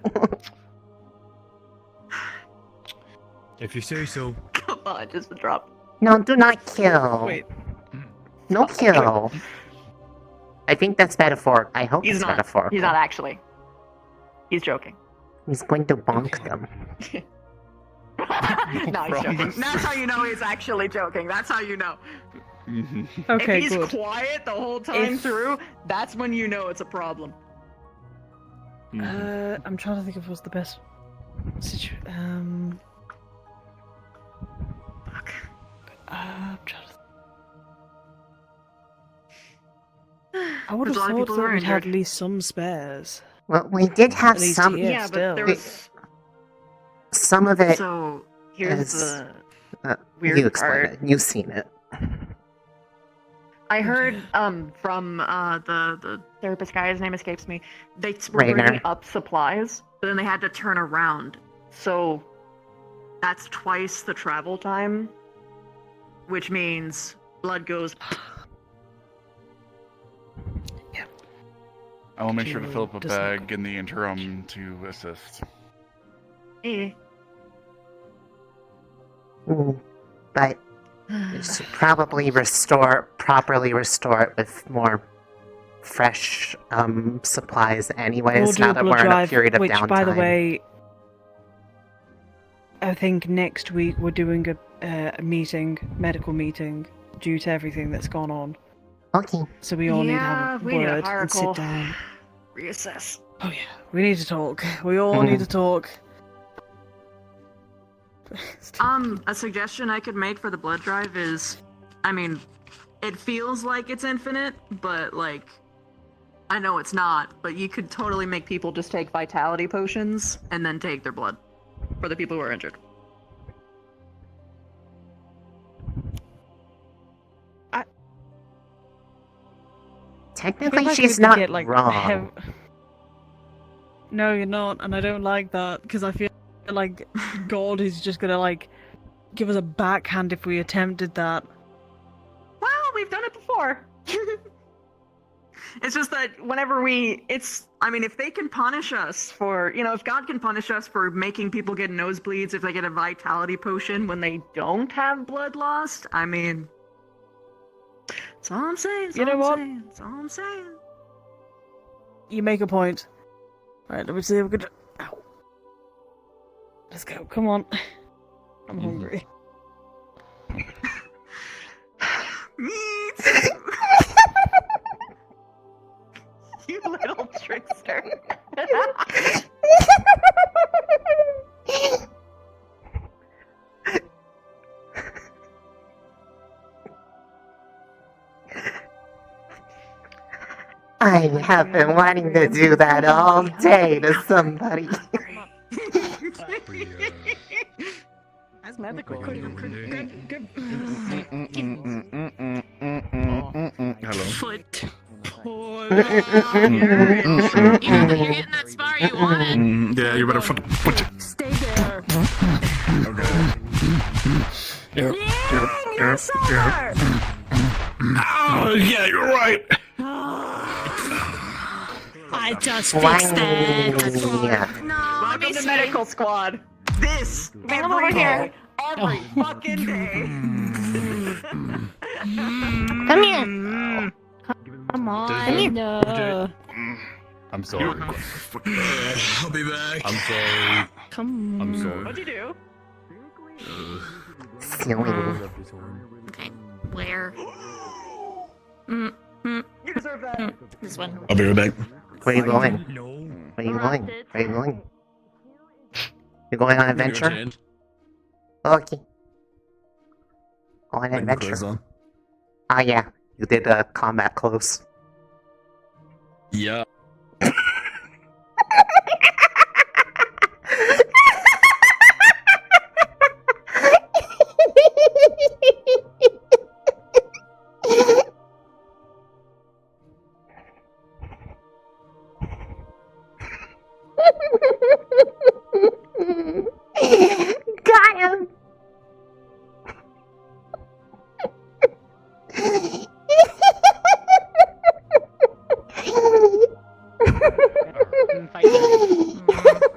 If you say so. Come on, just drop. No, do not kill. Wait. No kill. I think that's metaphor. I hope He's it's not. metaphorical. He's not actually. He's joking. He's going to bonk them. No, he's joking. That's how you know he's actually joking. That's how you know. Okay, if he's good. quiet the whole time If- through, that's when you know it's a problem. I'm trying to think of what's the best situation. Fuck. I'm trying to. I would have There's a lot of thought people who that are we'd had injured. at least some spares. Well, we did have At least some. here, Yeah, still. but there was. Some of it. So here's is, the weird you explain part. it. You've seen it. I heard from the therapist guy, his name escapes me. They were Rainer. bringing up supplies, but then they had to turn around. So that's twice the travel time, which means blood goes. I will make sure to fill up a bag in the interim to assist. Eh. But you should probably properly restore it with more fresh supplies anyways, We'll do now a that blood we're in a drive, period of which, downtime. by the way, I think next week we're doing a medical meeting, due to everything that's gone on. Okay. So we all need to have a we need a word and sit hierarchical down. reassess. Oh yeah, we need to talk. We all need to talk. A suggestion I could make for the blood drive is, I mean, it feels like it's infinite, but like, I know it's not, but you could totally make people just take vitality potions and then take their blood for the people who are injured. Technically, like she's we could not get, like, wrong. No, you're not, and I don't like that, because I feel like God is just gonna, like, give us a backhand if we attempted that. Well, we've done it before. It's just that whenever I mean, if they can punish us for, if God can punish us for making people get nosebleeds if they get a vitality potion when they don't have blood lost, I mean, that's all I'm saying. You know what? That's all I'm saying. You make a point. Right, let me see if we could. Ow. Let's go. Come on. I'm hungry. Me too. You little trickster. I have been wanting to do that all day to somebody. That's medical. Hello. Foot. You're getting that spar you want. Yeah, you better put your... Stay there. Oh, yeah, you're right. I just fixed it. Welcome to medical squad. This every day, every fucking day. Come here. Come on. Come here. No. I'm sorry. I'll be back. I'm sorry. Come on. I'm sorry. What'd you do? Okay. Where? You deserve that. This one. I'll be right back. Where are you going? Where are you going? Where are you going? You're going on an adventure? Okay. On an adventure. Ah, yeah. You did combat close. Yeah. Got him!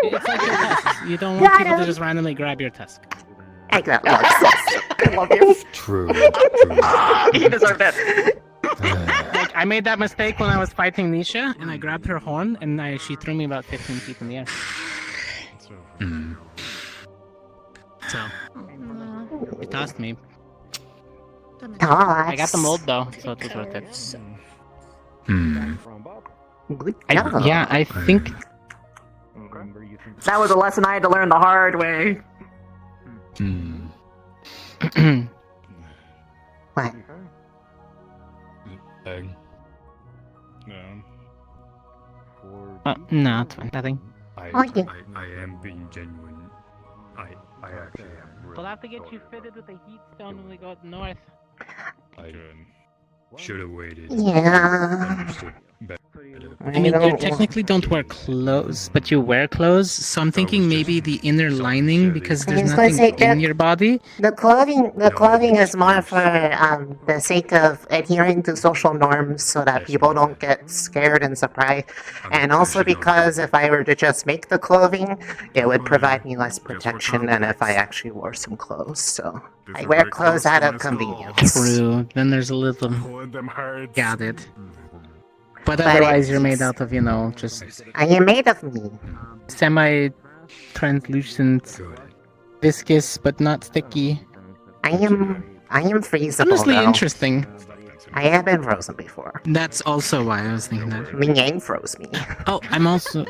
It's like your tusks. You don't want people to just randomly grab your tusk. I got I love you. True. He deserved it. Like, I made that mistake when I was fighting Nisha, and I grabbed her horn, and she threw me about 15 feet in the air. So, it tossed me. I got the mold though, so it was worth it. Good Yeah, I think. That was a lesson I had to learn the hard way. What? down. No, it's fine. Nothing. I am being genuine. I actually am. Really We'll have to get you fitted with a heat stone when we go north. I should have waited. Yeah. Understood better. I mean, you technically don't wear clothes, but you wear clothes, so I'm thinking maybe the inner lining, because there's nothing in your body. The clothing is more for the sake of adhering to social norms so that people don't get scared and surprised. And also because if I were to just make the clothing, it would provide me less protection than if I actually wore some clothes. So I wear clothes out of convenience. True. Then there's a little. Got it. But otherwise, you're made out of, just. I am made of me. Semi-translucent, viscous but not sticky. I am freezable. Honestly, though. interesting. I have been frozen before. That's also why I was thinking that. Ming Yang froze me. Oh, I'm also.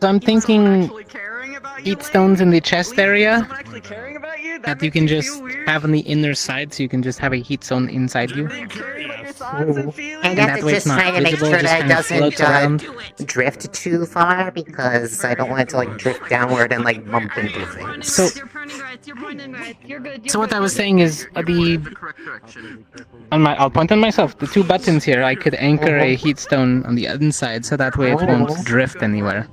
So I'm thinking heat stones in the chest area that you can just have on the inner side, so you can just have a heat stone inside you. I have to just try to make sure that it doesn't drift too far because I don't want it to drift downward and bump into things. So what I was saying is I'll point on myself. The two buttons here, I could anchor a heat stone on the inside, so that way it won't drift anywhere.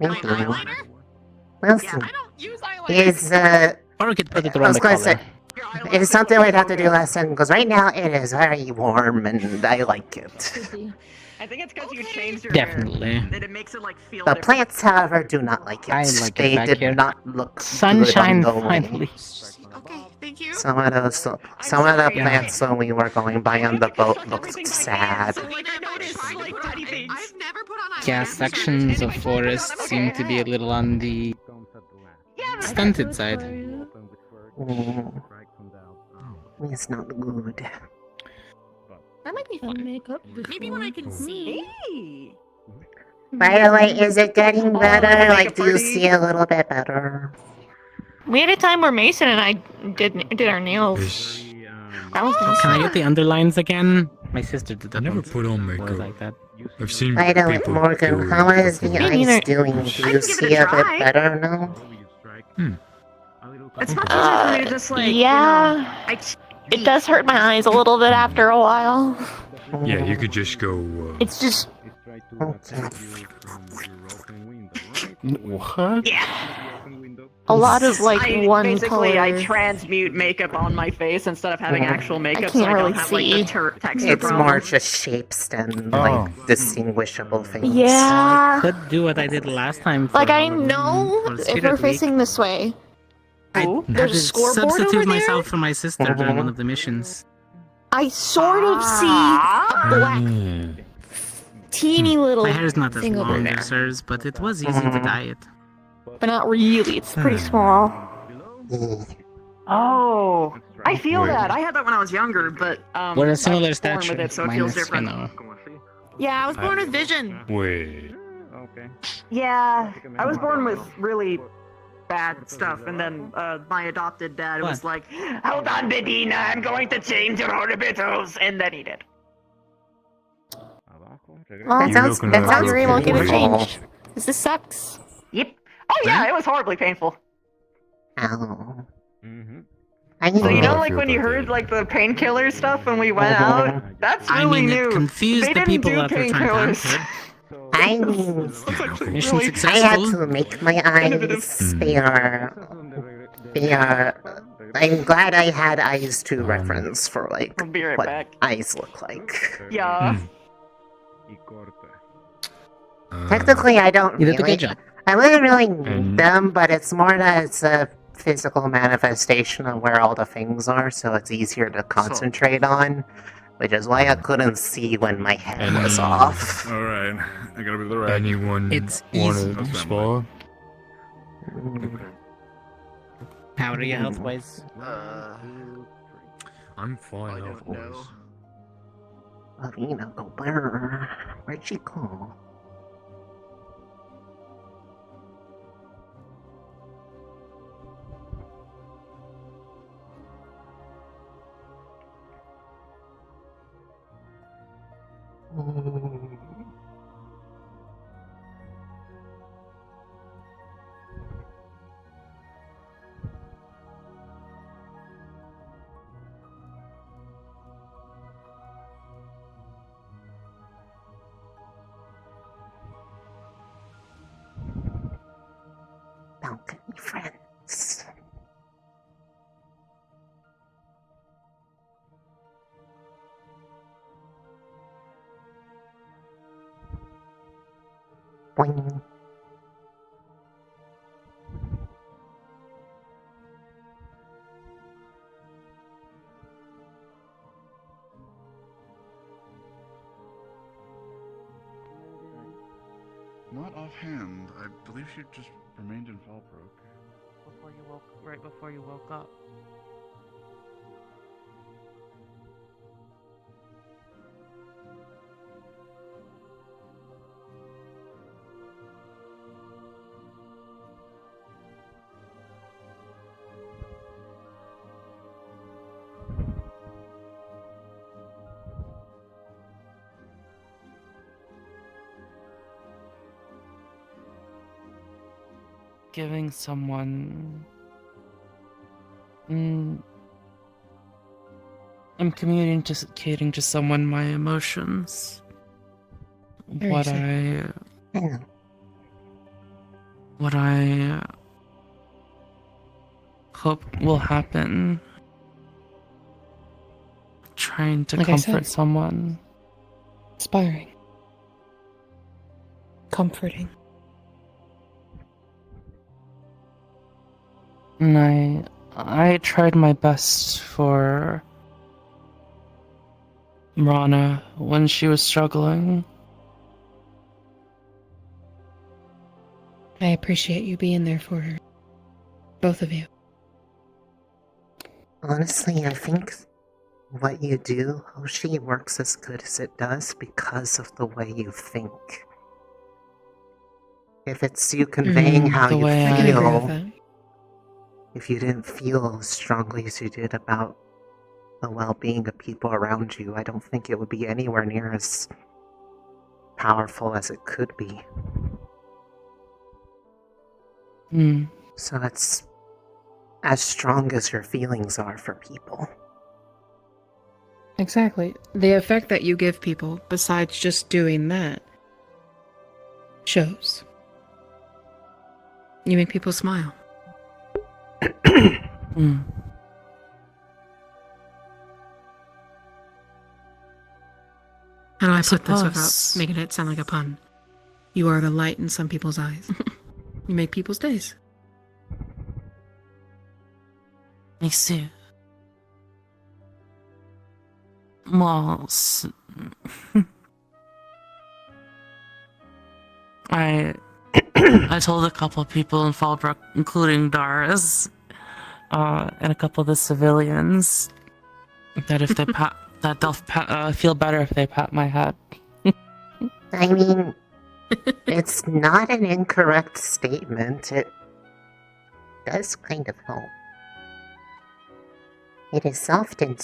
Thank you. We'll see. Or we could put it around the collar. It is something we'd have to do less than, because right now it is very warm and I like it. I think it's because you changed your Definitely. hair. That it makes it feel The different. plants, however, do not like it. I like it they back did here. not look Sunshine good on the way. finally. Some of the plants when we were going by on the boat looked sad. Yeah, sections of forest seem to be a little on the stunted side. It's not good. That might be fun. Makeup. Maybe when I can see. By the way, is it getting better? Do you see a little bit better? We had a time where Mason and I did our nails. That was nice. Can I get the underlines again? My sister did that. I never once. put on It was makeup. like that. I've seen By the way, people Morgan, do it how is the before. ice doing? Do you see a bit better now? It's much easier for me to just yeah. It does hurt my eyes a little bit after a while. Yeah, you could just go. It's just. What? Yeah. A lot of one basically, color. I transmute makeup on my face instead of having actual makeup, can't so I really don't have see. the texture It's problem. more just shapes than distinguishable things. Yeah. I could do what I did last time. Like I know for if Spirit we're Week. facing this way. I had There's a to scoreboard substitute over there? myself for my sister during one of the missions. I sort of see a black, teeny little My hair is not as thing over long there, as hers, but it was easy to dye it. but not really. It's pretty small. Oh, I feel Wait. that. I had that when I was younger, but We're a similar I was born stature, with it, so it feels minus, different. Yeah, I was born with vision. Wait. Yeah, I was born with really bad stuff, and then my adopted dad was like, "Hold on, Bedina, I'm going to change your orbitals," and then he did. Well, That sounds Valkyrie won't get it painful. changed. This sucks. Yep. Oh yeah, it was horribly painful. Ow. So you know, when you heard the painkiller stuff when we went out, that's really new. It confused They the didn't people do that were trying to painkillers. answer. I mean, Mission I had successful. to make my eyes. They are. I'm glad I had eyes to reference for I'll be right what back. eyes look like. Yeah. Technically, I don't You did a really. good job. I wouldn't really need them, but it's more that it's a physical manifestation of where all the things are, so it's easier to concentrate on. Which is why I couldn't see when my head was off. Alright, I gotta be the right. Anyone It's want easy. to spar? How are you health-wise? I'm fine health-wise. Arena, go where? Where'd she go? Boing. Not offhand. I believe she just remained in Fallbrook. Right before you woke up. Giving someone. I'm communicating to someone my emotions. What I hope will happen. Trying to comfort someone. Inspiring. Comforting. And I tried my best for Rana when she was struggling. I appreciate you being there for her. Both of you. Honestly, I think what you do, Hoshi, works as good as it does because of the way you think. If it's you conveying how you feel, if you didn't feel as strongly as you did about the well-being of people around you, I don't think it would be anywhere near as powerful as it could be. So it's as strong as your feelings are for people. Exactly. The effect that you give people, besides just doing that, shows. You make people smile. How do I put this without making it sound like a pun? You are the light in some people's eyes. You make people's days. I see. Well, I told a couple of people in Fallbrook, including Dars, and a couple of the civilians, that if they that they'll feel better if they pat my head. I mean, it's not an incorrect statement. It does kind of help. It is soft and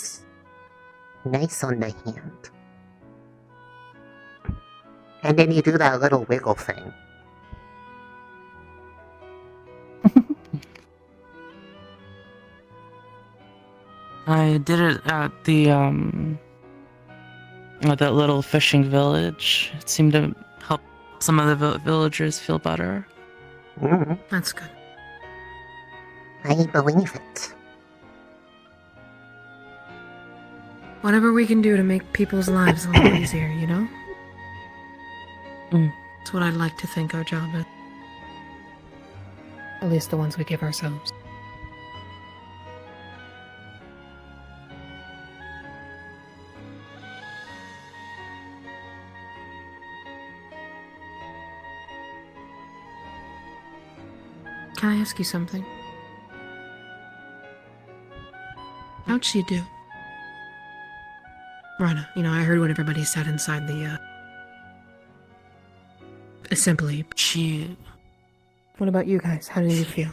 nice on the hand. And then you do that little wiggle thing. I did it at the at that little fishing village. It seemed to help some of the villagers feel better. That's good. I believe it. Whatever we can do to make people's lives a little easier, you know? That's what I'd like to think our job is. At least the ones we give ourselves. Can I ask you something? How'd she do? Rana, you know, I heard what everybody said inside the, assembly. What about you guys? How did you feel?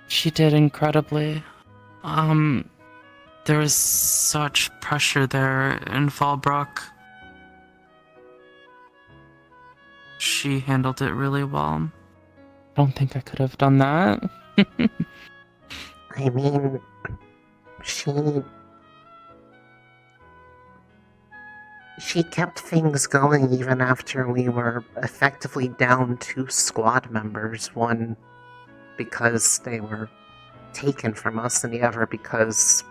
She did incredibly. There was such pressure there in Fallbrook. She handled it really well. I don't think I could have done that. I mean, she kept things going even after we were effectively down 2 squad members. One because they were taken from us, and the other because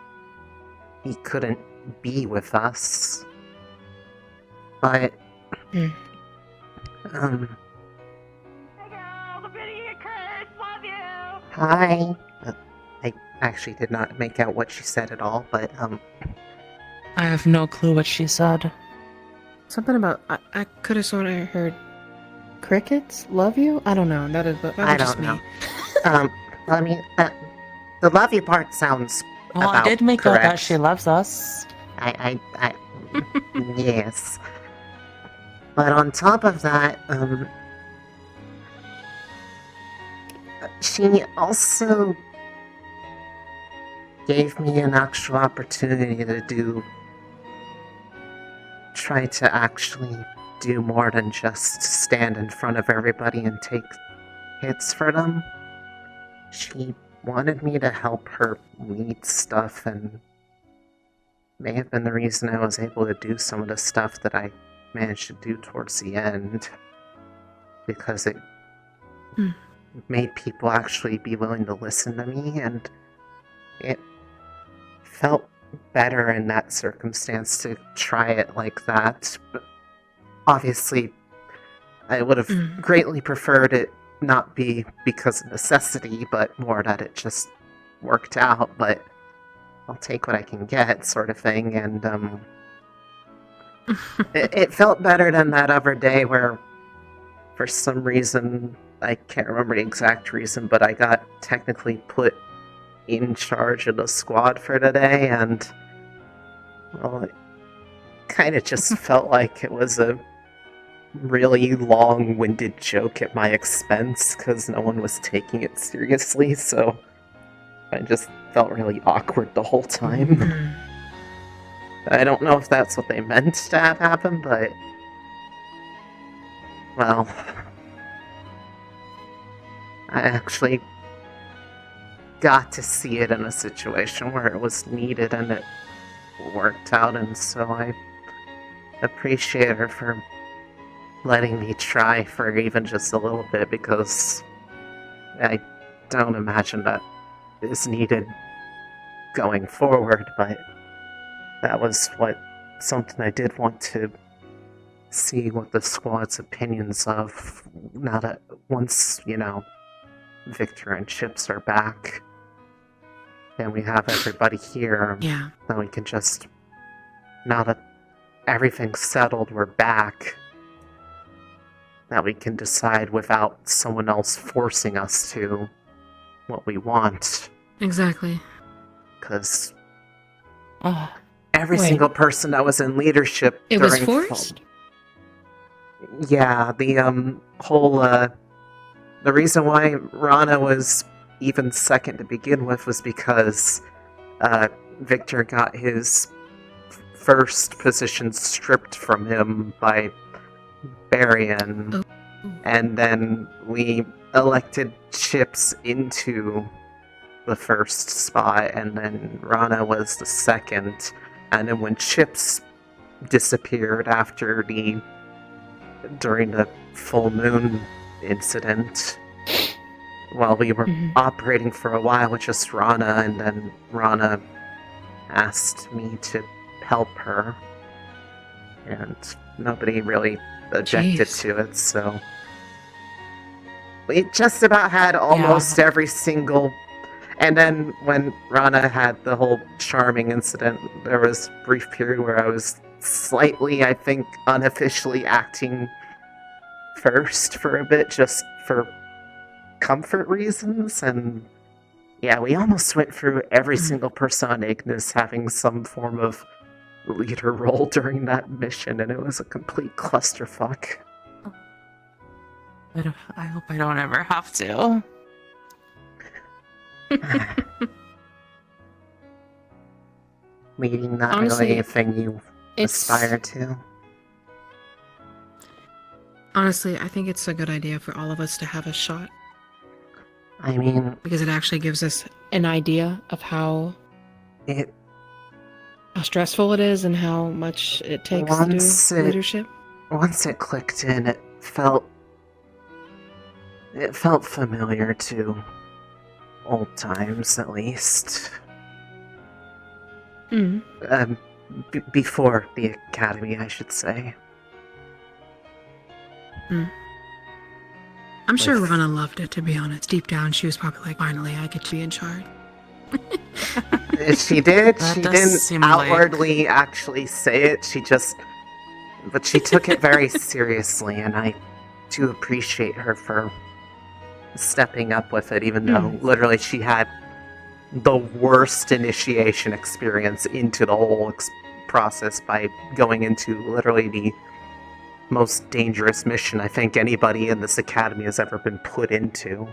he couldn't be with us. But Hi. I actually did not make out what she said at all, but, I have no clue what she said. Something about I could have sort of heard crickets love you. I don't know. That is I just don't me. know. I mean, the love you part sounds Well, about I did make correct. out that she loves us. Yes. But on top of that, she also gave me an actual opportunity to try to actually do more than just stand in front of everybody and take hits for them. She wanted me to help her lead stuff, and may have been the reason I was able to do some of the stuff that I managed to do towards the end, because it made people actually be willing to listen to me, and it felt better in that circumstance to try it like that. But obviously, I would have greatly preferred it not be because of necessity, but more that it just worked out, but I'll take what I can get, sort of thing, and it felt better than that other day where, for some reason, I can't remember the exact reason, but I got technically put in charge of the squad for today, and, well, it kind of just felt like it was a really long-winded joke at my expense, because no one was taking it seriously, so I just felt really awkward the whole time. I don't know if that's what they meant to have happen, but, well, I actually got to see it in a situation where it was needed and it worked out, and so I appreciate her for letting me try for even just a little bit, because I don't imagine that is needed going forward, but that was something I did want to see what the squad's opinions of, now that once, Victor and Chips are back, and we have everybody here, Yeah. then we can just, now that everything's settled, we're back, that we can decide without someone else forcing us to what we want. Exactly. Because every wait. single person that was in leadership It during was forced? Yeah, the whole the reason why Rana was even second to begin with was because Victor got his first position stripped from him by Barian, and then we elected Chips into the first spot, and then Rana was the second, and then when Chips disappeared during the full moon incident, while we were operating for a while with just Rana, and then Rana asked me to help her, and nobody really objected to it, so we just about had almost every single. And then when Rana had the whole charming incident, there was a brief period where I was slightly, I think, unofficially acting first for a bit, just for comfort reasons, and yeah, we almost went through every single person on Ignis having some form of leader role during that mission, and it was a complete clusterfuck. I hope I don't ever have to. Leading not Honestly, really a thing you aspire to. Honestly, I think it's a good idea for all of us to have a shot. I mean, because it actually gives us an idea of how stressful it is and how much it takes to do leadership. Once it clicked in, it felt familiar to old times, at least. Before the academy, I should say. I'm sure Rana loved it, to be honest. Deep down, she was probably like, finally, I get to be in charge. She did. That She does didn't seem like- outwardly actually say it. But she took it very seriously, and I do appreciate her for stepping up with it, even though literally she had the worst initiation experience into the whole process by going into literally the most dangerous mission I think anybody in this academy has ever been put into.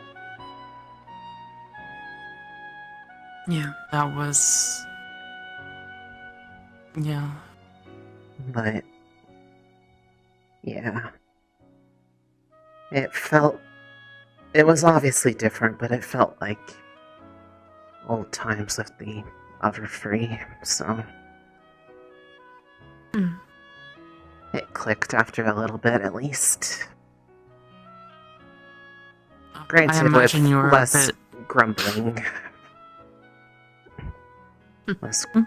Yeah. That was... Yeah. But yeah, it was obviously different, but it felt like old times with the other three, so it clicked after a little bit at least. Granted, I imagine with you were less a bit... grumbling.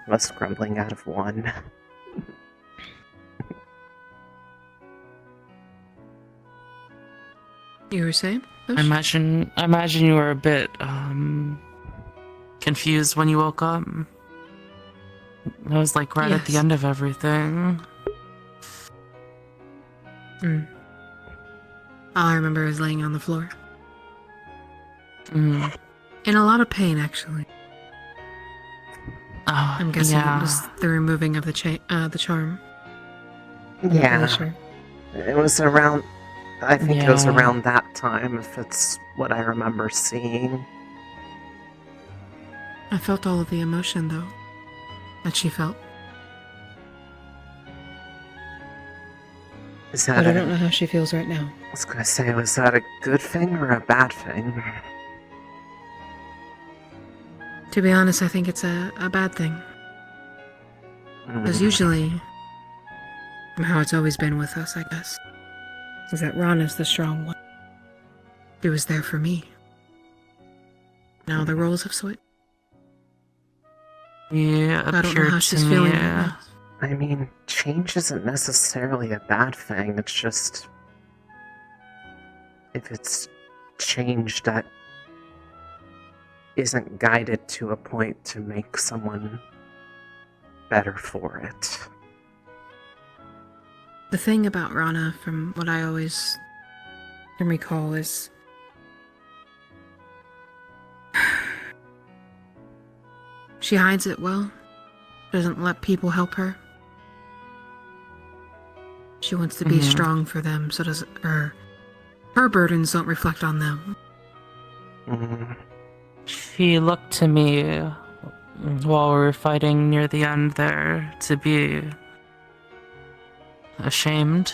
less grumbling out of one. You were saying? I imagine you were a bit, confused when you woke up. It was like right at the Yes. end of everything. All I remember is laying on the floor. In a lot of pain, actually. Oh, I'm guessing yeah. it was the removing of the charm. I'm not Yeah. really sure. It was around, I think it was Yeah. around that time, if it's what I remember seeing. I felt all of the emotion, though, that she felt. Is that But I don't know how she feels right now. I was gonna say, was that a good thing or a bad thing? To be honest, I think it's a bad thing. Because usually, how it's always been with us, I guess, is that Rana's the strong one. He was there for me. Now the roles have switched. Yeah, I don't know how she's feeling right now. I mean, change isn't necessarily a bad thing, it's just... if it's change that isn't guided to a point to make someone better for it. The thing about Rana, from what I always can recall, is she hides it well, doesn't let people help her. She wants to be strong for them, so her burdens don't reflect on them. She looked to me while we were fighting near the end there to be ashamed.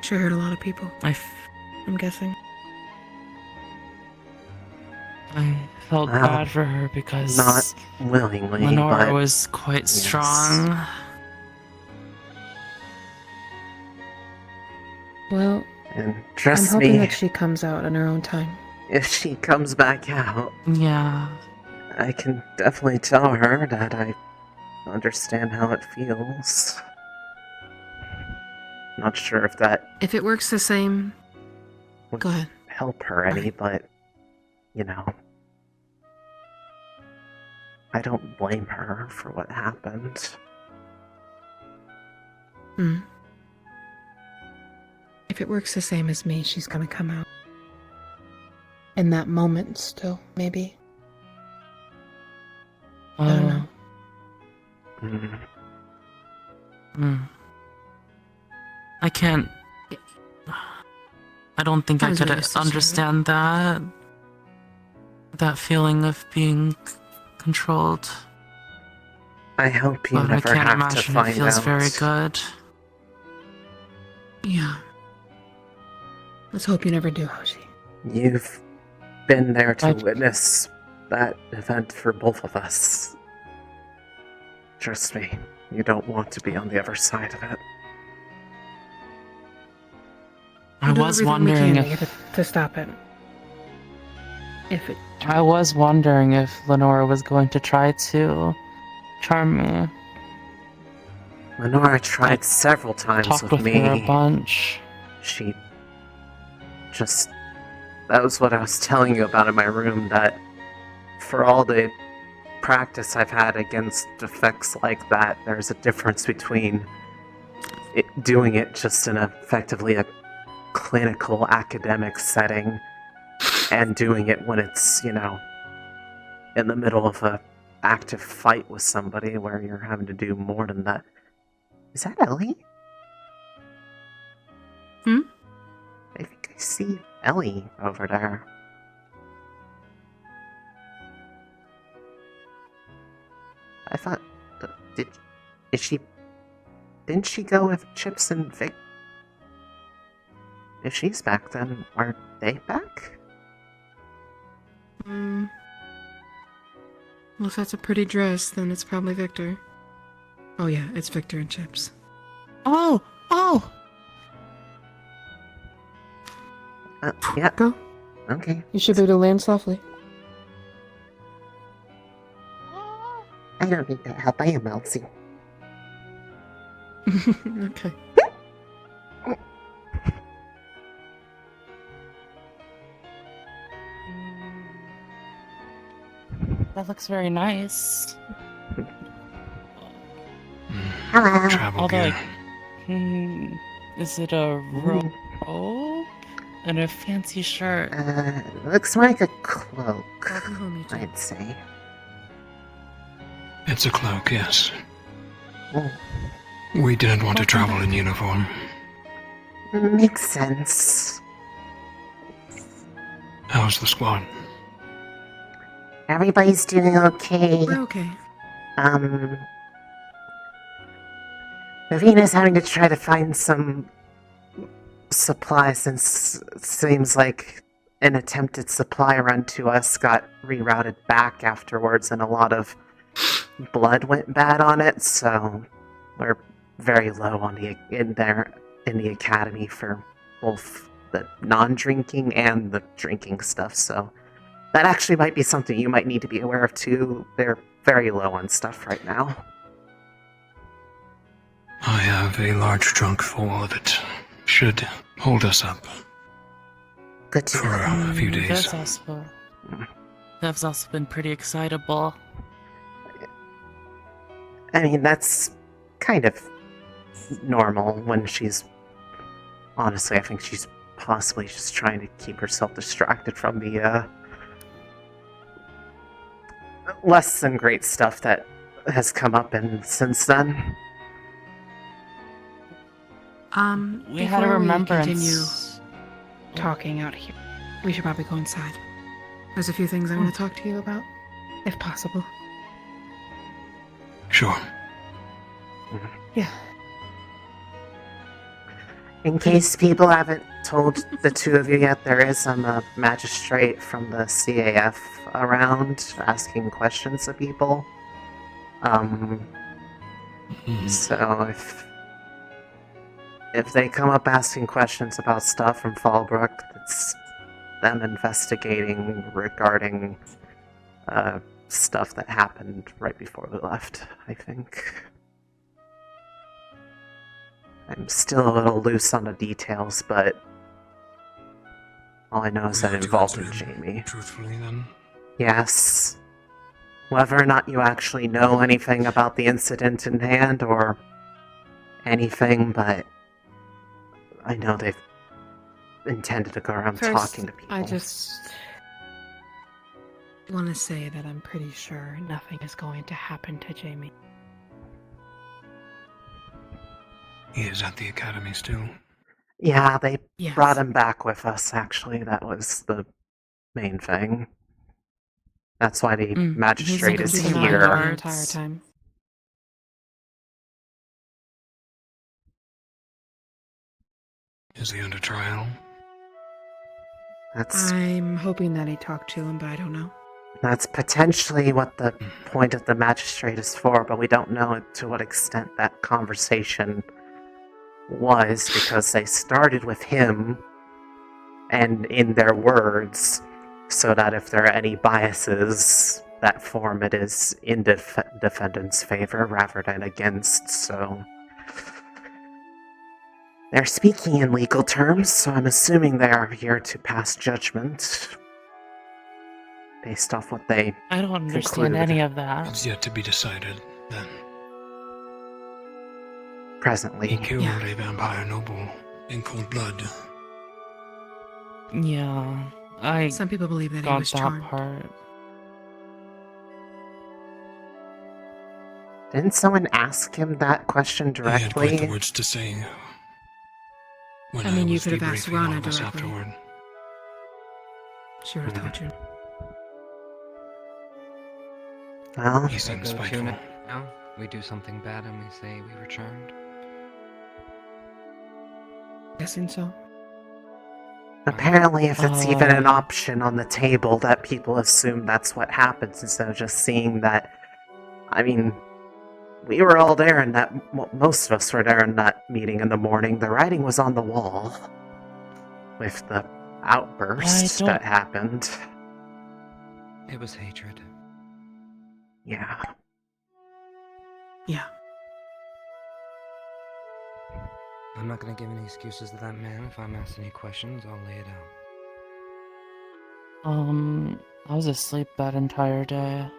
She hurt a lot of people. I'm guessing. I felt Well, bad for her because not willingly, Lenora but was quite yes. strong. Well, And trust I'm hoping me, that she comes out in her own time. if she comes back out, Yeah. I can definitely tell her that I understand how it feels. Not sure if that If it works the same, would go ahead. help her any, but, you know, I don't blame her for what happened. If it works the same as me, she's gonna come out. In that moment, still, maybe. I don't know. I can't. I don't think I Times could are used to understand that. That feeling of being controlled. I hope you But I never can't have to imagine find it feels out. very good. Yeah. Let's hope you never do, Hoshi. You've been there to witness that event for both of us. Trust me, you don't want to be on the other side of it. I We'll do was everything we wondering can if to stop it. If it I was wondering if Lenora was going to try to charm me. Lenora tried several times Talked with with her a me. bunch. She just... That was what I was telling you about in my room, that for all the practice I've had against effects like that, there's a difference between doing it just in effectively a clinical academic setting and doing it when it's, you know, in the middle of a active fight with somebody where you're having to do more than that. Is that Ellie? Hmm? I think I see Ellie over there. I thought... Didn't she go with Chips and Vic? If she's back, then are they back? Well, if that's a pretty dress, then it's probably Victor. Oh yeah, it's Victor and Chips. Oh! Oh! Yeah. Go. Okay. You should be able to land softly. I don't need that help. I am Elsie. Okay. That looks very nice. Hello. Travel Although, gear. like, is it a robe and a fancy shirt? Looks like a cloak, Welcome home, you two. I'd say. It's a cloak, yes. Oh. We didn't want to travel in uniform. Makes sense. How's the squad? Everybody's doing okay. We're okay. Ravina's having to try to find some supply since it seems like an attempted supply run to us got rerouted back afterwards and a lot of blood went bad on it, so we're very low on in the academy for both the non-drinking and the drinking stuff, so that actually might be something you might need to be aware of too. They're very low on stuff right now. I have a large trunk full that should hold us up. Good to for a few days. That's also been pretty excitable. I mean, that's kind of normal when she's... Honestly, I think she's possibly just trying to keep herself distracted from the, less than great stuff that has come up since then. We had a before remembrance. We continue talking out here, we should probably go inside. There's a few things I want to talk to you about, if possible. Sure. Yeah. In case people haven't told the two of you yet, there is a magistrate from the CAF around asking questions of people. So if they come up asking questions about stuff from Fallbrook, it's them investigating regarding stuff that happened right before we left, I think. I'm still a little loose on the details, but all I know is that it involved Jamie. Truthfully, then? Yes. Whether or not you actually know anything about the incident in hand or anything, but I know they've intended to go around First, talking to people. I just want to say that I'm pretty sure nothing is going to happen to Jamie. He is at the academy still. Yeah, they Yes. brought him back with us, actually. That was the main thing. That's why the magistrate is He's been here. the entire time. Is he under trial? I'm hoping that he talked to him, but I don't know. That's potentially what the point of the magistrate is for, but we don't know to what extent that conversation was, because they started with him, and in their words, so that if there are any biases that form, it is in defendant's favor rather than against, so... They're speaking in legal terms, so I'm assuming they are here to pass judgment based off what they I don't understand conclude. any of that. It's yet to be decided, then. Presently. He killed a vampire noble in cold blood. Yeah, Some people believe that he got was that charmed. part. Didn't someone ask him that question He had quite directly? the words to say. When I mean, you was could have asked debriefing all Rana of us directly. afterward. She would have told you. Well, He seems Go spiteful. tune it now. We do something bad and we say we were charmed. Guessing so. apparently if it's even an option on the table, that people assume that's what happens instead of just seeing that. I mean, we were all there in that, most of us were there in that meeting in the morning. The writing was on the wall with the outburst that happened. It was hatred. Yeah. Yeah. I'm not gonna give any excuses to that man. If I'm asked any questions, I'll lay it out. I was asleep that entire day.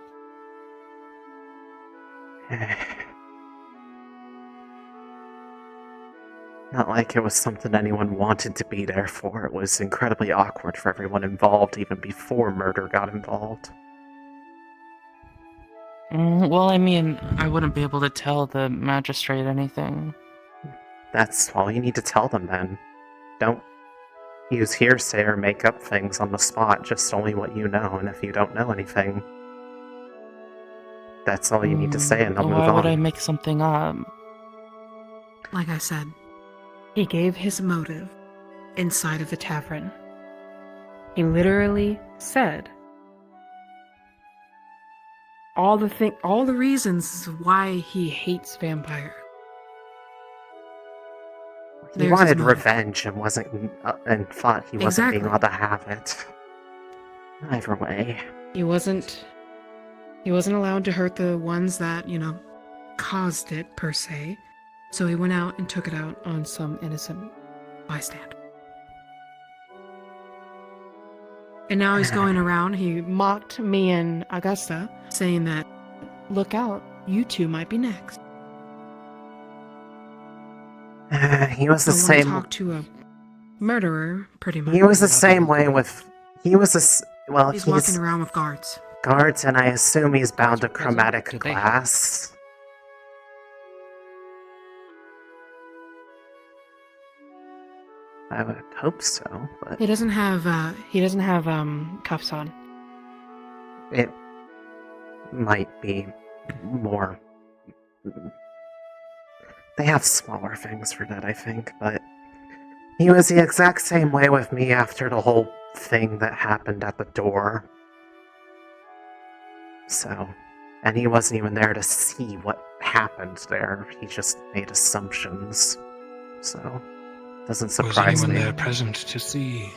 Not like it was something anyone wanted to be there for. It was incredibly awkward for everyone involved, even before murder got involved. Well, I mean, I wouldn't be able to tell the magistrate anything. That's all you need to tell them then. Don't use hearsay or make up things on the spot, just only what you know, and if you don't know anything, that's all you need to say and they'll move Why on. would I make something up? Like I said, he gave his motive inside of the tavern. He literally said all the reasons why he hates vampire. He There's wanted his motive. revenge and wasn't, and thought he wasn't being allowed to have it. Either way. He wasn't allowed to hurt the ones that, caused it, per se. So he went out and took it out on some innocent bystander. And now he's going around, he mocked me and Augusta, saying that, look out, you two might be next. He was the So wanna same. talk to a murderer, pretty much. He was the same way with. He was He's walking around with guards. Guards, and I assume he's bound to chromatic glass. I would hope so, but He doesn't have cuffs on. it might be more. They have smaller things for that, I think, but he was the exact same way with me after the whole thing that happened at the door. So, and he wasn't even there to see what happened there. He just made assumptions. So, doesn't Was surprise anyone me. there present to see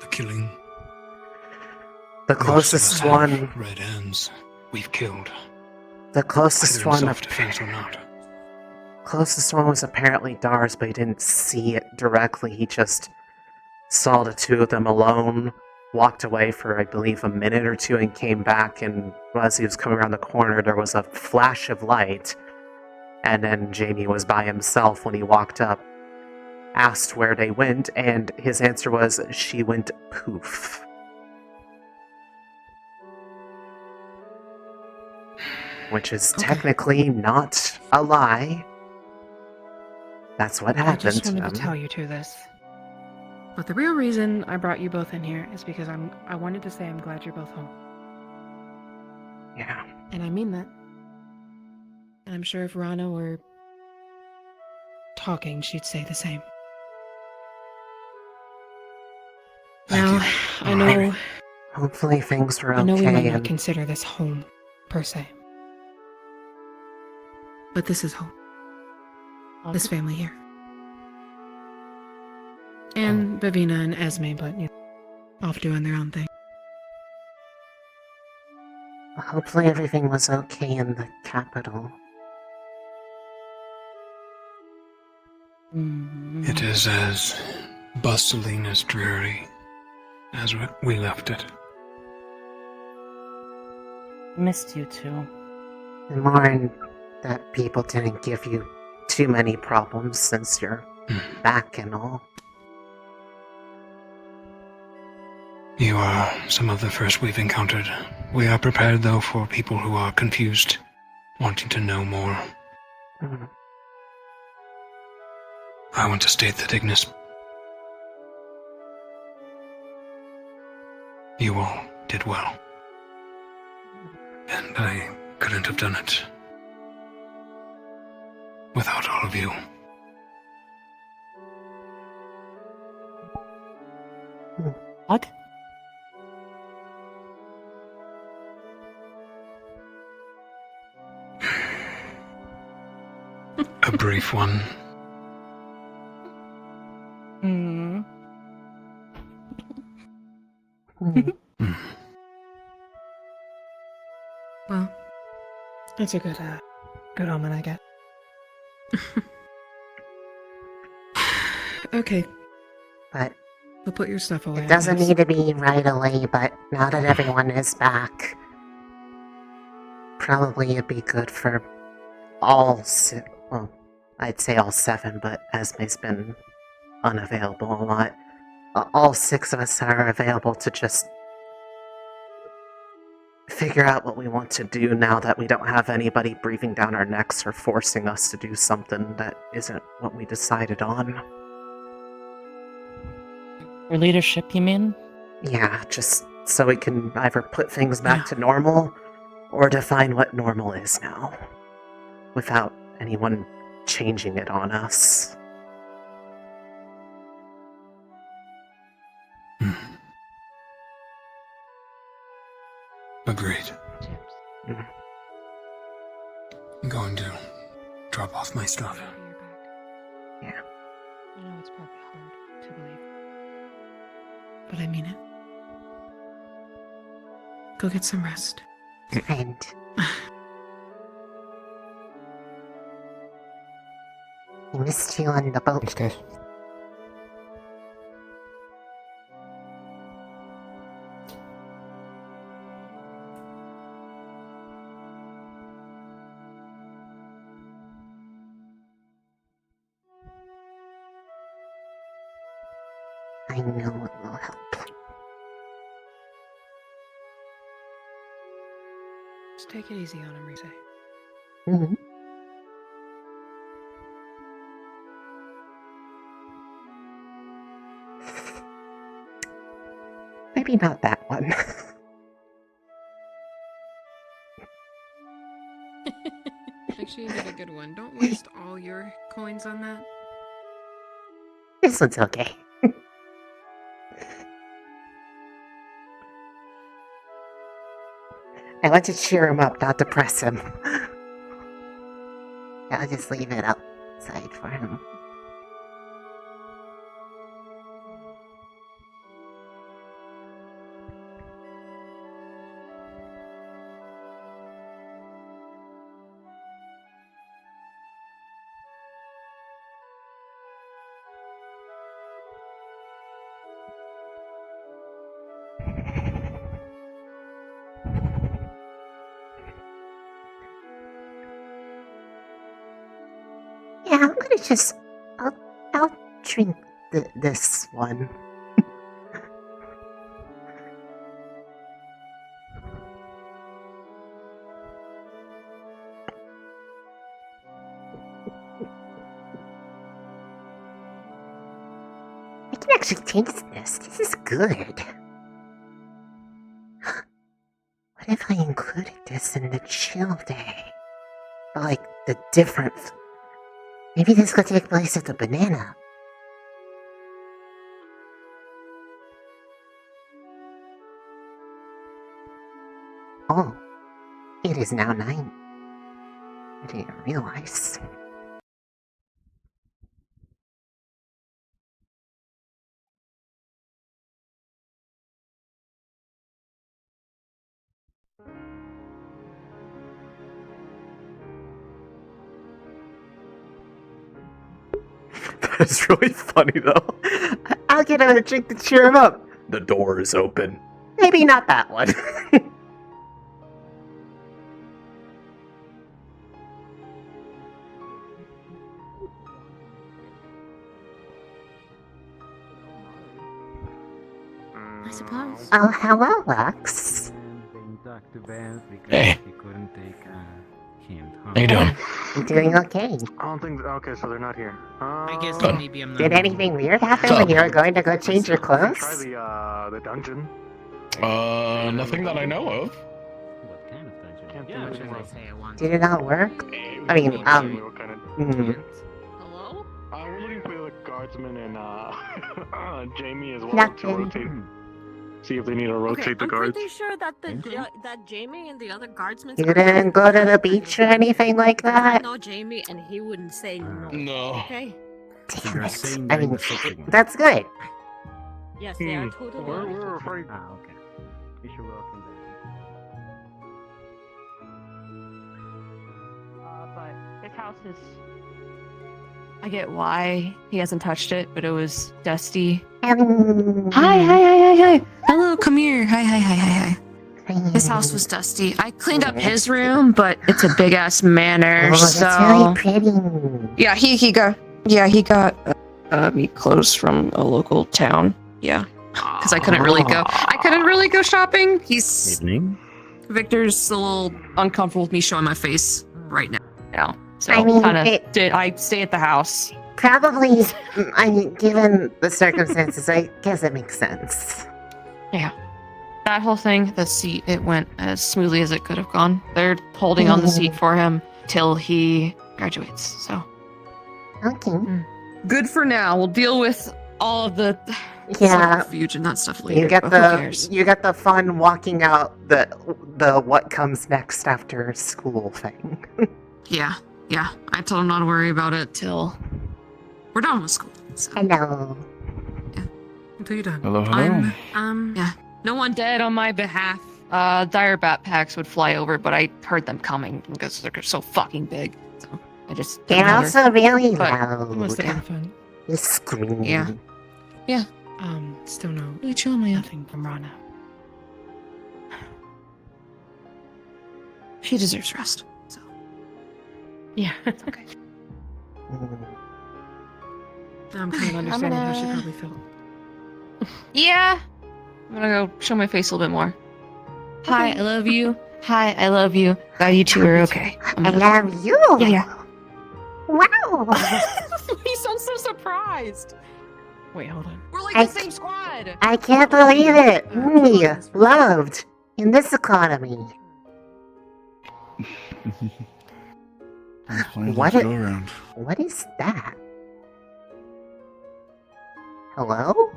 the killing? The Most of closest us have one. red ends. We've killed. The closest Either in one. self-defense or not. Closest one was apparently Dars, but he didn't see it directly. He just saw the two of them alone, walked away for, I believe, a minute or two, and came back. And as he was coming around the corner, there was a flash of light. And then Jamie was by himself when he walked up, asked where they went, and his answer was, she went poof. Which is technically not a lie. That's what I happened just to wanted them. to tell you two this. But the real reason I brought you both in here is because I wanted to say I'm glad you're both home. Yeah. And I mean that. And I'm sure if Rana were talking, she'd say the same. Now, I know. Hopefully things were I know we might okay. not And consider this home, per se. But this is home. This family here. And Bavina and Esme, but off doing their own thing. Hopefully everything was okay in the capital. It is as bustling as dreary as we left it. Missed you too. And more that people didn't give you too many problems since you're back and all. You are some of the first we've encountered. We are prepared, though, for people who are confused, wanting to know more. I want to state that Ignis... You all did well. And I couldn't have done it without all of you. What? A brief one. Well, it's a good omen, I guess. Okay. But we'll put your stuff away. it doesn't need to be right away, but now that everyone is back, probably it'd be good for all well, I'd say all 7, but Esme's been unavailable a lot. All 6 of us are available to just figure out what we want to do now that we don't have anybody breathing down our necks or forcing us to do something that isn't what we decided on. For leadership, you mean? Yeah, just so we can either put things back to normal or define what normal is now without anyone changing it on us. Agreed. I'm going to drop off my stuff. Yeah. I know it's probably hard to believe, but I mean it. Go get some rest. And I missed you on the boat. Thanks, guys. I know it will help. Just take it easy on him, Risei. Mm-hmm. Maybe not that one. Actually, you did a good one. Don't waste all your coins on that. This one's okay. I want to cheer him up, not depress him. I'll just leave it outside for him. Yeah, I'm gonna just... I'll drink this one. I can actually taste this. This is good. What if I included this in the chill day? Like, the different... Maybe this could take place at the banana. Oh, it is now 9. I didn't realize. It's really funny though. I'll get a drink to cheer him up. The door is open. Maybe not that one. I suppose. Oh, hello, Lux. Hey. How you doing? I'm doing okay. I don't think. Okay, so they're not here. I guess Good. maybe I'm not. Did anything weird happen when you were going to go change your Try clothes? the dungeon. Nothing that I know of. Can't do anything wrong. Did it not work? I mean, We were kind of. Hello? We're looking for the guardsman and Jamie as well to Nothing. rotate. See if they need to rotate the guards. I'm pretty sure that that Jamie and the other guardsmen. You didn't go to the beach or anything like I that? know Jamie, and he wouldn't say no. No. Okay. Damn it. I mean, that's good. Yes, they are totally. We're afraid. Okay. You should welcome But his house is. I get why he hasn't touched it, but it was dusty. Hi. Hello, come here. Hi. His house was dusty. I cleaned up his room, but it's a big ass manor, Oh, so. that's very pretty. Yeah, he got me clothes from a local town. Yeah, because I couldn't really go shopping. Evening. Victor's a little uncomfortable with me showing my face right now. So I mean, I stay at the house. Probably, I mean, given the circumstances, I guess it makes sense. Yeah. That whole thing, the seat, it went as smoothly as it could have gone. They're holding on the seat for him till he graduates, so. Okay. Good for now. We'll deal with all of the subterfuge and that stuff later. You get but who cares? the fun walking out the what comes next after school thing. Yeah. I told him not to worry about it till we're done with school. So. Hello. Until you're done. Hello. Yeah. No one dead on my behalf. Dire bat packs would fly over, but I heard them coming because they're so fucking big. So I just. They're also really But- loud. Must have been fun. You scream. Yeah. Still no. Really chill, man. Nothing from Rana. She deserves rest. So. Yeah. It's okay. I'm kind of understanding how she probably felt. Yeah. I'm gonna go show my face a little bit more. Hi, I love you. Hi, I love you. Glad you two are okay. I love you. Yeah. Wow. You sound so surprised. Wait, hold on. We're like the same squad. I can't believe it. Me, loved in this economy. What? Go around. What is that? Hello?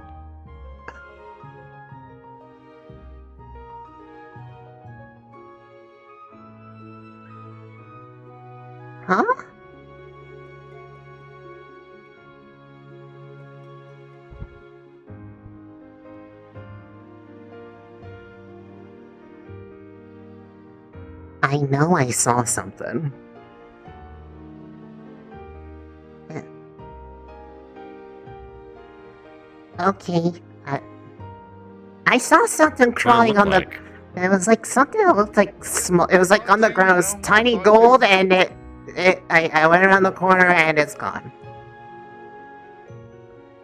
Huh? I know I saw something. Okay. I saw something crawling on the. It was like something that looked like small. It was like on the ground. It was tiny gold, and I went around the corner, and it's gone.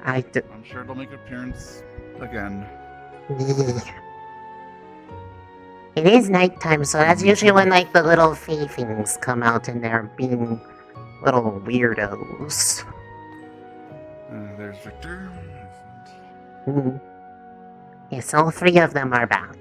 I'm sure it'll make an appearance again. It is nighttime, so that's usually when like the little fey things come out, and they're being little weirdos. There's Victor. Yes, all three of them are back.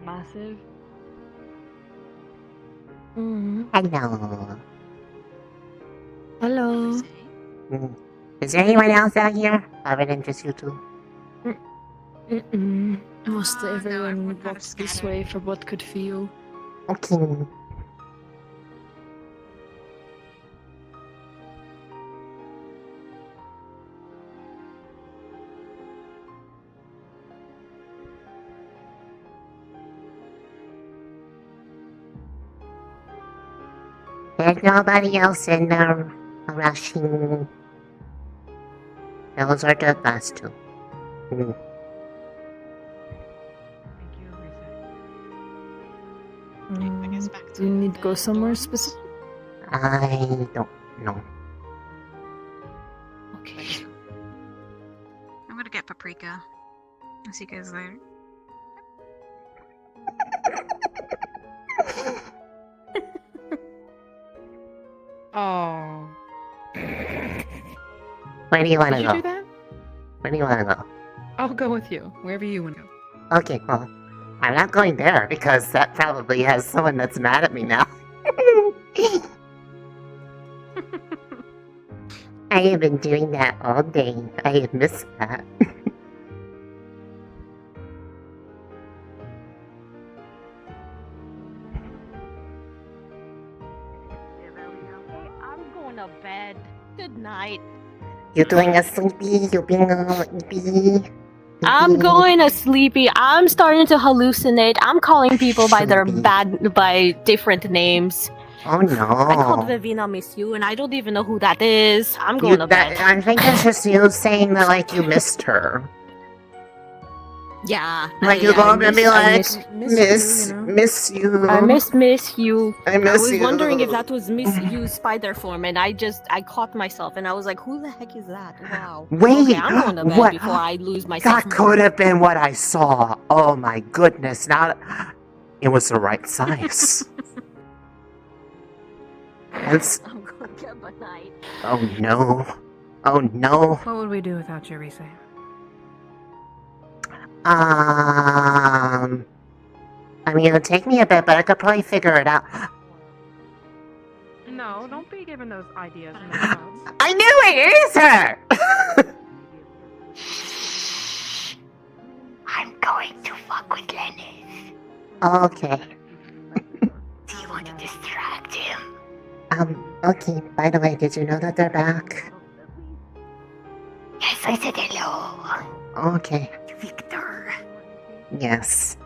Massive. Hello. Hello. Is there anyone else out here other than just you two? Most everyone walks this way for what could feel. Okay. There's nobody else in the rushing. Those are the last two. Do you need to go somewhere specific? I don't know. Okay. I'm gonna get paprika. I'll see you guys later. Oh. Where do you want to Did go? you do that? Where do you want to go? I'll go with you. Wherever you want to go. Okay, well, I'm not going there because that probably has someone that's mad at me now. I have been doing that all day. I have missed that. I'm going to bed. Good night. You doing a sleepy? You being a sleepy? I'm going to sleepy. I'm starting to hallucinate. I'm calling people by by different names. Oh no. I called Vivina Miss You, and I don't even know who that is. I'm going to bed. I think that's just you saying that, like, you missed her. Yeah. Like, you're going to be like, miss you. I miss you. I miss was you. wondering if that was Miss You spider form, and I caught myself, and I was like, who the heck is that? Wow. Wait, okay, I'm going to bed what? before I lose myself. That could have been what I saw. Oh my goodness. Now, it was the right size. I'm going to good night. Oh no. Oh no. What would we do without you, Risei? I mean, it'll take me a bit, but I could probably figure it out. No, don't be giving those ideas in the crowds. I knew it is her! I'm going to fuck with Lennis. Okay. Do you want to distract him? Okay, by the way, did you know that they're back? Yes, I said hello. Okay. Victor. Yes.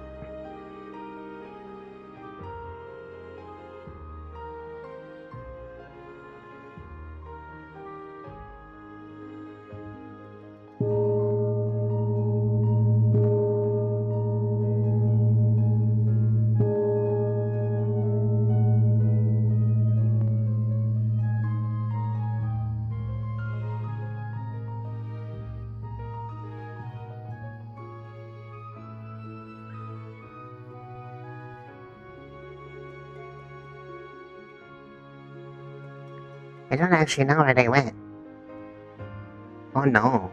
I don't actually know where they went. Oh no.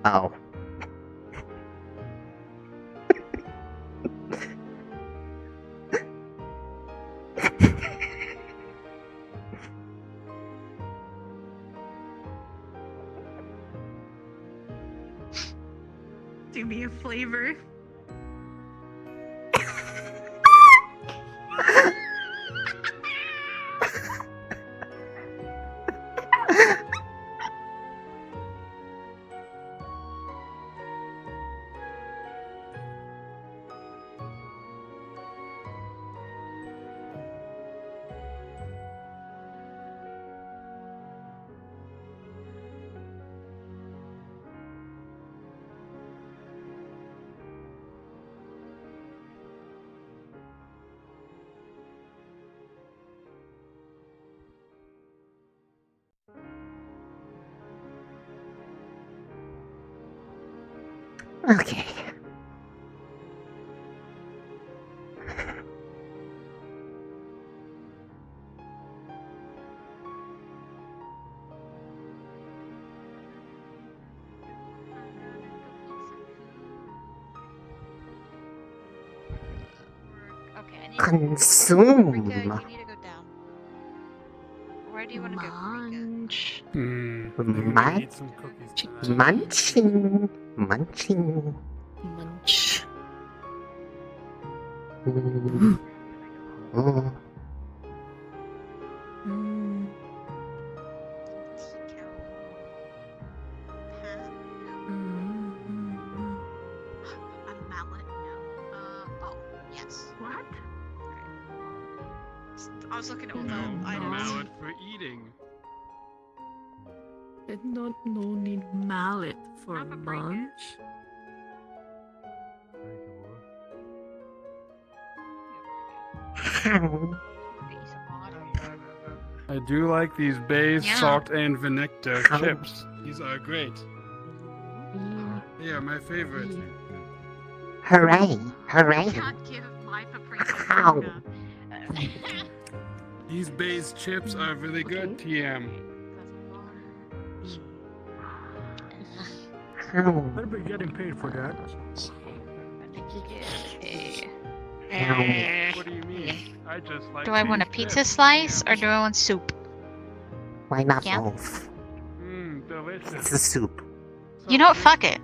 Oh. Do me a flavor. Okay. Okay, I need Consume. Rika, you need to go down. Where do you want to go, Munch. Munching. Munching. Munch. Oh. A mallet? No. Oh, yes. What? I was looking at all the No, items. mallet for eating. Did not need mallet for lunch. I do like these bays, Yeah. salt, and vinector chips. These are great. They are my favorite. Hooray! Hooray! Can't give my paprika. Ow! These bays chips are really good, TM. Better be getting paid for that. What do you mean? I just like Do I want a these pizza chips. slice or do I want soup? Why not Yeah. both? Delicious. It's a soup. You know what? Fuck it.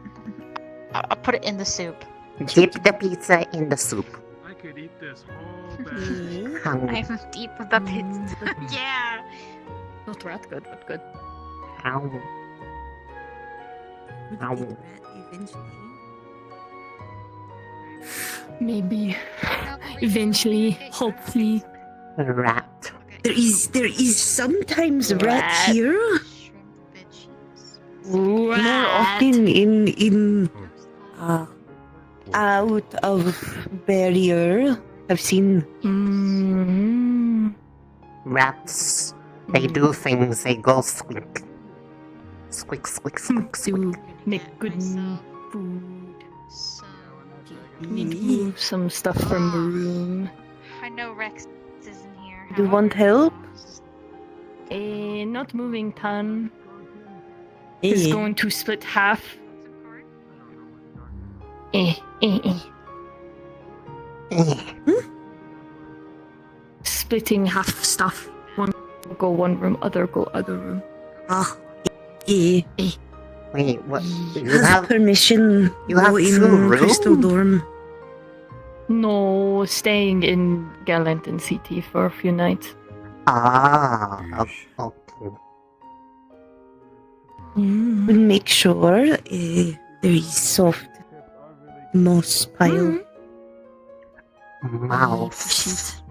I'll put it in the soup. Dip the pizza in the soup. I could eat this whole bag. I'm deep with the pizza. Yeah. Not that good, but good. Ow. Ow. Maybe. Eventually. Hopefully. Rat. There is sometimes rat here. More often in out of barrier. I've seen Rats. They do things. They go squeak. Squeak, squeak, squeak, squeak. Make good food. Need to move some stuff from the room. I know Rex isn't here. Do you want help? Not moving ton. Is going to split half. Splitting half stuff. One go one room, other go other room. Wait, what? You Has have permission. You have go in two Crystal rooms? Dorm. No, staying in Gallant and CT for a few nights. okay. We'll make sure there is soft moss pile. Mouse.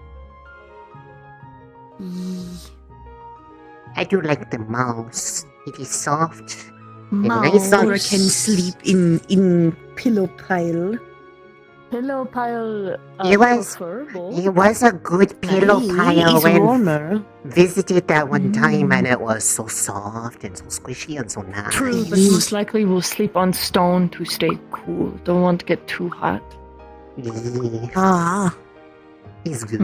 I do like the mouse. It is soft. And nice Or can sleep in pillow pile. Pillow pile. It was a good pillow pile It's when warmer. visited that one time, and it was so soft and so squishy and so nice. True, but most likely we'll sleep on stone to stay cool. Don't want to get too hot. He's good.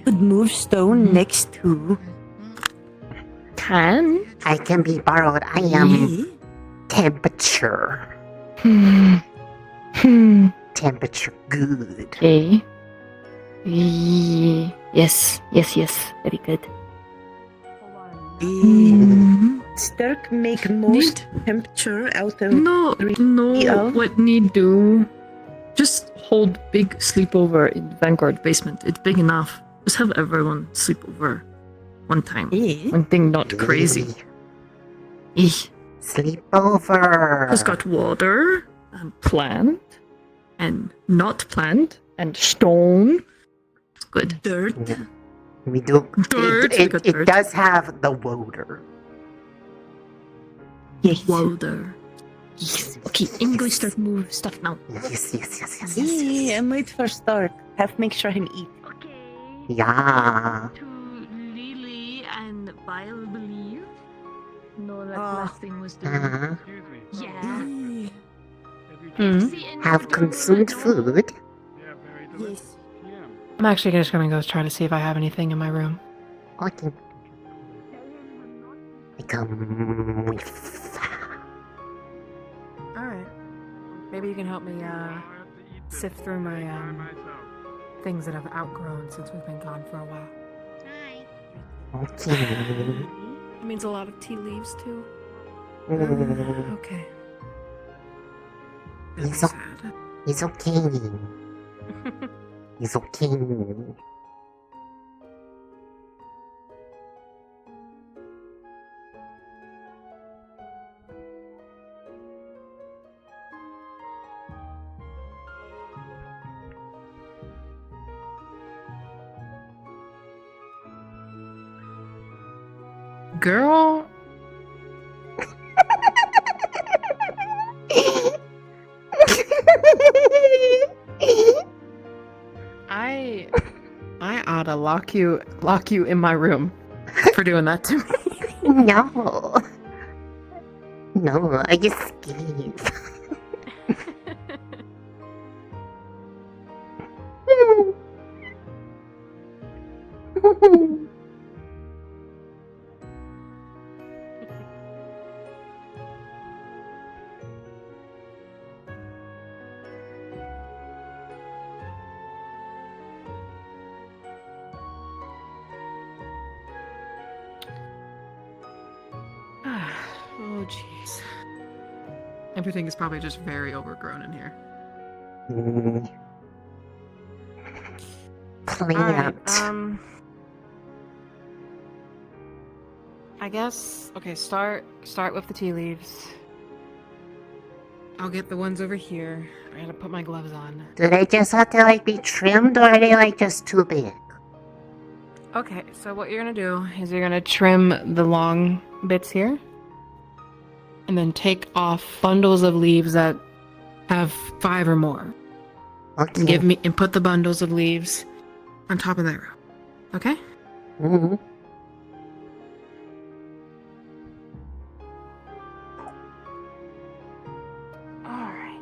Could move stone next to. Can? I can be borrowed. I am temperature. Temperature good. Okay. Yes. Very good. Stark make most temperature out of No. What need do? Just hold big sleepover in Vanguard basement. It's big enough. Just have everyone sleep over one time. One thing not crazy. Sleepover. Has got water and plant and not plant and stone. It's good. Dirt. We do. Dirt. It does have the water. Yes. Water. Yes. Okay, I'm going to start move stuff now. Yes. I'm wait for Stark. Have make sure him eat. Yeah. To Lily and Vile believe. No, that last thing was done. Yeah. Have consumed food. Yes. I'm actually just gonna go try to see if I have anything in my room. Okay. I come with. Alright. Maybe you can help me sift through my things that I've outgrown since we've been gone for a while. Okay. It means a lot of tea leaves too. Okay. He's okay. He's okay. Girl. I ought to lock you in my room for doing that to me. No. No, I escape. Oh, jeez. Everything is probably just very overgrown in here. Plant. Alright, I guess, okay, start with the tea leaves. I'll get the ones over here. I gotta put my gloves on. Do they just have to like be trimmed, or are they like just too big? Okay, so what you're gonna do is you're gonna trim the long bits here. And then take off bundles of leaves that have 5 or more. Okay. And put the bundles of leaves on top of that row. Okay? Mm-hmm. Alright.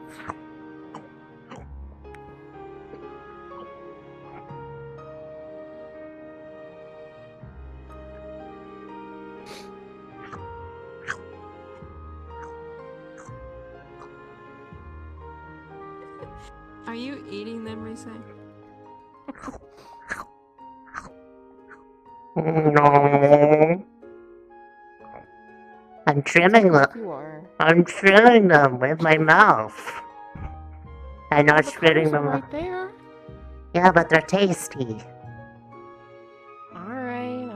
Are you eating them, Risei? No. I'm trimming them. You are. I'm trimming them with my mouth. I'm not spitting them out. Right there. Yeah, but they're tasty. Alright.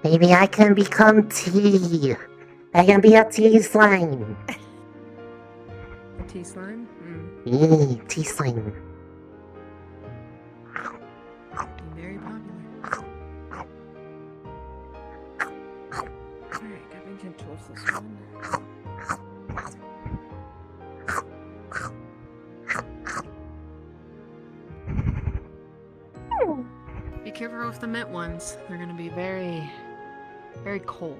Maybe I can become tea. I can be a tea slime. A tea slime? Tea slime. Very popular. Alright, gotta be gentle with this one. Be careful with the mint ones. They're gonna be very, very cold.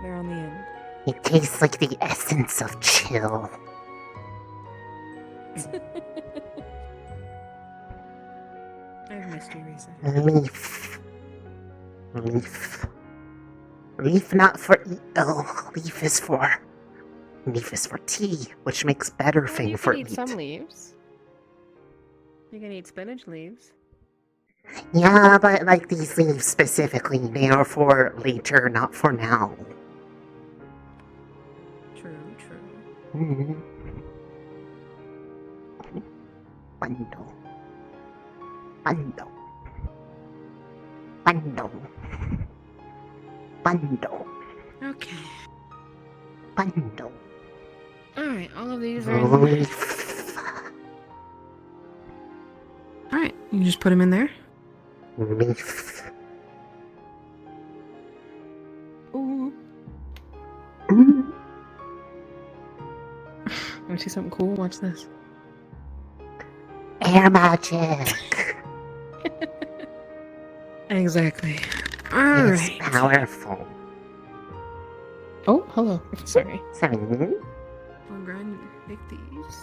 They're on the end. It tastes like the essence of chill. I've missed you, Risei. Leaf. Leaf. Leaf not for leaf is for tea, which makes better thing You for can eat eat. some leaves. You can eat spinach leaves. Yeah, but like these leaves specifically, they are for later, not for now. True. Mm-hmm. Bundle. Okay. Bundle. Alright, all of these are in. Leaf. Alright, you just put them in there. Leaf. Ooh. Want to see something cool? Watch this. Air magic. Exactly. It's Alright. powerful. Oh, hello. Sorry. Sorry. I'll grind make these.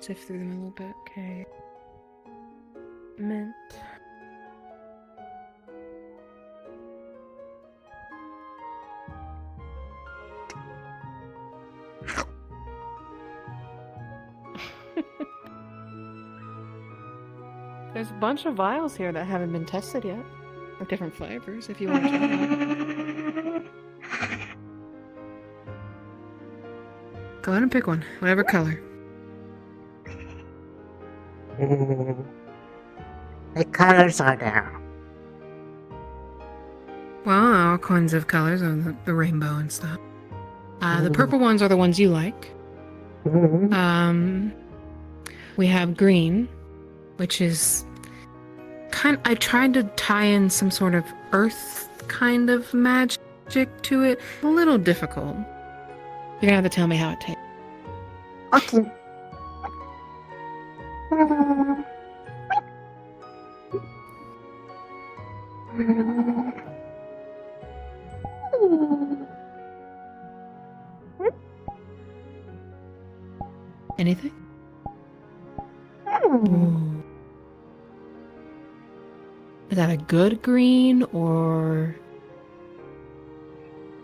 Sift through them a little bit. Okay. Mint. There's a bunch of vials here that haven't been tested yet. With different flavors, if you want to try them. Go ahead and pick one. Whatever color. The colors are there. all kinds of colors on the rainbow and stuff. The purple ones are the ones you like. We have green, which is I tried to tie in some sort of earth kind of magic to it. A little difficult. You're gonna have to tell me how it tastes. Okay. Anything? Ooh. Is that a good green or?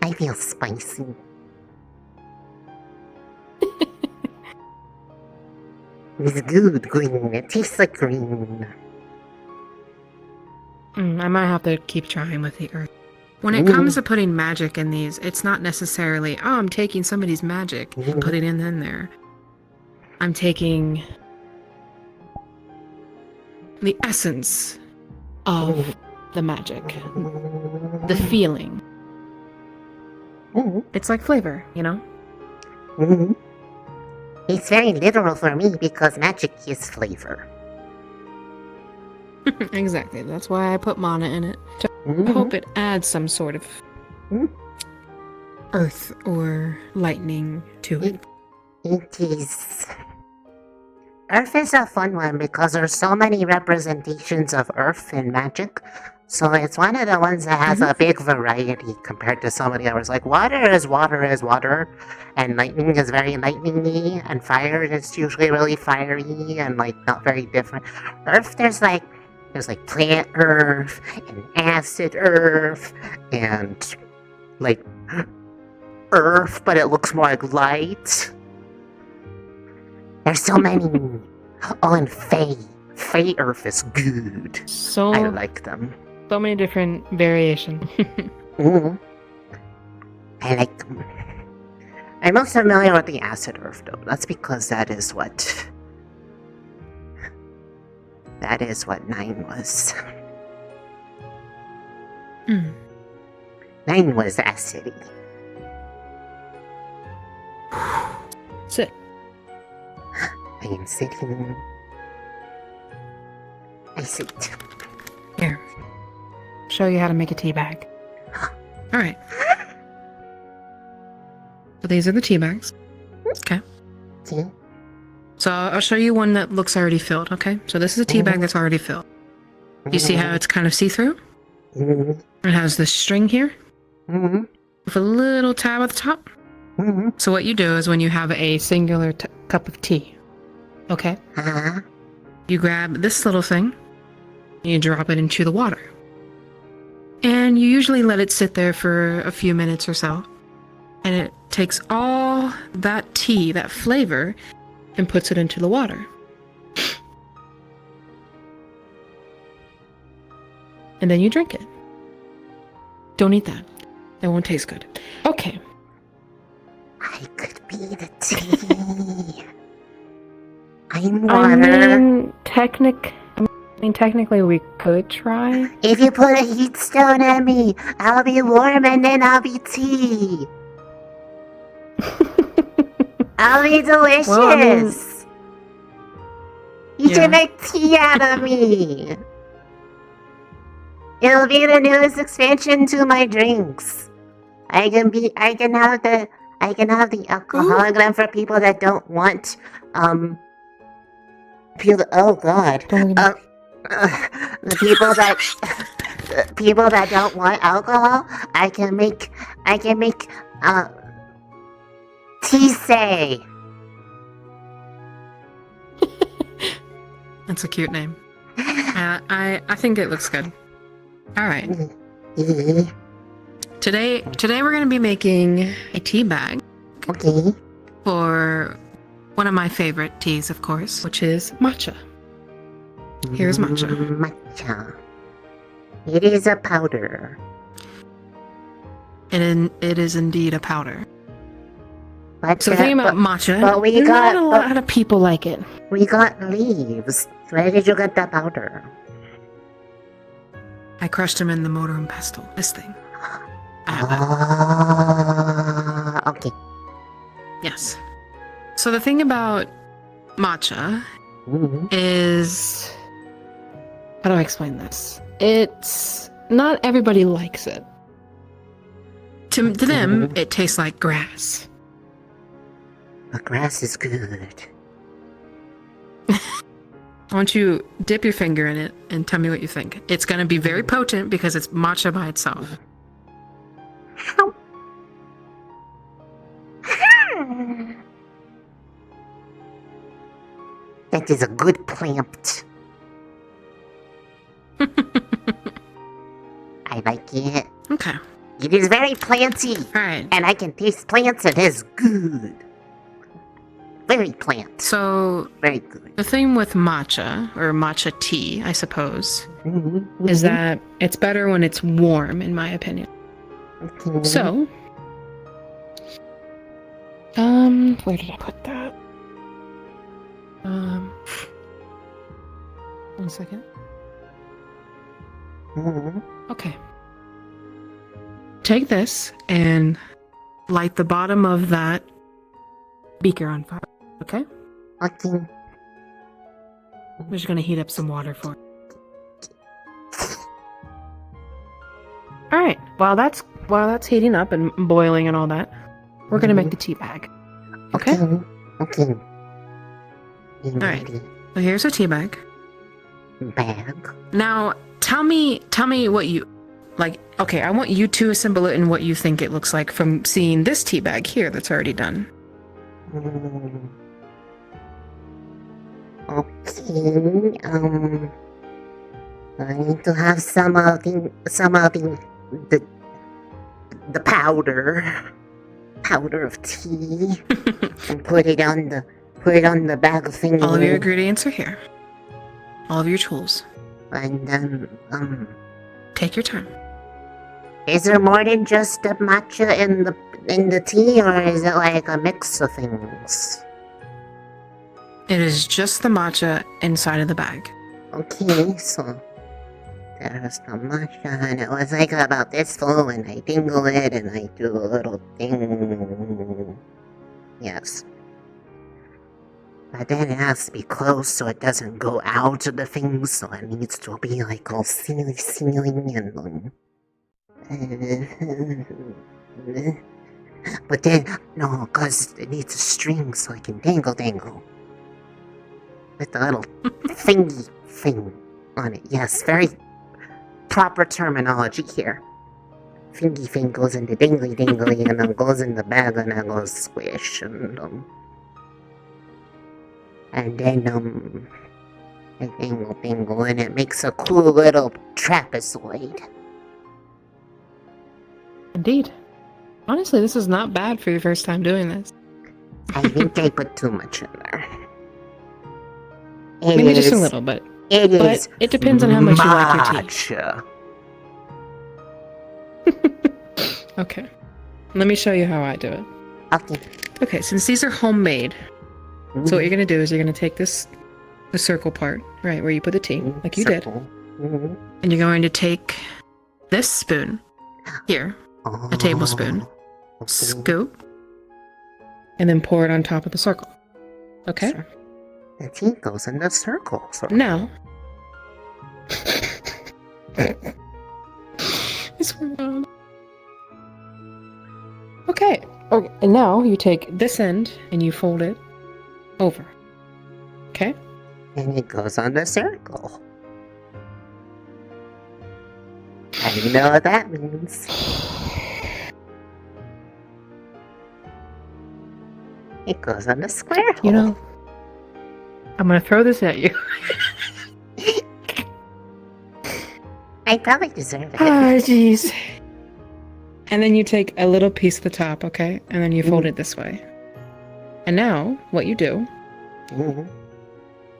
I feel spicy. It's good green. It tastes like green. I might have to keep trying with the earth. When it comes to putting magic in these, it's not necessarily, oh, I'm taking somebody's magic and putting it in there. I'm taking the essence of the magic, the feeling. It's like flavor, you know? It's very literal for me because magic is flavor. Exactly. That's why I put mana in it. I hope it adds some sort of earth or lightning to it. It is. Earth is a fun one because there's so many representations of Earth in magic. So it's one of the ones that has a big variety compared to so many others. Like water is water, and lightning is very lightningy, and fire is usually really fiery and like not very different. Earth, there's like plant Earth and acid Earth and like Earth, but it looks more like light. There's so many. Oh, and Fae. Fae Earth is good. So I like them. So many different variations. I like them. I'm most familiar with the acid Earth, though. That's because that is what 9 was. 9 was acidy. Sit. I am sitting. I sit. Here. Show you how to make a tea bag. Alright. So these are the tea bags. Okay. So I'll show you one that looks already filled, okay? So this is a tea bag that's already filled. You see how it's kind of see-through? It has this string here. With a little tab at the top. So what you do is when you have a singular cup of tea, okay? You grab this little thing, and you drop it into the water. And you usually let it sit there for a few minutes or so. And it takes all that tea, that flavor, and puts it into the water. And then you drink it. Don't eat that. That won't taste good. Okay. I could be the tea. I'm water. Technically we could try. If you put a heat stone at me, I'll be warm and then I'll be tea. I'll be delicious. Well, you should make tea out of me. It'll be the newest expansion to my drinks. I can have the alcohologram for people that don't want oh god. The people that don't want alcohol, I can make Tisei. That's a cute name. I think it looks good. All right. Today we're gonna be making a tea bag. Okay. For one of my favorite teas, of course, which is matcha. Here's matcha. Matcha. It is a powder. It is indeed a powder. But so the thing about matcha, but not a lot of people like it. We got leaves. Where did you get the powder? I crushed them in the mortar and pestle. This thing. have it. Okay. Yes. So the thing about matcha is, how do I explain this? It's not everybody likes it. To them, it tastes like grass. The grass is good. I want you to dip your finger in it and tell me what you think. It's going to be very potent because it's matcha by itself. That is a good plant. I like it. Okay. It is very planty. Alright. And I can taste plants. It is good. Very plant. So, very good. The thing with matcha, or matcha tea, I suppose, is that it's better when it's warm, in my opinion. So, where did I put that? 1 second. Okay. Take this and light the bottom of that beaker on fire, okay? Okay. I'm just gonna heat up some water for it. Alright, while that's heating up and boiling and all that, we're gonna make the tea bag. Okay? Okay. Alright. So here's a tea bag. Bag. Now, tell me what you like. Okay, I want you to assemble it in what you think it looks like from seeing this tea bag here that's already done. Okay. I need to have some of the powder of tea, and put it on the bag of things. All of your ingredients are here. All of your tools. And then take your time. Is there more than just the matcha in the tea, or is it like a mix of things? It is just the matcha inside of the bag. Okay, so there's the matcha, and it was like about this full, and I tingle it, and I do a little thing. Yes. But then it has to be close so it doesn't go out of the thing, so it needs to be like all sealing and but then, no, because it needs a string so I can dangle. With the little thingy thing on it. Yes, very proper terminology here. Thingy thing goes into dingly and then goes in the bag and then goes squish and then I dingle and it makes a cool little trapezoid. Indeed. Honestly, this is not bad for your first time doing this. I think I put too much in there. Maybe just a little, but it depends on how much you like your tea. Okay. Let me show you how I do it. Okay. Okay, since these are homemade, so what you're going to do is you're going to take the circle part, right, where you put the tea, like you did. And you're going to take this spoon, here, a tablespoon, scoop, and then pour it on top of the circle. Okay? The tea goes in the circle. Now, okay, and now you take this end and you fold it over. Okay? And it goes on the circle. I don't know what that means. It goes on the square hole. You know, I'm gonna throw this at you. I probably deserve it. Oh, jeez. And then you take a little piece of the top, okay? And then you fold it this way. And now, what you do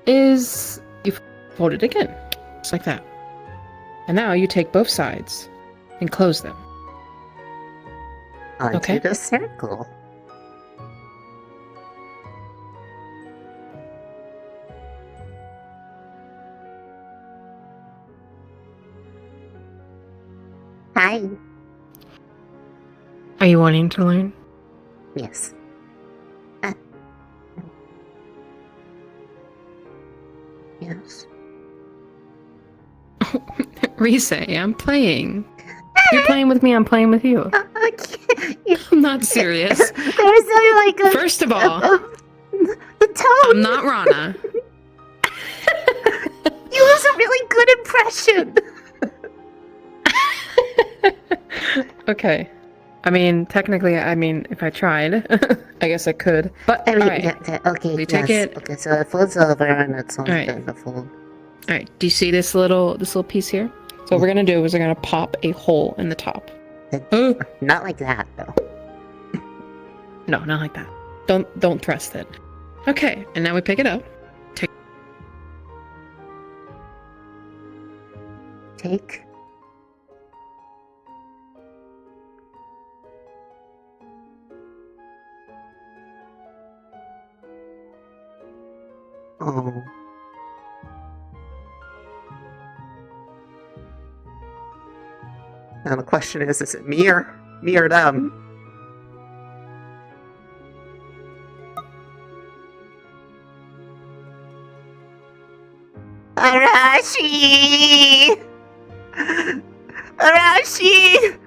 is you fold it again, just like that. And now you take both sides and close them. Onto the circle. Hi. Are you wanting to learn? Yes. Yes. Risei, I'm playing. You're playing with me, I'm playing with you. I'm not serious. There's like a... First of all, the tone! I'm not Rana. You was a really good impression! Okay. I mean, technically, if I tried, I guess I could. But, I mean, alright. okay, We yes. take it. Okay, so it folds over and it's on Alright. the fold. Alright, do you see this little piece here? So what we're gonna do is we're gonna pop a hole in the top. Not like that, though. No, not like that. Don't thrust it. Okay, and now we pick it up. Take. Oh. Now the question is it me or them? Arashi! Arashi!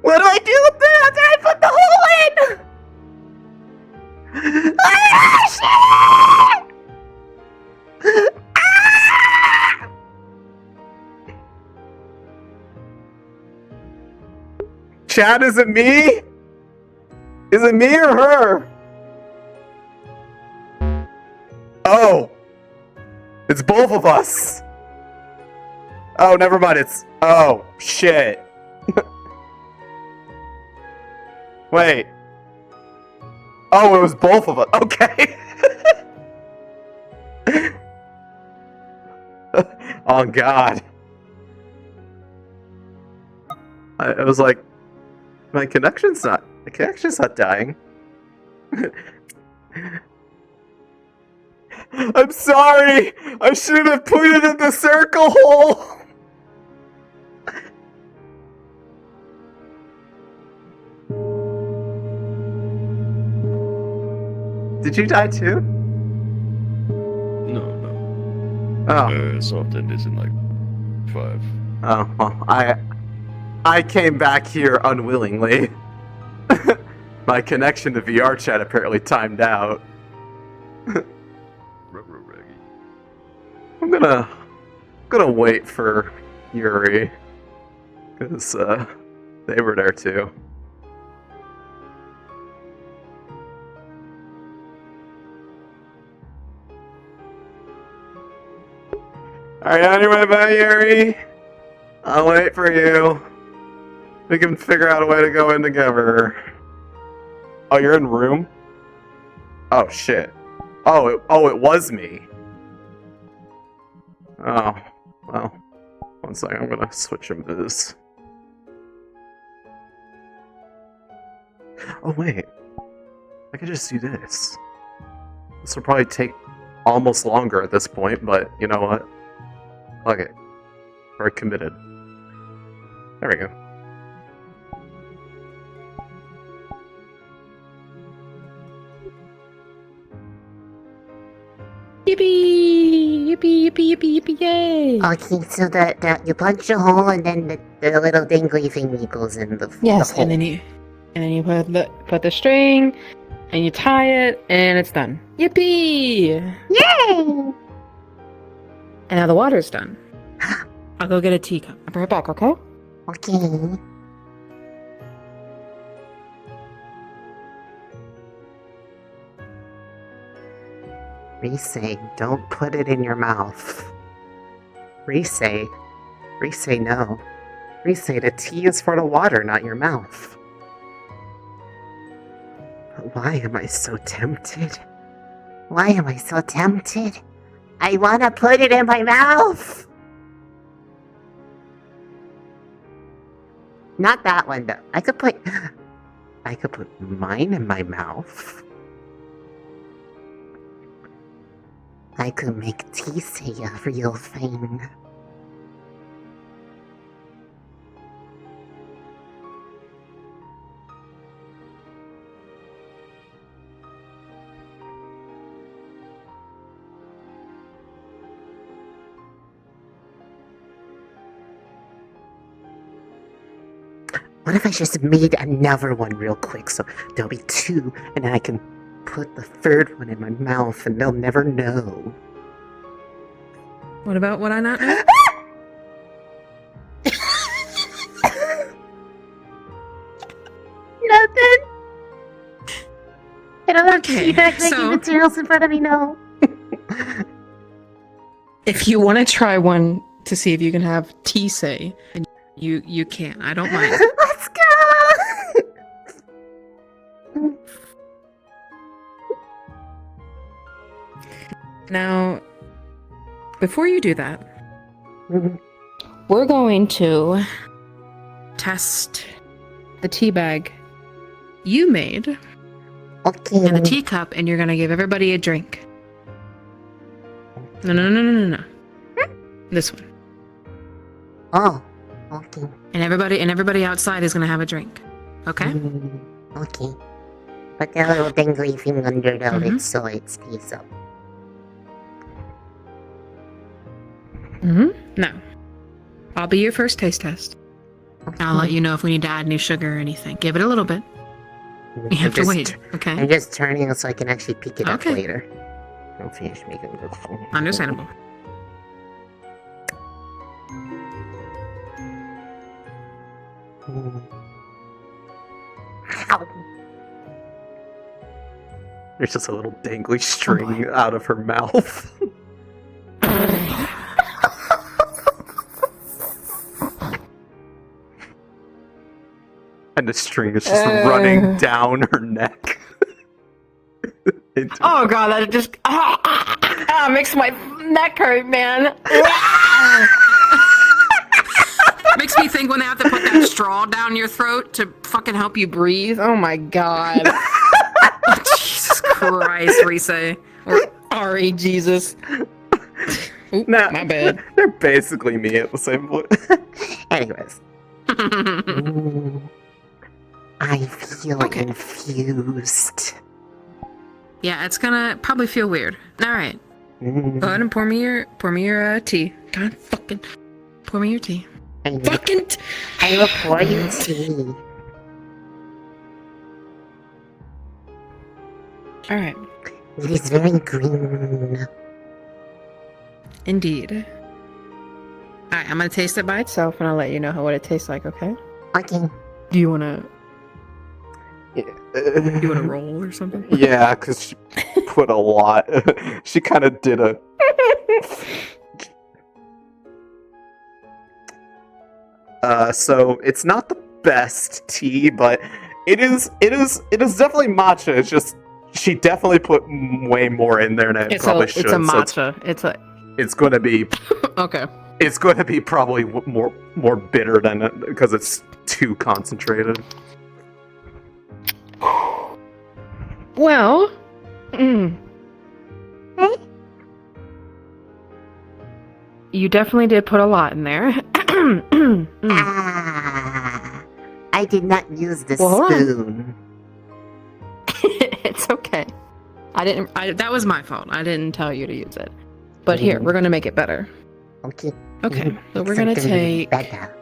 What do I do with it after I put the hole in? Arashi! Ah! Chad, is it me? Is it me or her? Oh! It's both of us! Oh, never mind, it's... Oh, shit. Wait. Oh, it was both of us. Okay. Oh, God. I was like... My connection's not dying. I'm sorry! I should have put it in the circle hole! Did you die too? No. Oh. Soft end is in like 5. Oh, well, I came back here unwillingly. My connection to VR chat apparently timed out. I'm gonna wait for Yuri, because they were there too. Alright, anyway, bye Yuri. I'll wait for you. We can figure out a way to go in together. Oh, you're in room? Oh shit. Oh, it was me. Oh, well. One second, I'm gonna switch them to this. Oh, wait. I could just do this. This will probably take almost longer at this point, but you know what? Okay. Very committed. There we go. Yippee! Yippee, yippee, yippee, yippee, yay! Okay, so that you punch a hole and then the little dangly thingy goes in the Yes, the hole. and then you put the string, and you tie it, and it's done. Yippee! Yay! And now the water's done. I'll go get a teacup. I'll be right back, okay? Okay. Risei, don't put it in your mouth. Risei, no. Risei, the tea is for the water, not your mouth. But why am I so tempted? Why am I so tempted? I wanna put it in my mouth! Not that one, though. I could put mine in my mouth. I could make Tisei a real thing. What if I just made another one real quick so there'll be 2 and I can put the 3rd one in my mouth and they'll never know? What about what I not know? Nothing. I don't have Okay, feedback making so- materials in front of me, no. If you want to try one to see if you can have tea say, and you can. I don't mind. Let's go! Now, before you do that, we're going to test the tea bag you made and the teacup, and you're going to give everybody a drink. No. This one. Oh, okay. And everybody outside is going to have a drink. Okay? Okay. Put that little dangly thing under the lid so it stays up. Now, I'll be your first taste test. I'll let you know if we need to add new sugar or anything. Give it a little bit. You have to wait, okay? I'm just turning it so I can actually pick it up Okay. later. I'll finish making this one. Understandable. There's just a little dangly string out of her mouth. And the string is just running down her neck. Oh god, that just makes my neck hurt, man. Makes me think when they have to put that straw down your throat to fucking help you breathe. Oh my god. Jesus Christ, Risei. Or Ari, Jesus. Oop, Nah, my bad. They're basically me at the same point. Anyways. I feel infused. Yeah, it's gonna probably feel weird. Alright. Go ahead and pour me your tea. God fucking pour me your tea. I will pour you tea. Alright. It is very green. Indeed. Alright, I'm gonna taste it by itself and I'll let you know what it tastes like, okay? Okay. Do you wanna you wanna roll or something? Yeah, because she put a lot. She kind of did a. So it's not the best tea, but it is definitely matcha. It's just she definitely put way more in there than it probably should. It's a so matcha. it's going to be Okay. It's going to be probably more bitter than it because it's too concentrated. Well, you definitely did put a lot in there. I did not use the Well, hold on. spoon. It's okay. That was my fault. I didn't tell you to use it. But here, we're gonna make it better. Okay. Okay. So we're gonna Something take. better.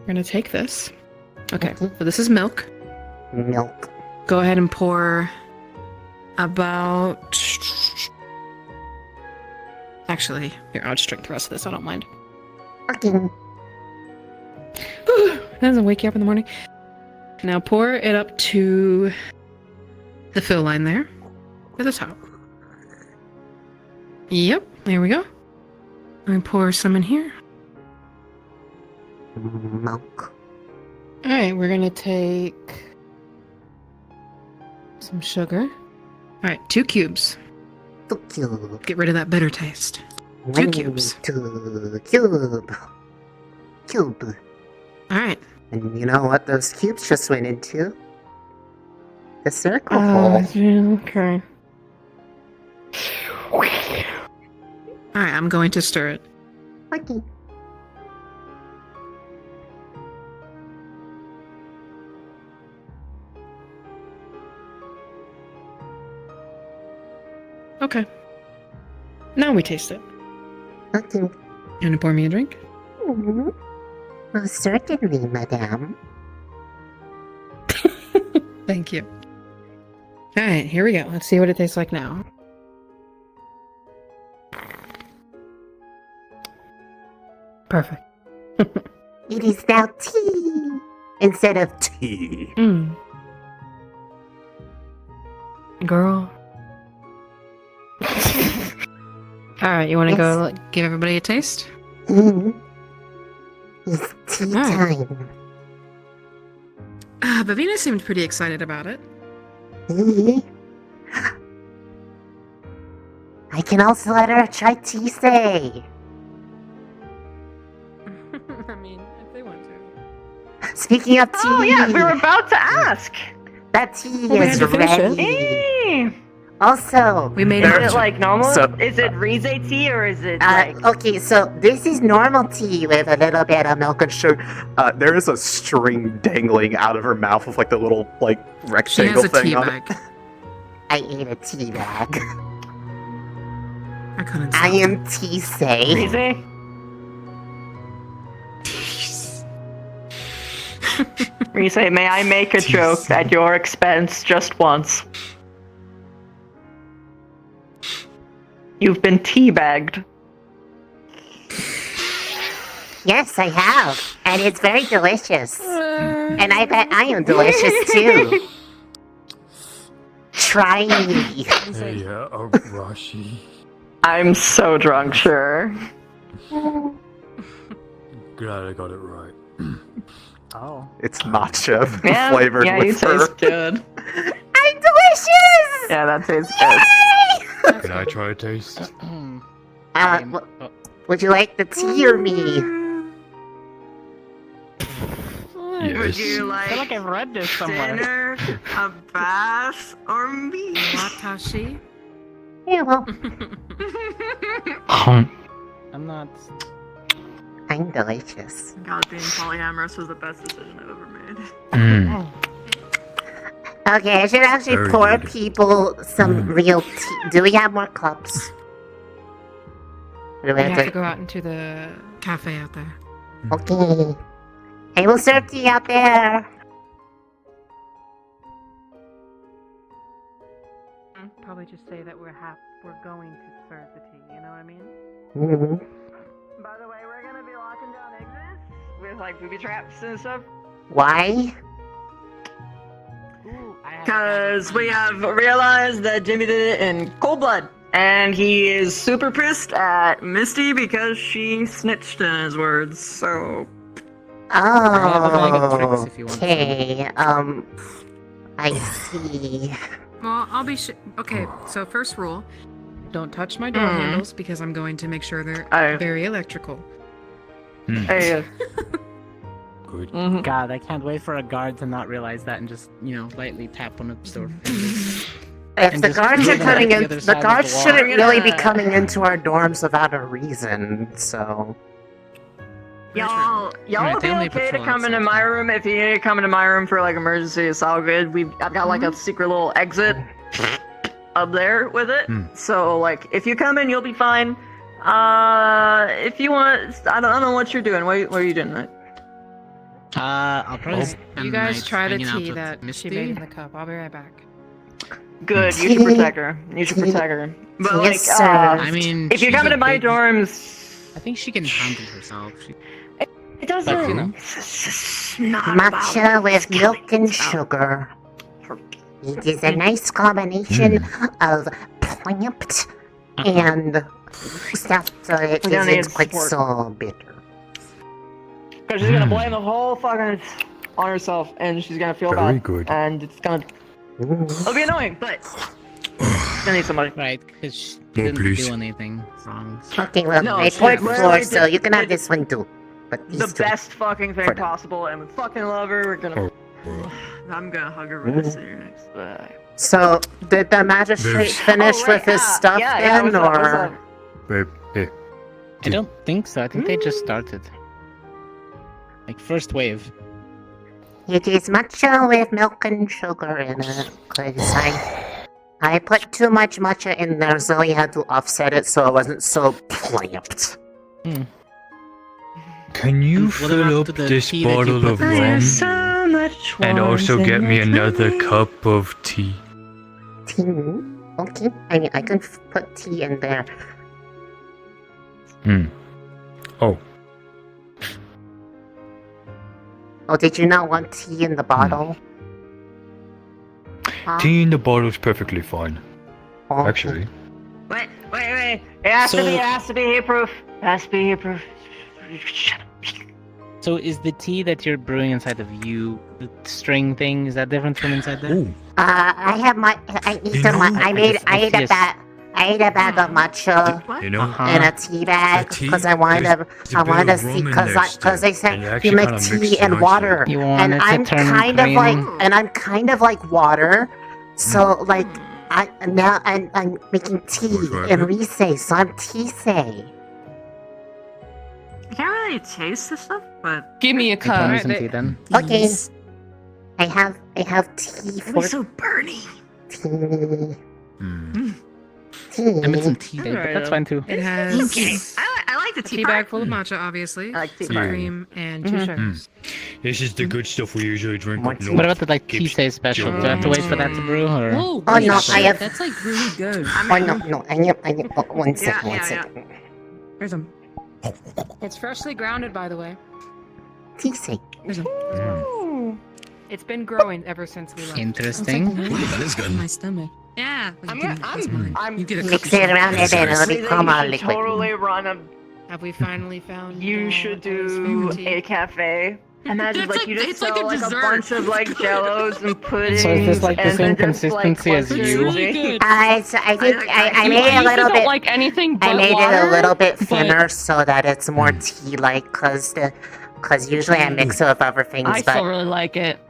We're gonna take this. Okay. So this is milk. Milk. Go ahead and pour about. Actually, here, I'll just drink the rest of this. I don't mind. Okay. That doesn't wake you up in the morning. Now pour it up to the fill line there. To the top. Yep, there we go. And pour some in here. Milk. Alright, we're gonna take some sugar. Alright, 2 cubes. 2 cubes. Get rid of that bitter taste. 2 cubes. 2 cube. Cube. Alright. And you know what those cubes just went into? The circle hole. Okay. Alright, I'm going to stir it. Okay. Okay. Now we taste it. Okay. You wanna pour me a drink? Most certainly, madame. Thank you. Alright, here we go. Let's see what it tastes like now. Perfect. It is now tea instead of tea. Girl. Alright, you want to go give everybody a taste? It's tea time. Bavina seemed pretty excited about it. I can also let her try Tisei. I mean, if they want to. Speaking of tea. Oh yeah, we were about to ask. That tea Well, we is had to finish it. ready. Hey! Also, we made Is it like normal? So- Is it Risei tea or is it like... okay, so this is normal tea with a little bit of milk and sugar. There is a string dangling out of her mouth with like the little like rectangle thing on it. I ate a tea bag. I couldn't. I am Tisei. Risei? Risei, may I make a joke at your expense just once? You've been teabagged. Yes, I have, and it's very delicious. And I bet I am delicious too. Try me. Hey, Rashi. I'm so drunk, sure. Glad I got it right. Oh. It's matcha Yeah, flavored yeah, with you her. taste good. I'm delicious! Yeah, that tastes good. Can I try a taste? Would you like the tea or me? Would you I feel like like I've read this somewhere. dinner, a bath, or me? Watashi? Yeah, well, I'm not. I'm delicious. God, being polyamorous was the best decision I've ever made. Okay, I should actually Very pour good. people some real tea. Do we have more cups? Or do We have to go out into the cafe out there. Okay. I will serve tea out there. Probably just say that we're going to serve the tea, you know what I mean? Mm-hmm. By the way, we're gonna be locking down exits with like booby traps and stuff. Why? Because we have realized that Jimmy did it in cold blood. And he is super pissed at Misty because she snitched in his words, so... Oh, okay. I see. Well, I'll be okay, so first rule. Don't touch my door handles because I'm going to make sure they're very electrical. Hey. Good. God, I can't wait for a guard to not realize that and just, lightly tap on the door. If And the just guards put are them coming at the in, other the side of guards the wall. shouldn't really be Yeah. coming into our dorms without a reason, so... Y'all Alright, will they be only okay to patrol come into my room. If you need to come into my room for like emergency, it's all good. I've got like a secret little exit up there with it. So like, if you come in, you'll be fine. If you want, I don't know what you're doing. What are you doing tonight? I'll probably spend You the guys night try the hanging out tea with that Misty. she made in the cup. I'll be right back. Good. You should protect her. You should protect her. But like, Yes, sir. I mean, if you she's come a into my big- dorms, I think she can handle herself. it doesn't. But, you know. It's not Matcha about with milk and it's about sugar. It is a nice combination of plant and stuff, so it We don't need isn't quite support. so bitter. Because she's gonna blame the whole fucking on herself, and she's gonna feel Very bad, good. and it's gonna it'll be annoying, but she's gonna need somebody. Right, because she No, didn't please. do anything wrong. Okay, well, No, I she poured literally four, so did- you can have did this one too. But these The two. best fucking thing For now. possible, and we fucking love her. We're gonna. I'm gonna hug her when I see her next. So, did the magistrate There's- finish Oh, right, with his yeah, stuff yeah, then, what's up, what's or? up? Babe, hey. I don't think so. I think they just started. Like, first wave. It is matcha with milk and sugar in it, because I put too much matcha in there, so we had to offset it so it wasn't so plamped. Can you And what fill about up the this tea that you bottle put of in? rum So much and also warmth get in me your another tummy. cup of tea? Tea? Okay. I mean, I can put tea in there. Oh, Oh, did you not want tea in the bottle? Huh? tea in the bottle's perfectly fine. Okay. Actually. Wait. It has So- to be heat-proof. It has to be heat-proof. Shut up. So is the tea that you're brewing inside of you, the string thing, is that different from inside there? Ooh. I have my. I ate You the. know, I ate a yes. bag. I ate a bag of matcha You know, in a tea bag the tea, because I wanted to. there's a I bit wanted to of see rum in because there they still, said and it you actually make kinda tea mixes and nicely. water, You want and it to I'm turn kind of like, green? and I'm kind of like water, so like I'm making tea in Risei, so I'm Tisei. I can't really taste this stuff, but Give me a You tell cup. me some tea then. Okay, I have tea why for so burny? tea. I made some tea Tea. today, but that's fine too. It has Okay, I like the a tea tea part. bag full of matcha, obviously, I like tea some part. cream, and 2 sugars. This is the good stuff we usually drink up north. What about the like tea Keeps say special? Do I have to wait for that to brew or? Oh, Oh, no, shit, I have- that's like really good. Oh no, I need. Oh, one second, one second. Here's them. It's freshly grounded, by the way. Tisei. Here's them. It's been growing ever since we left. Interesting. That is good. In my stomach. Yeah. You get a Mix cup it of around and it'll You become a should liquid. totally run a. Have we finally found? You should do a cafe. Imagine It's like like- you just it's like sell a like a dessert. bunch of like jellos and puddings. So is this like the and same then just, like, consistency as clusters you? of Really tea. good. So I think I You made it a usually little don't bit. like anything but I made water, it a little bit but- thinner so that it's more tea-like, cause usually I mix it with other things. I but still really like it.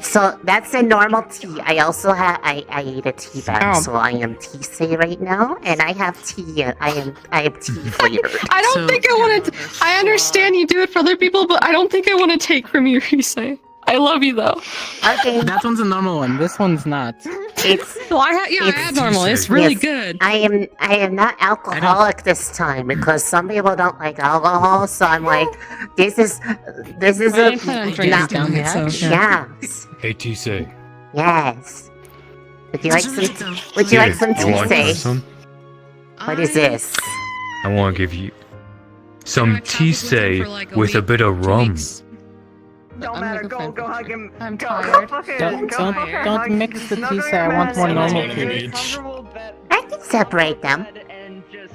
So that's a normal tea. I also I ate a tea bag, Oh. so I am Tisei right now, and I have tea. I am tea flavored. I don't So- think I want to. I understand you do it for other people, but I don't think I want to take from you, Risei. I love you though. Okay, That one's a normal one. This one's not. it's. Well, I It's had normal. It's really yes, good. I am not alcoholic this time because some people don't like alcohol, so I'm like, this is I a plan on drinking not, down the hatch. yes, Hey, Tisei. yes. Would you like some? Would you like some You want Tisei? some? What is this? I want to give you some I traveled with him Tisei for, like, a with a week, bit of 2 rum. weeks. Don't I'm matter. gonna Go hug him. I'm Go tired. fucking Don't go don't fucking don't hug mix the snuggle tea. your I want more man normal in tea. a comfortable bed I can separate them. and just.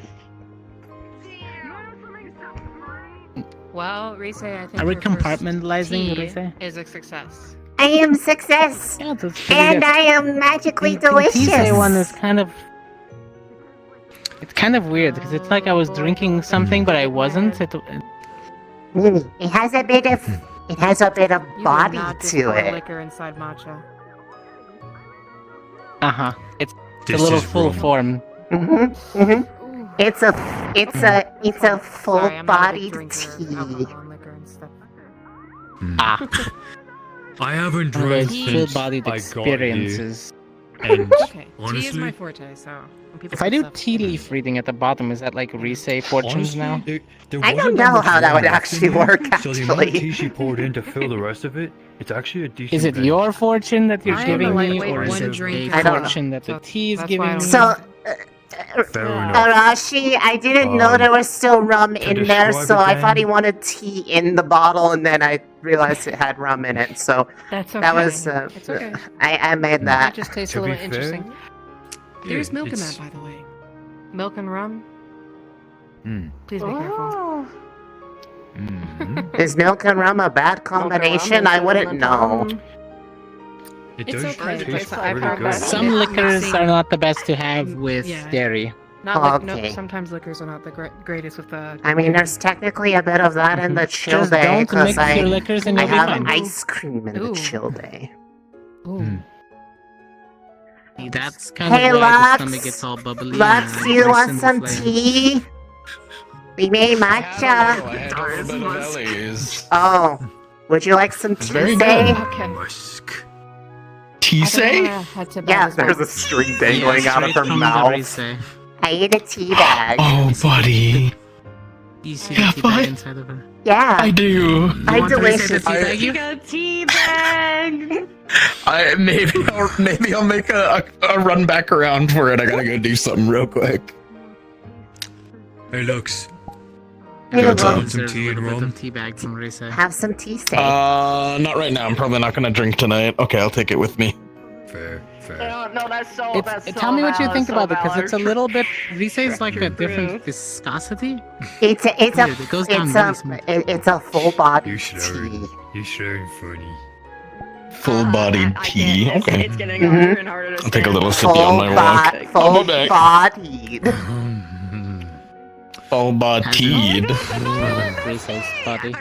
Well, Risei, I think Are we your first compartmentalizing, tea Risei? is a success. I am success, Yeah, that's pretty and good. I am magically The delicious. Tisei one is kind of. It's kind of weird because it's like I was drinking something, but I wasn't. Really, it has a bit of You body did not just to pour it. liquor inside matcha. Uh-huh. It's This a little is full rum. form. It's a full Sorry, I'm not a big bodied drinker of tea. alcohol and liquor and stuff. Ah. I haven't One of drank those since full-bodied I got here. experiences. And Okay, tea is honestly, my forte, so when people If I say do stuff- tea leaf reading at the bottom, is that like Risei fortunes honestly, now? there I don't wasn't know much how that rum would left actually in here, work, So the amount of actually. tea she poured in to fill the rest of it, it's actually a decent. Is it bit. your fortune that you're I am giving a me, lightweight or is one it drinker. a I don't know. fortune that the So tea is that's giving why I me? don't So, Fair enough. Arashi, I didn't know there was still rum to in there, describe so it I then- thought he wanted tea in the bottle, and then I realized it had rum in it. So That's okay. that was It's okay. I made That that. just tastes To a be little fair, interesting. There's milk in it's- that, by the way. Milk and rum. Mm. Please be careful. Mm. Is milk and rum a bad combination? I wouldn't know. It It's does okay. taste I've pretty heard good. that. Some liquors Mixing- are not the best to have with Yeah. dairy. Not like, Okay. no, sometimes liquors are not the greatest with the. I mean, there's technically a bit of that in the chill Just day don't because mix your liquors and I you'll be have fine. ice cream in the Ooh. chill day. Ooh. That's kind Hey, of why the Lux. stomach gets all bubbly. Lux, and you bursts want into some flame. tea? We made matcha. I had a little bit of bellies. Oh, would you like some tea? Very Say? good. Okay. Tisei? Yeah, there's a string dangling Yeah, out of straight her from the mouth. Risei. I ate a tea bag. Oh, buddy. You see the tea bag inside of her? Yeah. I do. I delicious. You got teabag. Maybe I'll make a run back around for it. I gotta go do something real quick. Hey, Lux. Hey, Got Lux. some tea and rum? Tea bag from Risei. Have some tea, say. Not right now. I'm probably not gonna drink tonight. Okay, I'll take it with me. Fair. No, that's so. That's so Tell me what you valid, think so about it, because valid. it's a little bit. Risei's like a different viscosity. It's a Weird, it goes down really smooth. it's a full body You're tea. slurring. You're slurring funny. Full-bodied tea. Okay. It's getting harder and harder to I'll take a little stand. sippy on my walk. Full I'll be back. bodied. Full-bodied. Risei's body.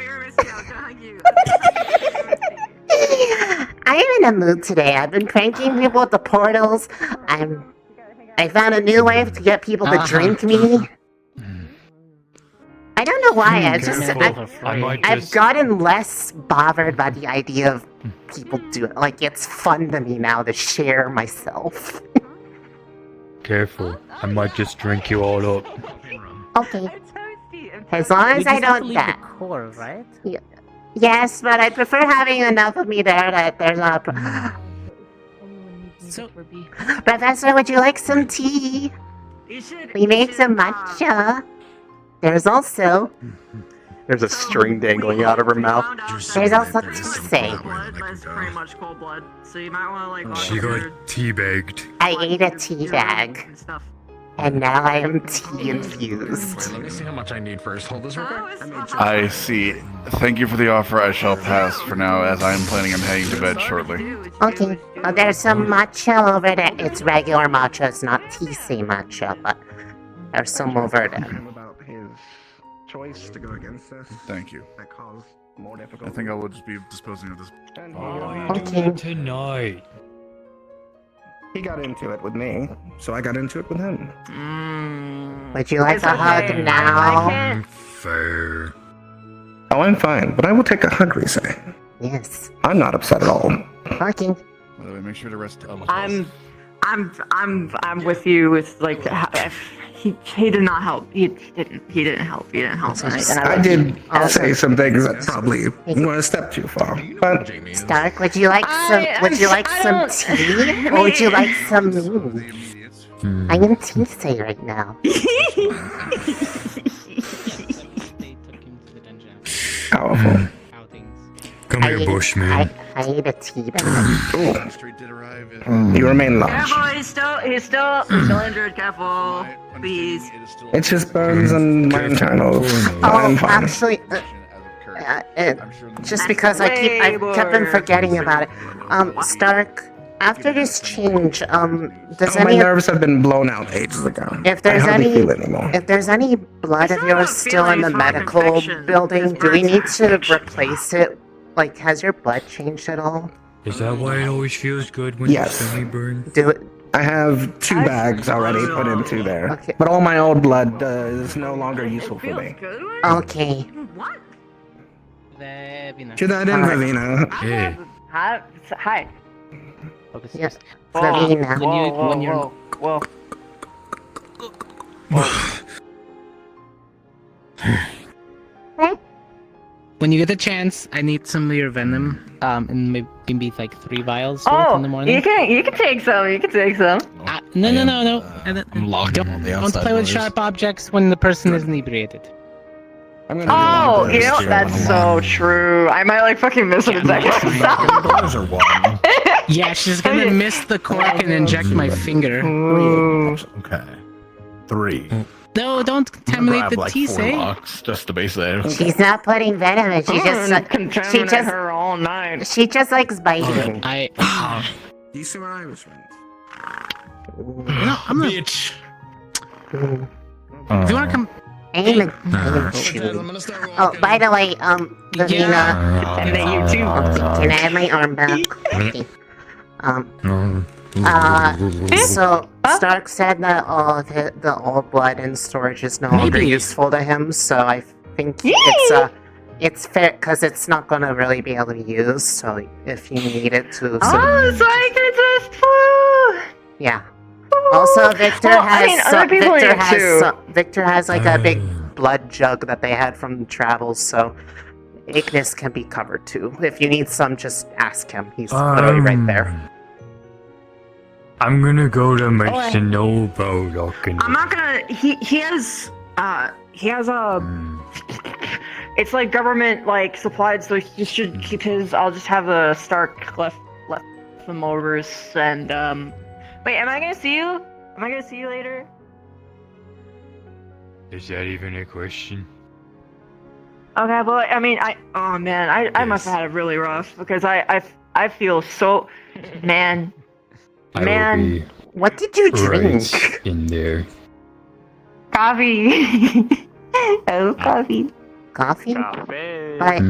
I am in a mood today. I've been pranking people with the portals. I found a new way to get people to drink me. I don't know why. I've gotten less bothered by the idea of people doing it. Like, it's fun to me now to share myself. Careful. I might just drink you all up. Okay. As long as I don't die. Core, right? Yeah. Yes, but I prefer having enough of me there that there's not a So, Professor, would you like some tea? We made some matcha. There's also... There's a string dangling out of her mouth. There's also tisei. That's pretty much cold blood. So you might want to like. She got teabagged. I ate a tea bag. And now I am tea infused. Let me see how much I need first. Hold this real quick. I see. Thank you for the offer. I shall pass for now, as I am planning on heading to bed shortly. Okay. Well, there's some matcha over there. It's regular matcha. It's not tisei matcha, but there's some over there. About his choice to go against this. Thank you. That caused more I difficulty. think I will just be disposing of this. Okay. Tonight. He got into it with me, so I got into it with him. Would you like a hug now? Fair. Oh, I'm fine, but I will take a hug, Risei. Yes. I'm not upset at all. Okay. By the way, make sure to rest. I'm with you with like he did not help. He didn't help. I did say some things that probably went a step too far, but Stark, would you like some tea? Or would you like some me? I'm in tisei right now. powerful. Come here, Bushman. I ate a tea bag. You remain large. Careful, he's still injured. Careful, please. It's just burns and my internals. I'm fine. Actually, just because I've kept on forgetting about it. Stark, after this change, does My any nerves have been blown out ages ago. if there's I hardly any feel anymore. if there's any blood of yours still in the medical building, do we need to replace it? Like, has your blood changed at all? Is that why it always feels good when Yes. your stomach burns? Do it. I have 2 bags already put into there, but all my old blood is no longer useful for me. Okay. To that end, Ravina. Hey. Hi. Yes. Ravina. When you're Whoa. when you get the chance, I need some of your venom. And maybe like 3 vials worth in the morning. you can take some. You can take some. No. I'm locked on the Don't outside play with doors. sharp objects when the person is inebriated. Oh, you know that's so true. I might like fucking miss it in seconds. Doors are one. Yeah, she's gonna miss the cork and inject my finger. Okay. 3. No, don't contaminate the like tea, 4 say. locks just to be safe. She's not putting venom in. She Contaminate just her all night. she just likes biting. You see what I was friends. No, I'm not. Bitch. If you wanna come, I'm a chewy. Oh, by the way, Lavina. You too. Can I have my arm back? Okay. So Stark said that all of the old blood in storage is no longer useful to him, so I think it's fair because it's not gonna really be able to be used. So if you need it to, So I can just yeah. Also, Victor Well, has I mean, other people need it too. Victor has like a big blood jug that they had from travels, so Ignis can be covered too. If you need some, just ask him. He's literally right there. I'm gonna go to my Oh, Shinobu Dokken. I'm not gonna. He has a. It's like government like supplied, so he should keep his. I'll just have a Stark left them overs and Wait, am I gonna see you? Am I gonna see you later? Is that even a question? Okay, well, I mean, I must have had it really rough because I feel so, man. What did you drink? Right in there. Coffee. Oh, coffee. Coffee? Cafe. But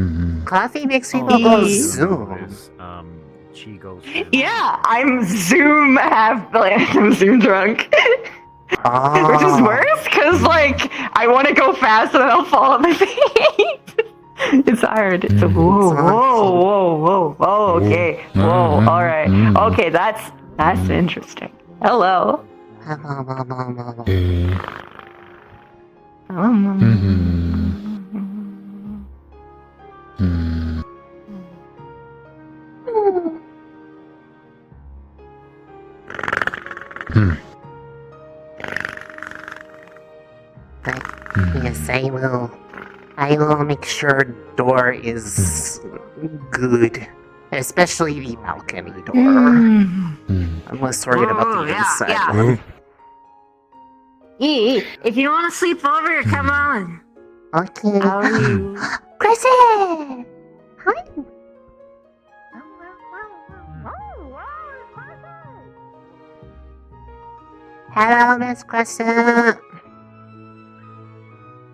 coffee makes people go zoom. She goes. Yeah, I'm Zoom I'm Zoom drunk. Which is worse, because, like, I want to go fast and then I'll fall on my feet. It's hard. It's whoa, okay. Whoa, alright. Okay, that's interesting. Hello. But yes, I will make sure door is good. Especially the balcony door. I'm less worried about the inside. Yeah. If you want to sleep over, come on. Okay. How are you? Chrissy! Hi. Hello, Miss Crescent.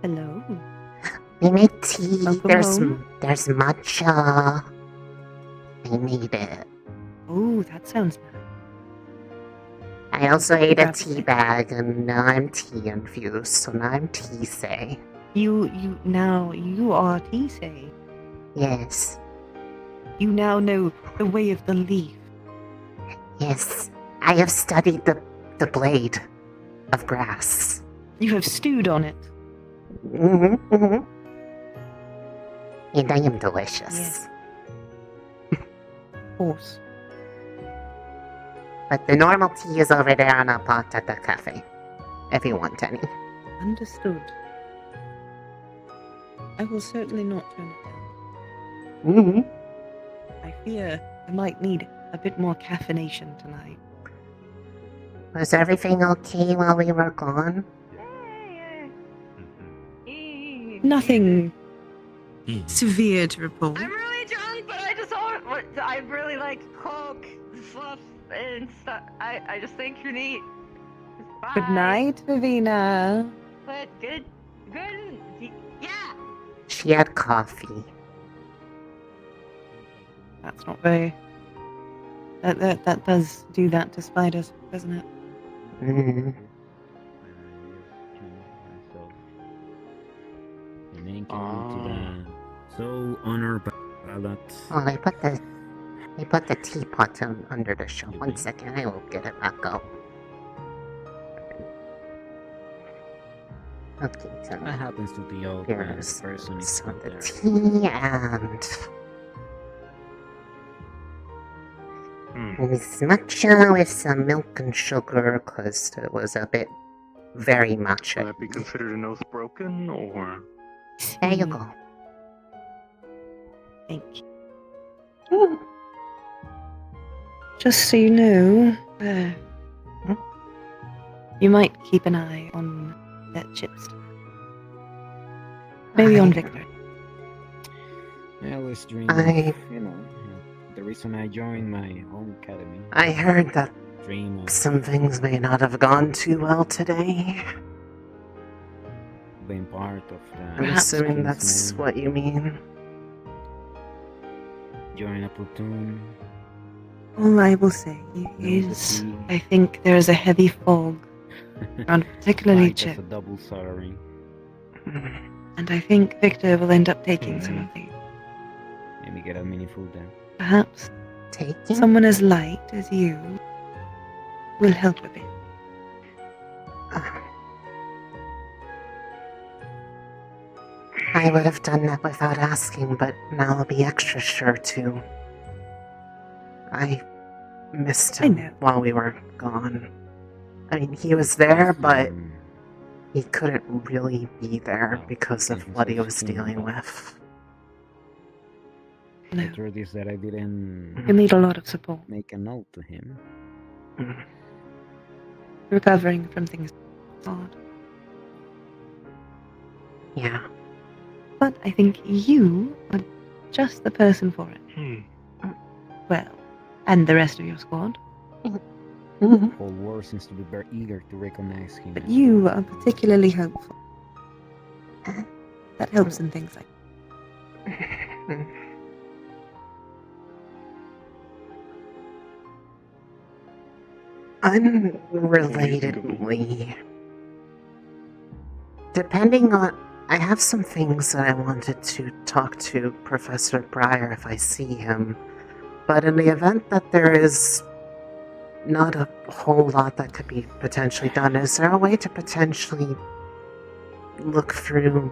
Hello. We made tea. Welcome There's matcha. I made it. Oh, that sounds nice. I also ate a tea bag, and now I'm tea infused, so now I'm Tisei. You are Tisei. Yes. You now know the way of the leaf. Yes. I have studied the blade of grass. You have stewed on it. And I am delicious. Yes. Of course. But the normal tea is over there on a pot at the cafe. If you want any. Understood. I will certainly not turn it down. I fear I might need a bit more caffeination tonight. Was everything okay while we were gone? Nothing severe to report. I'm really drunk, but I just don't. I really like Coke, fluff, and stuff. I just think you're neat. Bye. Good night, Vivina. But good. Yeah. She had coffee. That's not very. That does do that to spiders, doesn't it? So honored ballot. Oh, they put the teapot under the shelf. 1 second, I will get it back out. Okay, so What happens to the old here's person? some of the tea and this matcha with some milk and sugar because it was a bit very matcha. Would that be considered a nose broken, or? There you go. Thank you. Just so you know, you might keep an eye on that chips. Maybe on Victor. I always dream the reason I joined my home academy. I heard that Dream of some things may not have gone too well today. being part of the. I'm assuming that's what you mean. Join a platoon. All I will say is, I think there is a heavy fog around particularly Fight as Chip, a double salary. and I think Victor will end up taking some of these. Maybe get a mini food then. Perhaps taking someone as light as you will help a bit. I would have done that without asking, but now I'll be extra sure to. I missed him while we were gone. I mean, he was there, but he couldn't really be there because of what he was dealing with. The truth is that I didn't You need a lot of support. make a note to him. Recovering from things is hard. Yeah. But I think you are just the person for it. Well, and the rest of your squad. The whole war seems to be very eager to recognize him. But you are particularly hopeful. That helps in things like Unrelatedly, depending on, I have some things that I wanted to talk to Professor Breyer if I see him, but in the event that there is not a whole lot that could be potentially done, is there a way to potentially look through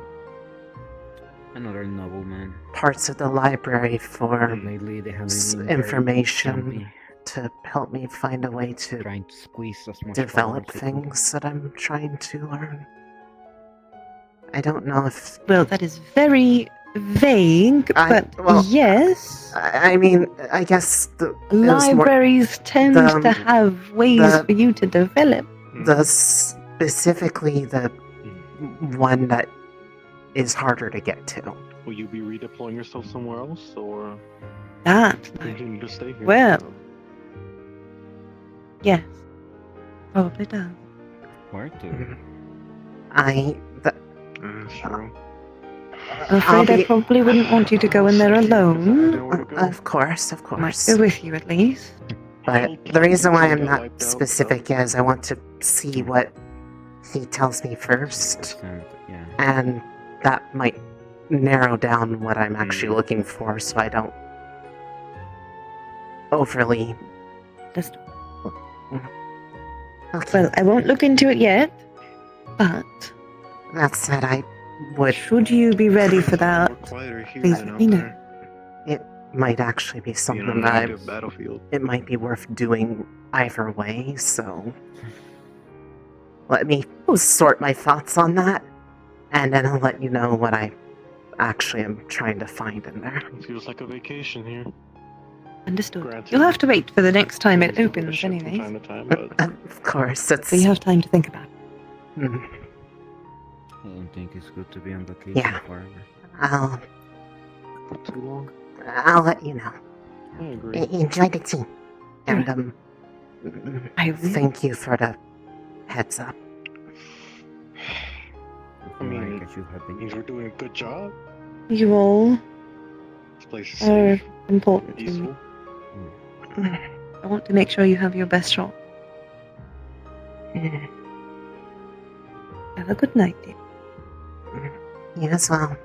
Another nobleman. parts of the library for Lately, they haven't been very information jumpy. to help me find a way to Trying to squeeze as much develop power as they could. things that I'm trying to learn? I don't know if... Well, that is very vague, but yes. I mean, I guess it was more Libraries tend to have ways for you to develop. Specifically the one that is harder to get to. Will you be redeploying yourself somewhere else, or That, continue to stay here? well, yes, probably does. Where to? Sure. I'm afraid I probably wouldn't want you to go in there alone. Of course, of Might course. go with you at least. But the reason why I'm not specific is I want to see what he tells me first. And that might narrow down what I'm actually looking for so I don't overly... Well, I won't look into it yet, but... That said, I would... Should you be ready for that, please let me know. It might actually be something that it might be worth doing either way, so... Let me sort my thoughts on that, and then I'll let you know what I actually am trying to find in there. It feels like a vacation here. Understood. You'll have to wait for the next time it opens anyway. Time to time, but Of course, it's... So you have time to think about it. I don't think it's good to be on vacation Yeah. forever. too long. I'll let you know. I agree. Enjoy the tea. And, thank you for the heads up. I mean, you're doing a good job. You all This place is are safe, important to me. peaceful. I want to make sure you have your best shot. Have a good night, dear. You as well.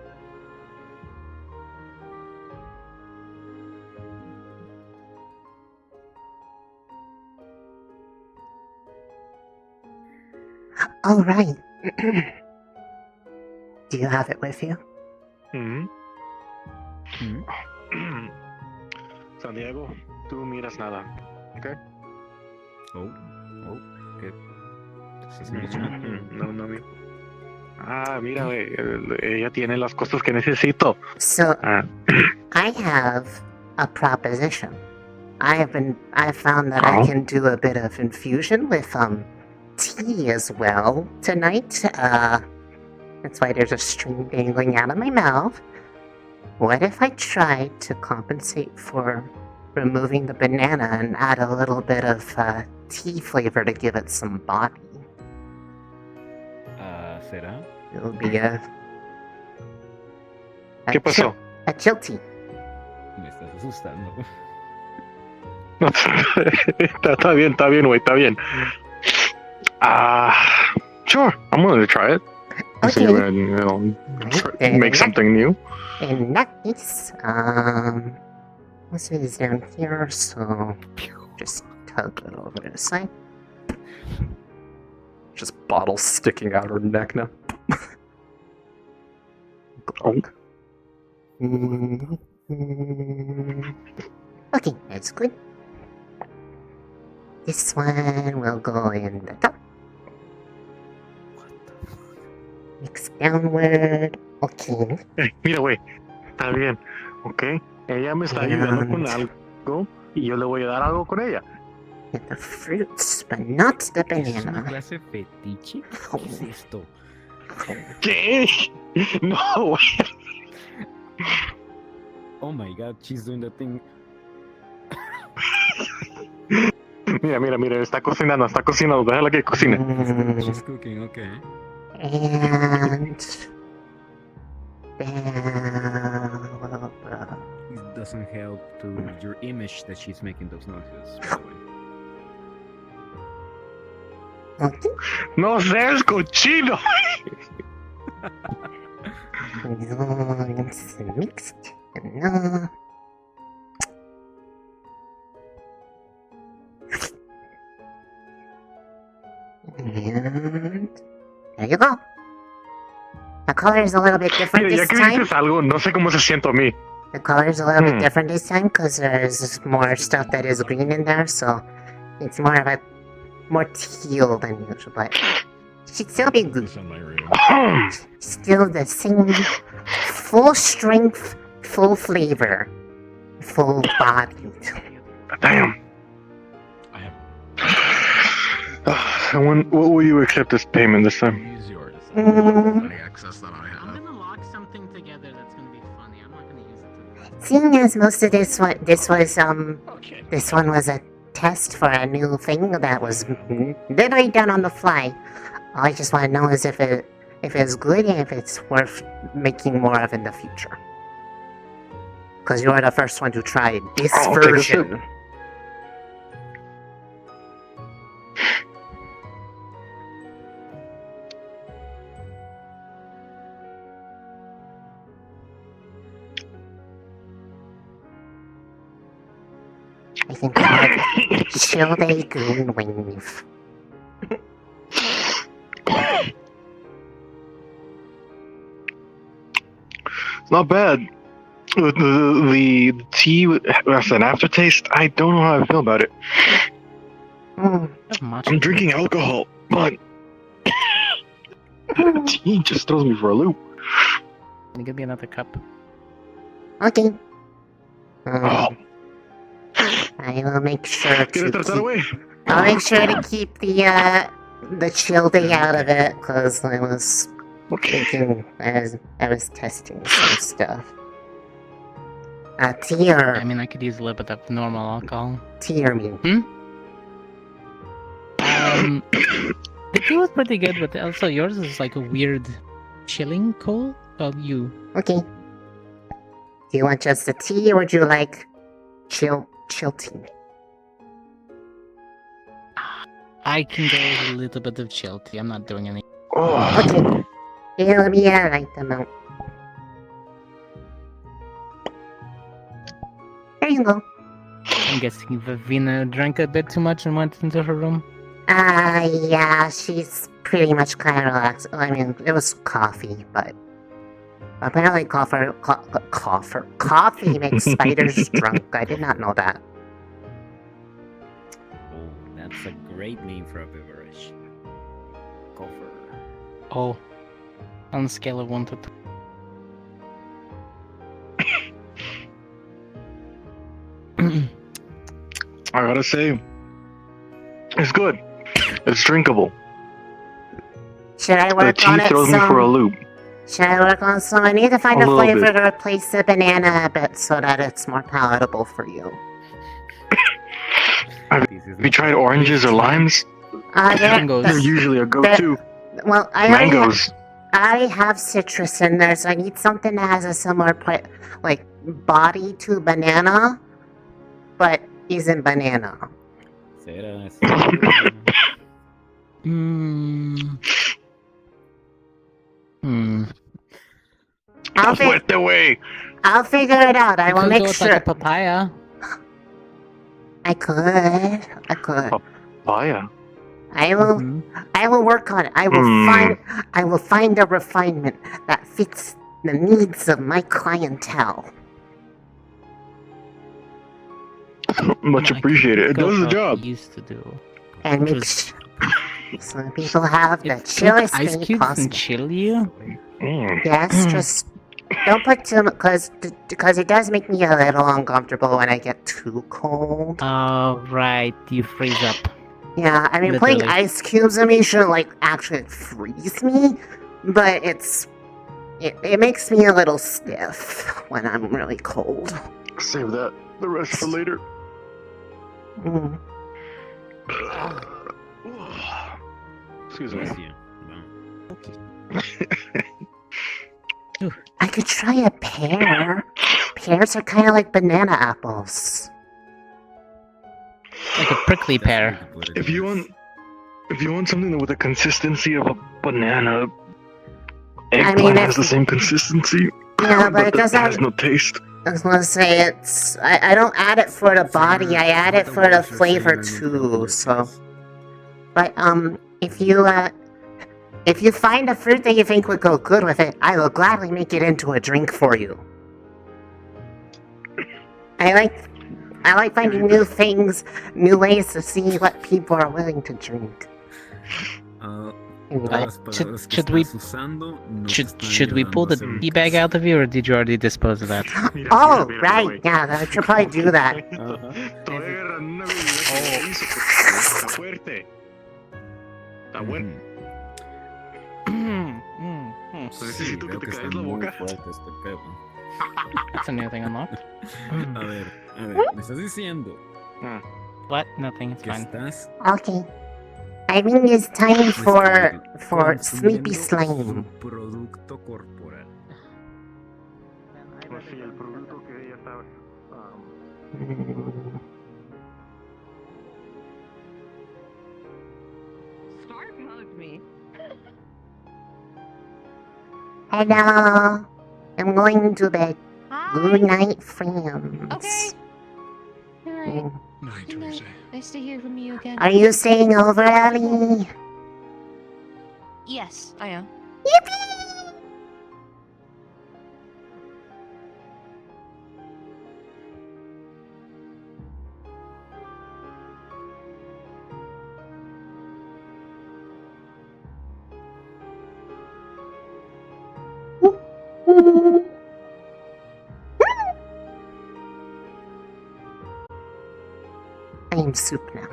All right. Do you have it with you? San Diego, tú miras nada, ¿ok? ¿Qué? No, amigo. Ah, mira, ella tiene las cosas que necesito. So, I have a proposition. I've found that I can do a bit of infusion with tea as well tonight. That's why there's a string dangling out of my mouth. What if I tried to compensate for removing the banana and add a little bit of tea flavor to give it some body? ¿Será? It'll be a ¿Qué pasó? A chill tea. Me estás asustando. No, está bien, güey, está bien. Sure, I'm willing to try it. Okay. Make something new. In that case, this is down here, so just tug it over to the side. Just bottles sticking out her neck now. Okay, that's good. This one will go in the top. Mix downward. Okay. Mira, güey. Está bien. Ok. Ella me está ayudando con algo y yo le voy a dar algo con ella. Get the fruits, but not the ¿Es una banana. clase fetiche? ¿Qué es esto? ¿Qué? No, güey. Oh my god, she's doing the thing. Mira, está cocinando, déjala que cocine. She's cooking, okay. And It doesn't help to your image that she's making those noises. by the way. No seas cochino. no, it's mixed. No. And there you go. The color is a little bit different Mira, ya this que time. dices algo, no sé cómo se siento a mí. The color is a little bit different this time because there's more stuff that is green in there, so it's more of a more teal than usual, but should still be good. Still the same full strength, full flavor, full bodied. Damn. When will you accept this payment this time? Seeing as most of this one was a test for a new thing that was literally done on the fly. All I just want to know is if it's good and if it's worth making more of in the future. Because you are the first one to try this version. I think called Childe Green Wave. It's not bad. The tea has an aftertaste. I don't know how I feel about it. I'm drinking alcohol, but the tea just throws me for a loop. Can you give me another cup? Okay. I will make sure to I'll make sure to keep the chilled out of it because I was thinking as I was testing some stuff. Tea or I mean, I could use a little bit of normal alcohol. tea or me? The tea was pretty good, but also yours is like a weird chilling cold. Well, you. Okay. Do you want just the tea or would you like chill tea? I can go with a little bit of chill tea. I'm not doing any. Okay. It'll be a right amount. There you go. I'm guessing Vivina drank a bit too much and went into her room. Yeah, she's pretty much kind of relaxed. I mean, it was coffee, but apparently coffee makes spiders drunk. I did not know that. Oh, that's a great name for a beverage. Gopher. Oh, on a scale of 1 to 2. I gotta say, it's good. It's drinkable. Should I The work on tea it throws me for a some? loop. Should I work on some? I need to find A a little flavor bit. to replace the banana a bit so that it's more palatable for you. Have you tried oranges or limes? They're usually a go-to. Well, I already Mangoes. I have citrus in there, so I need something that has a similar body to banana, but isn't banana. Fuerte, güey. I'll figure it out. I will could make go with, sure. like a papaya. I could. Papaya. I will work on it. I will find a refinement that fits the needs of my clientele. Much appreciated. It does the job. Used to do. And make some people have the chillest ice thing cubes possible. and chill you. Yes, just don't put too much, because it does make me a little uncomfortable when I get too cold. Oh right, you freeze up. Yeah, I mean, Literally. putting ice cubes in me shouldn't like actually freeze me, but it makes me a little stiff when I'm really cold. Save that. The rest for later. Mm. Excuse me. I could try a pear. Pears are kind of like banana apples. Like a prickly pear. If you want something with the consistency of a banana, eggplant has the same consistency. Yeah, but it doesn't. It has no taste. I was gonna say I don't add it for the body. I add it for the flavor too. So, but if you find a fruit that you think would go good with it, I will gladly make it into a drink for you. I like finding new things, new ways to see what people are willing to drink. Should we pull the tea bag out of you, or did you already dispose of that? Oh, right, yeah, I should probably do that. That's a new thing unlocked. me estás diciendo What? Nothing, it's que fine. estás Okay. I think it's time for Sleepy Slime. producto corporal. Pues sí, el producto que ya sabes. Stark hugged me. Hello. I'm going to bed. Good night, friends. Okay. Alright. Night, Good night. Nice to hear from you again. Are you staying over, Ellie? Yes, I am. Yippee! I am soup now.